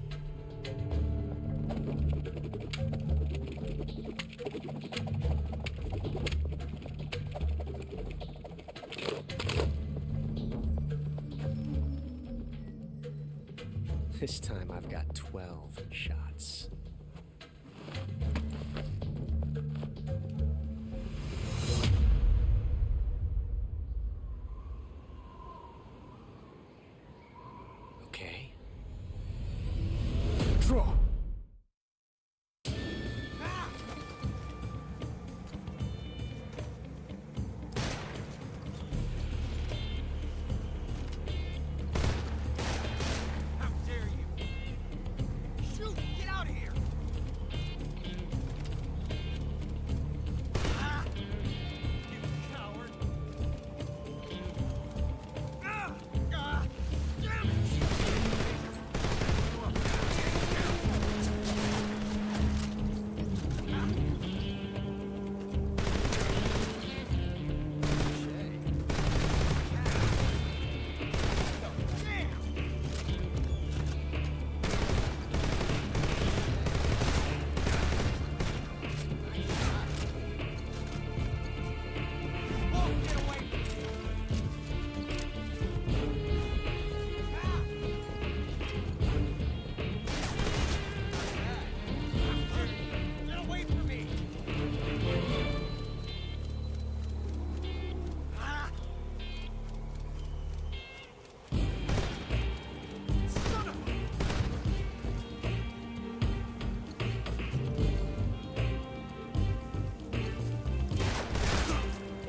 This time I've got 12 shots. Okay. Draw! How dare you! Shoot! Get out of here!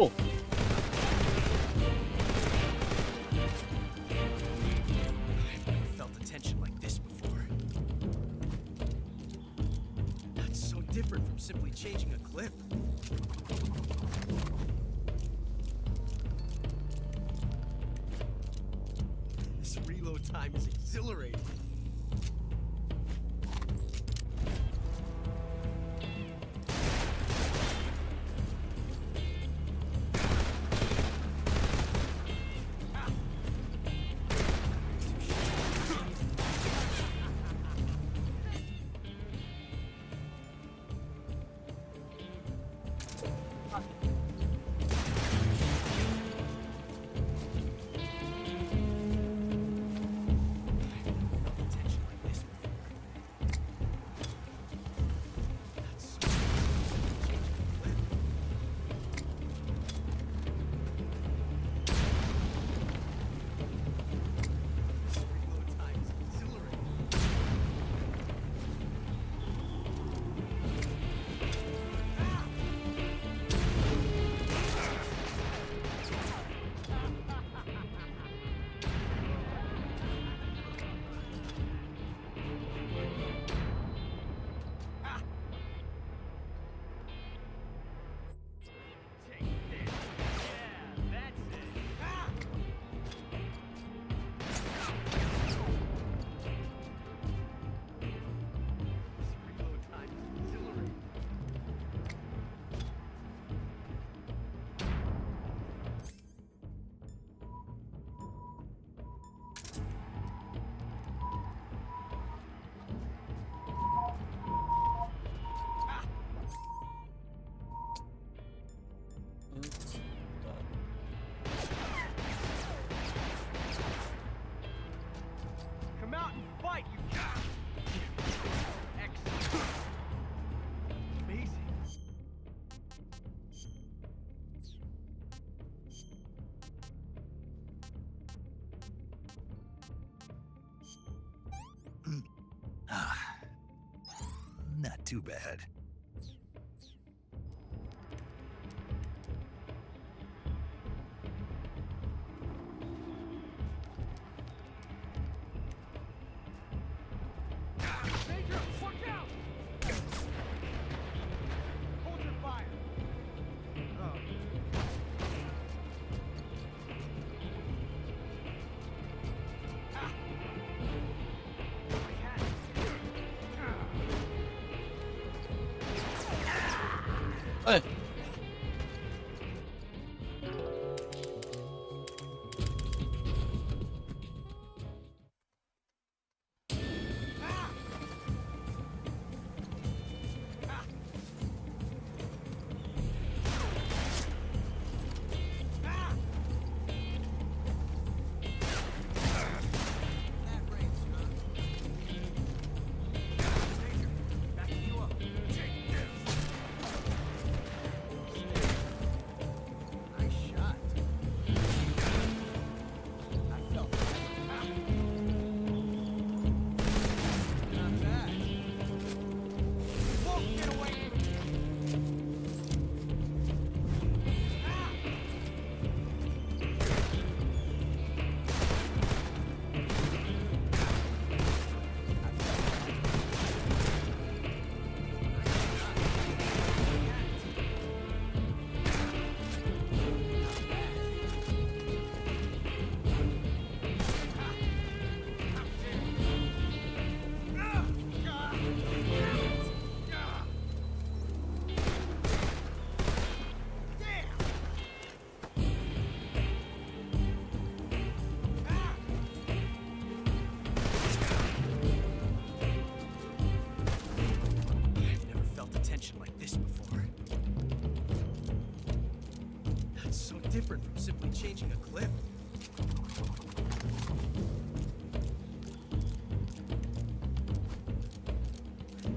哦。I've never felt a tension like this before. That's so different from simply changing a clip. This reload time is exhilarating. Come out and fight, you Excellent. Amazing. Not too bad. Major, watch out! Hold your fire. Oh.哎。different from simply changing a clip.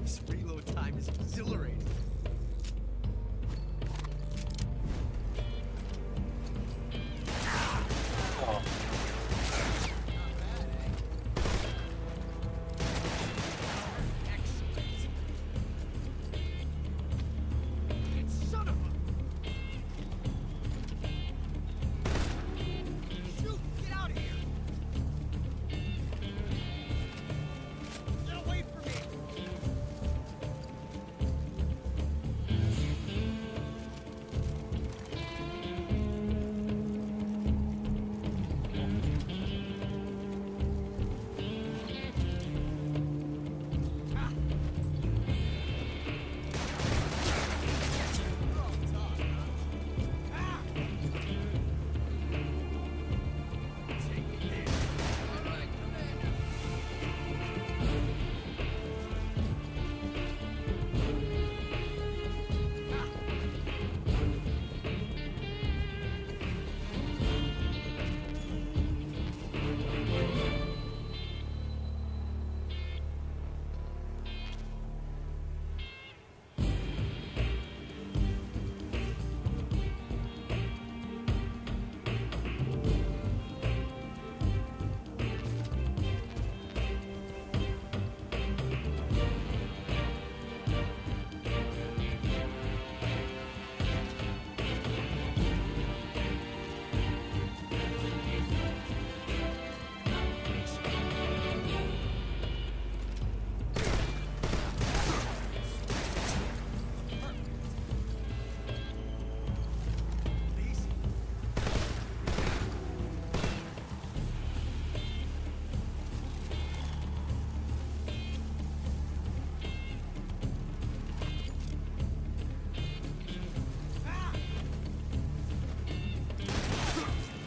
This reload time is exhilarating. Oh.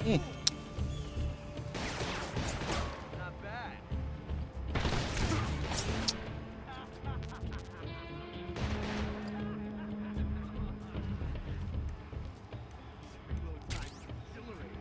Not bad. Reload time is exhilarating.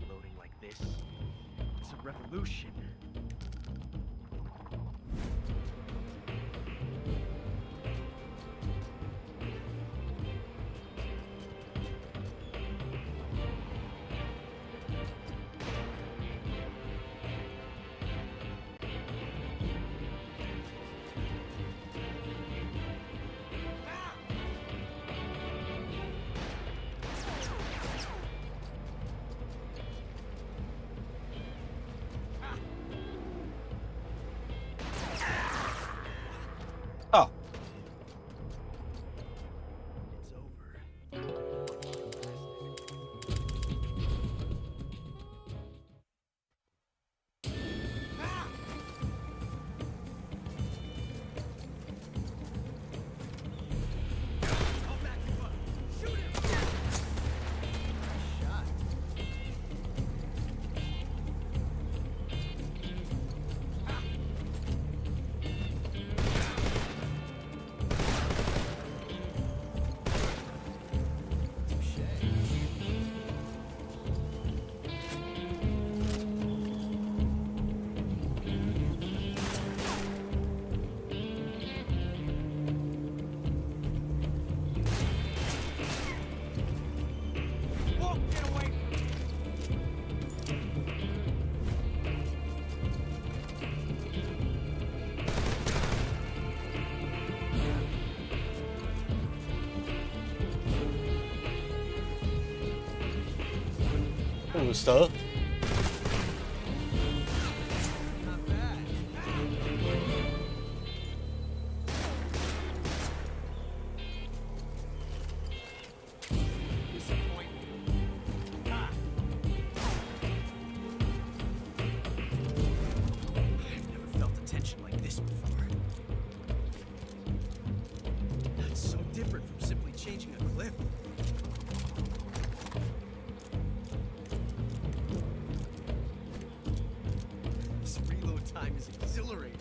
Reloading like this, it's a revolution. Oh.蛇。Time is exhilarating.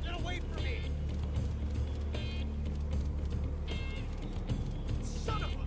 Get away from me! Son of a...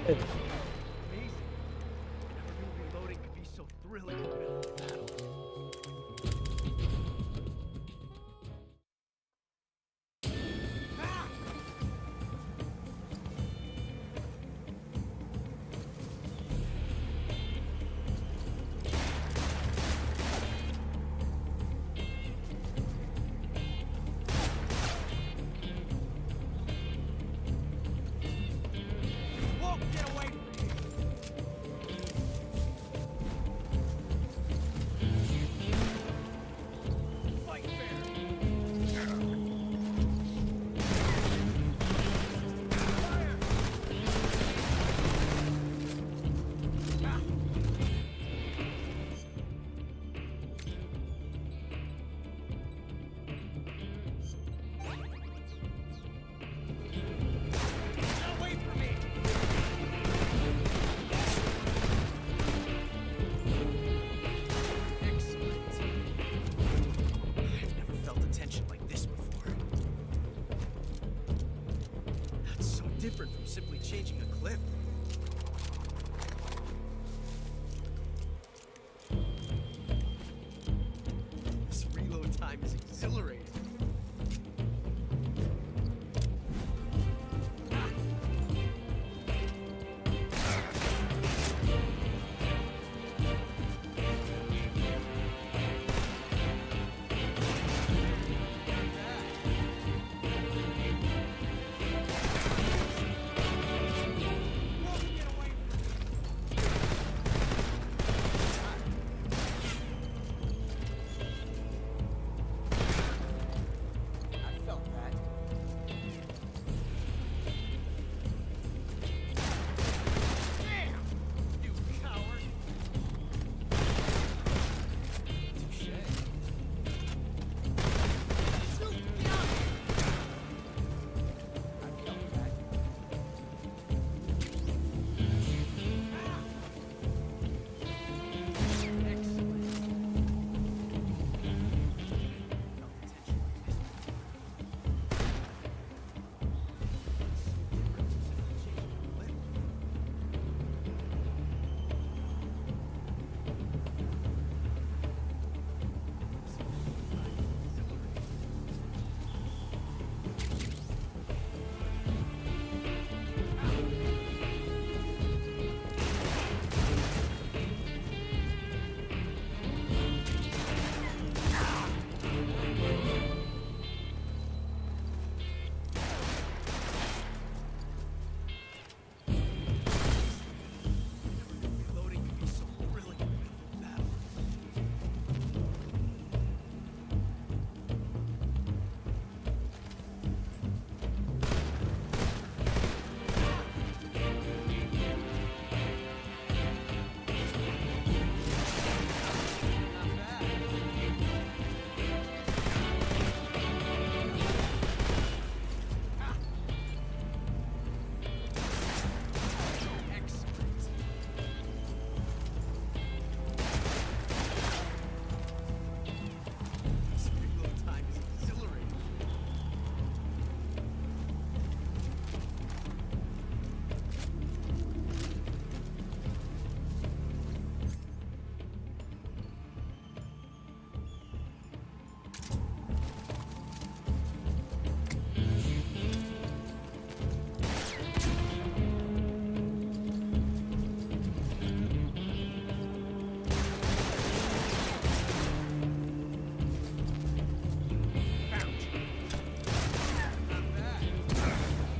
Amazing. I never knew reloading could be so thrilling in the middle of battle. Different from simply changing a clip. This reload time is exhilarating.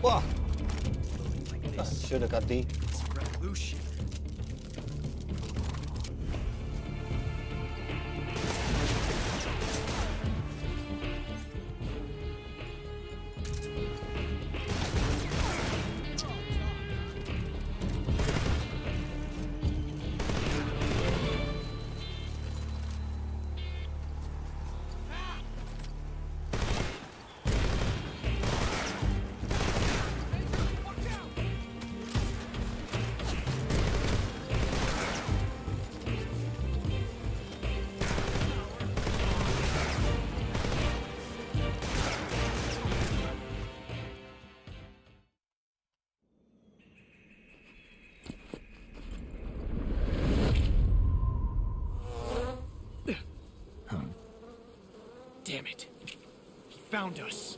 Wow! Should have got D. It's a revolution. found us.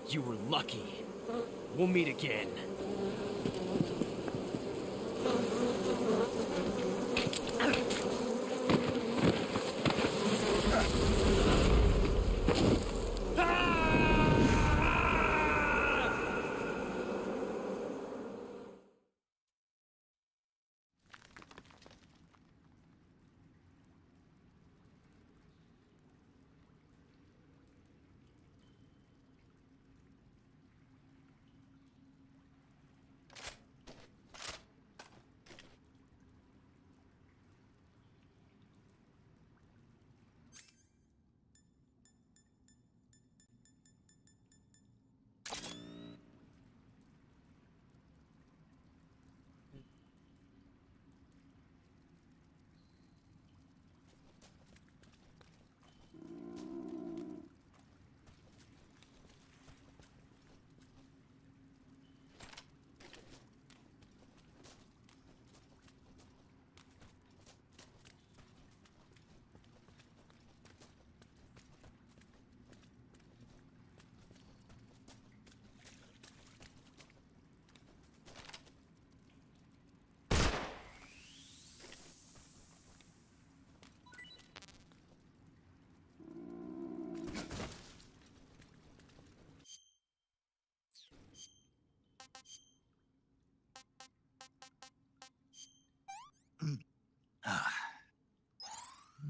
You were lucky. We'll meet again.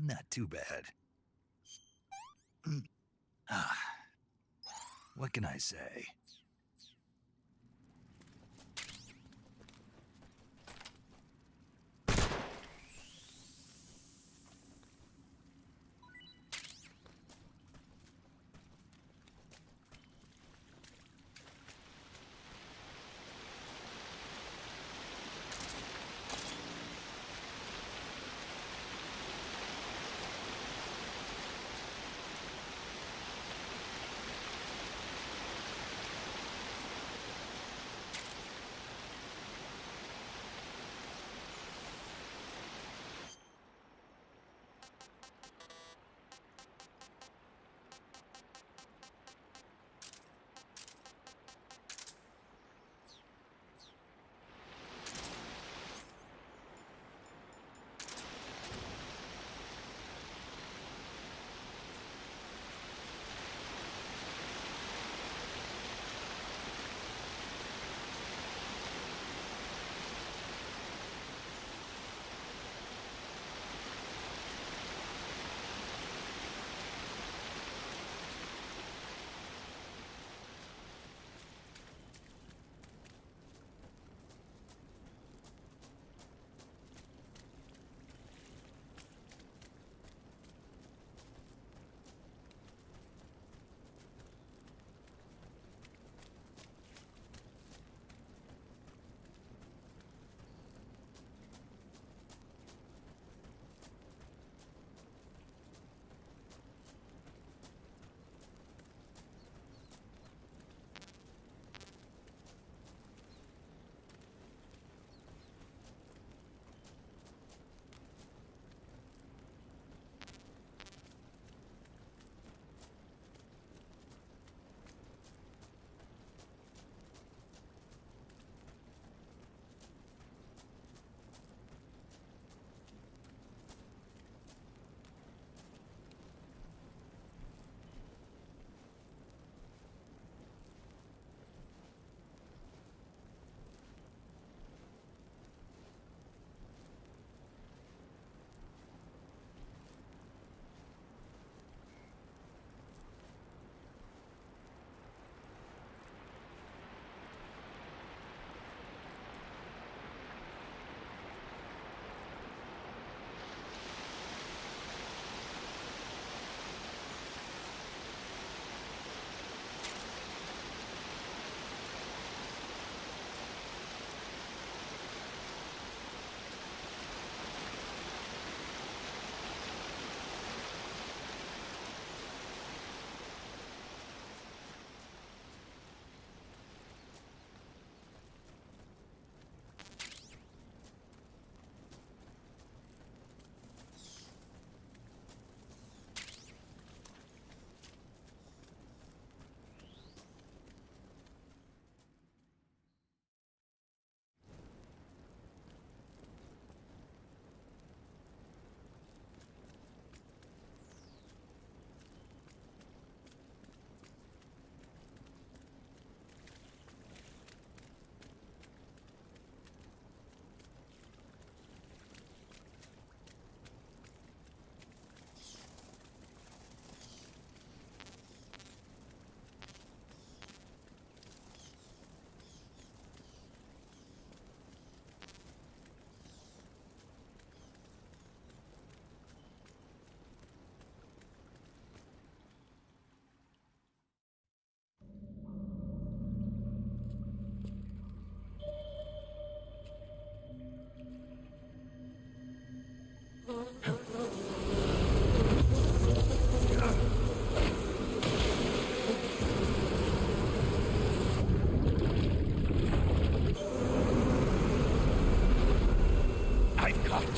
Not too bad. What can I say?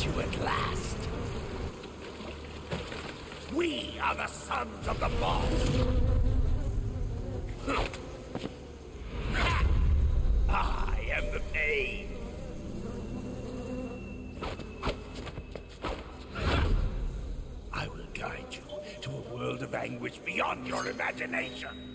you at last. We are the sons of the boss. I am the pain. I will guide you to a world of anguish beyond your imagination.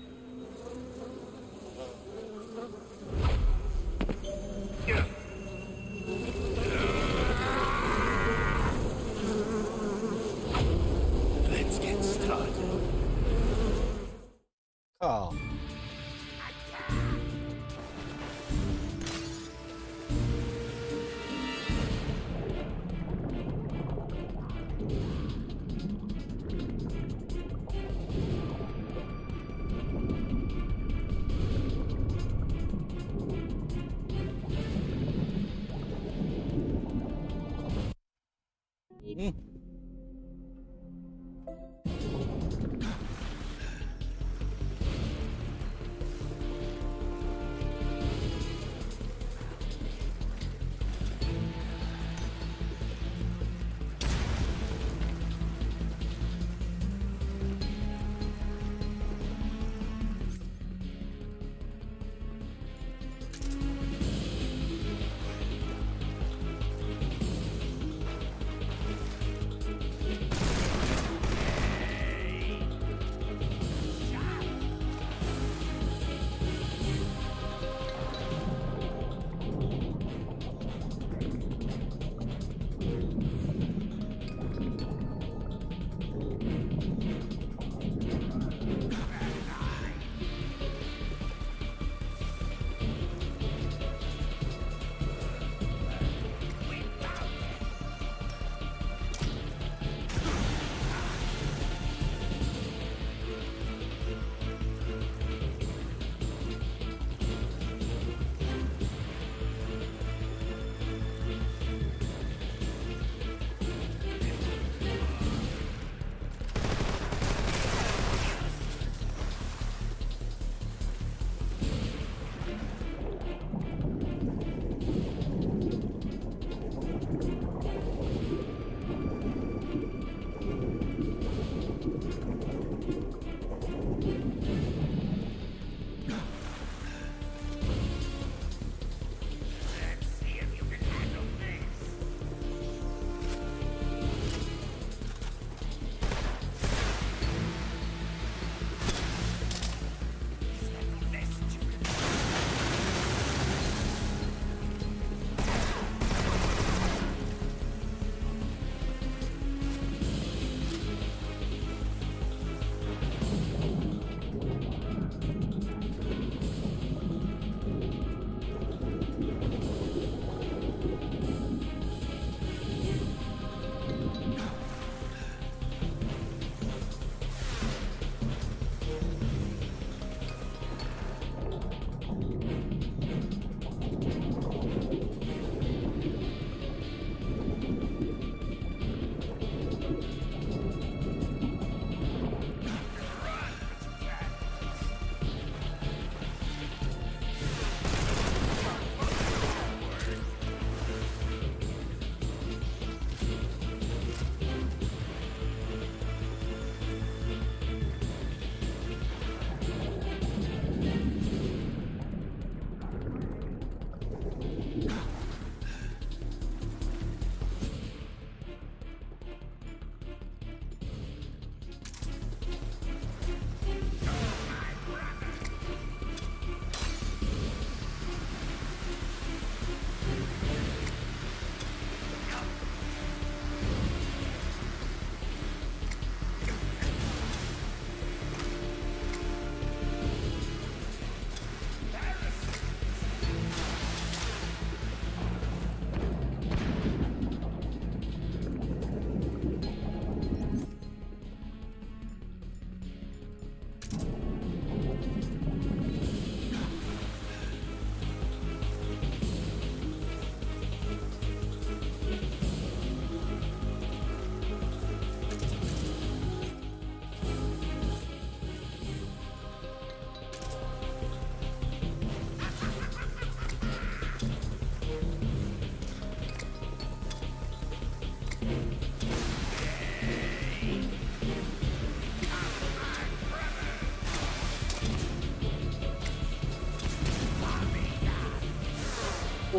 Let's get started. Oh.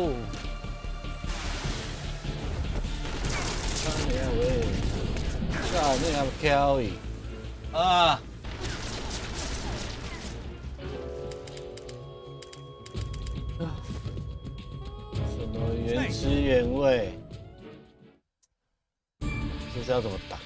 哦，看你啊喂，干你还挑伊啊！什么原汁原味？这是要怎么打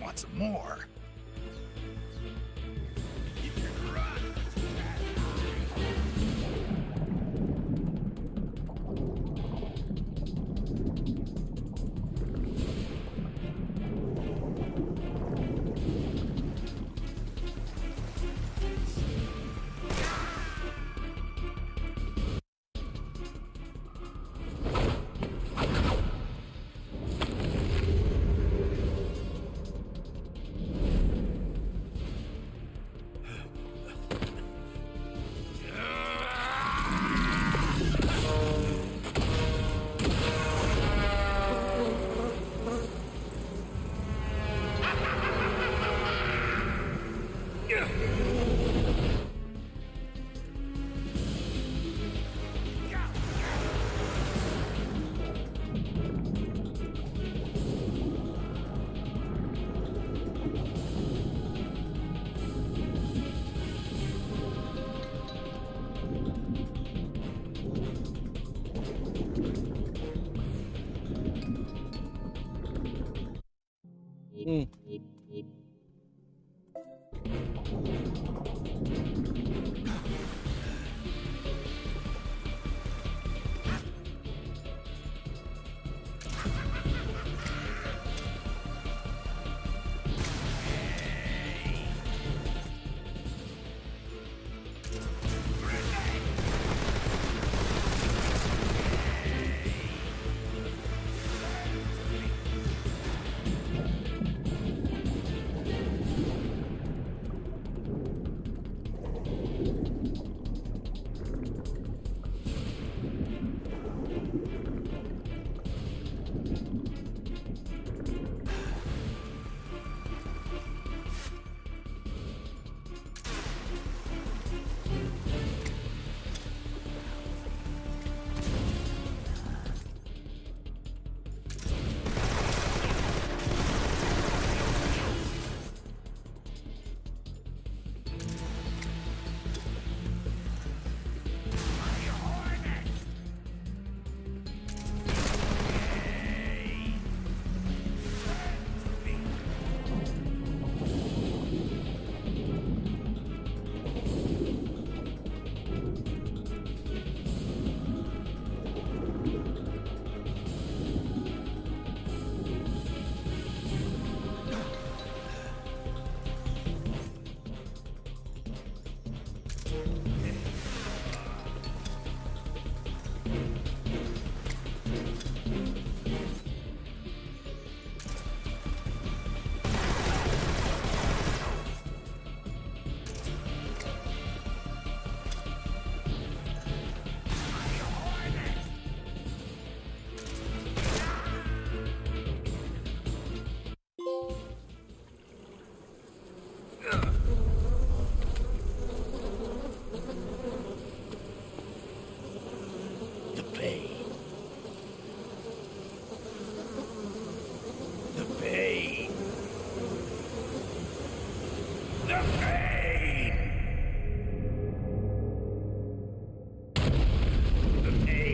？want some more. The pain. The pain. The pain. The pain.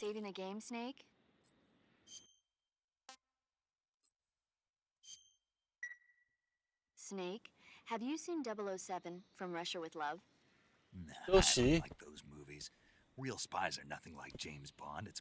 Saving the game, Snake? Snake, have you seen 007 From Russia with Love? Nah, I don't like those movies. Real spies are nothing like James Bond. It's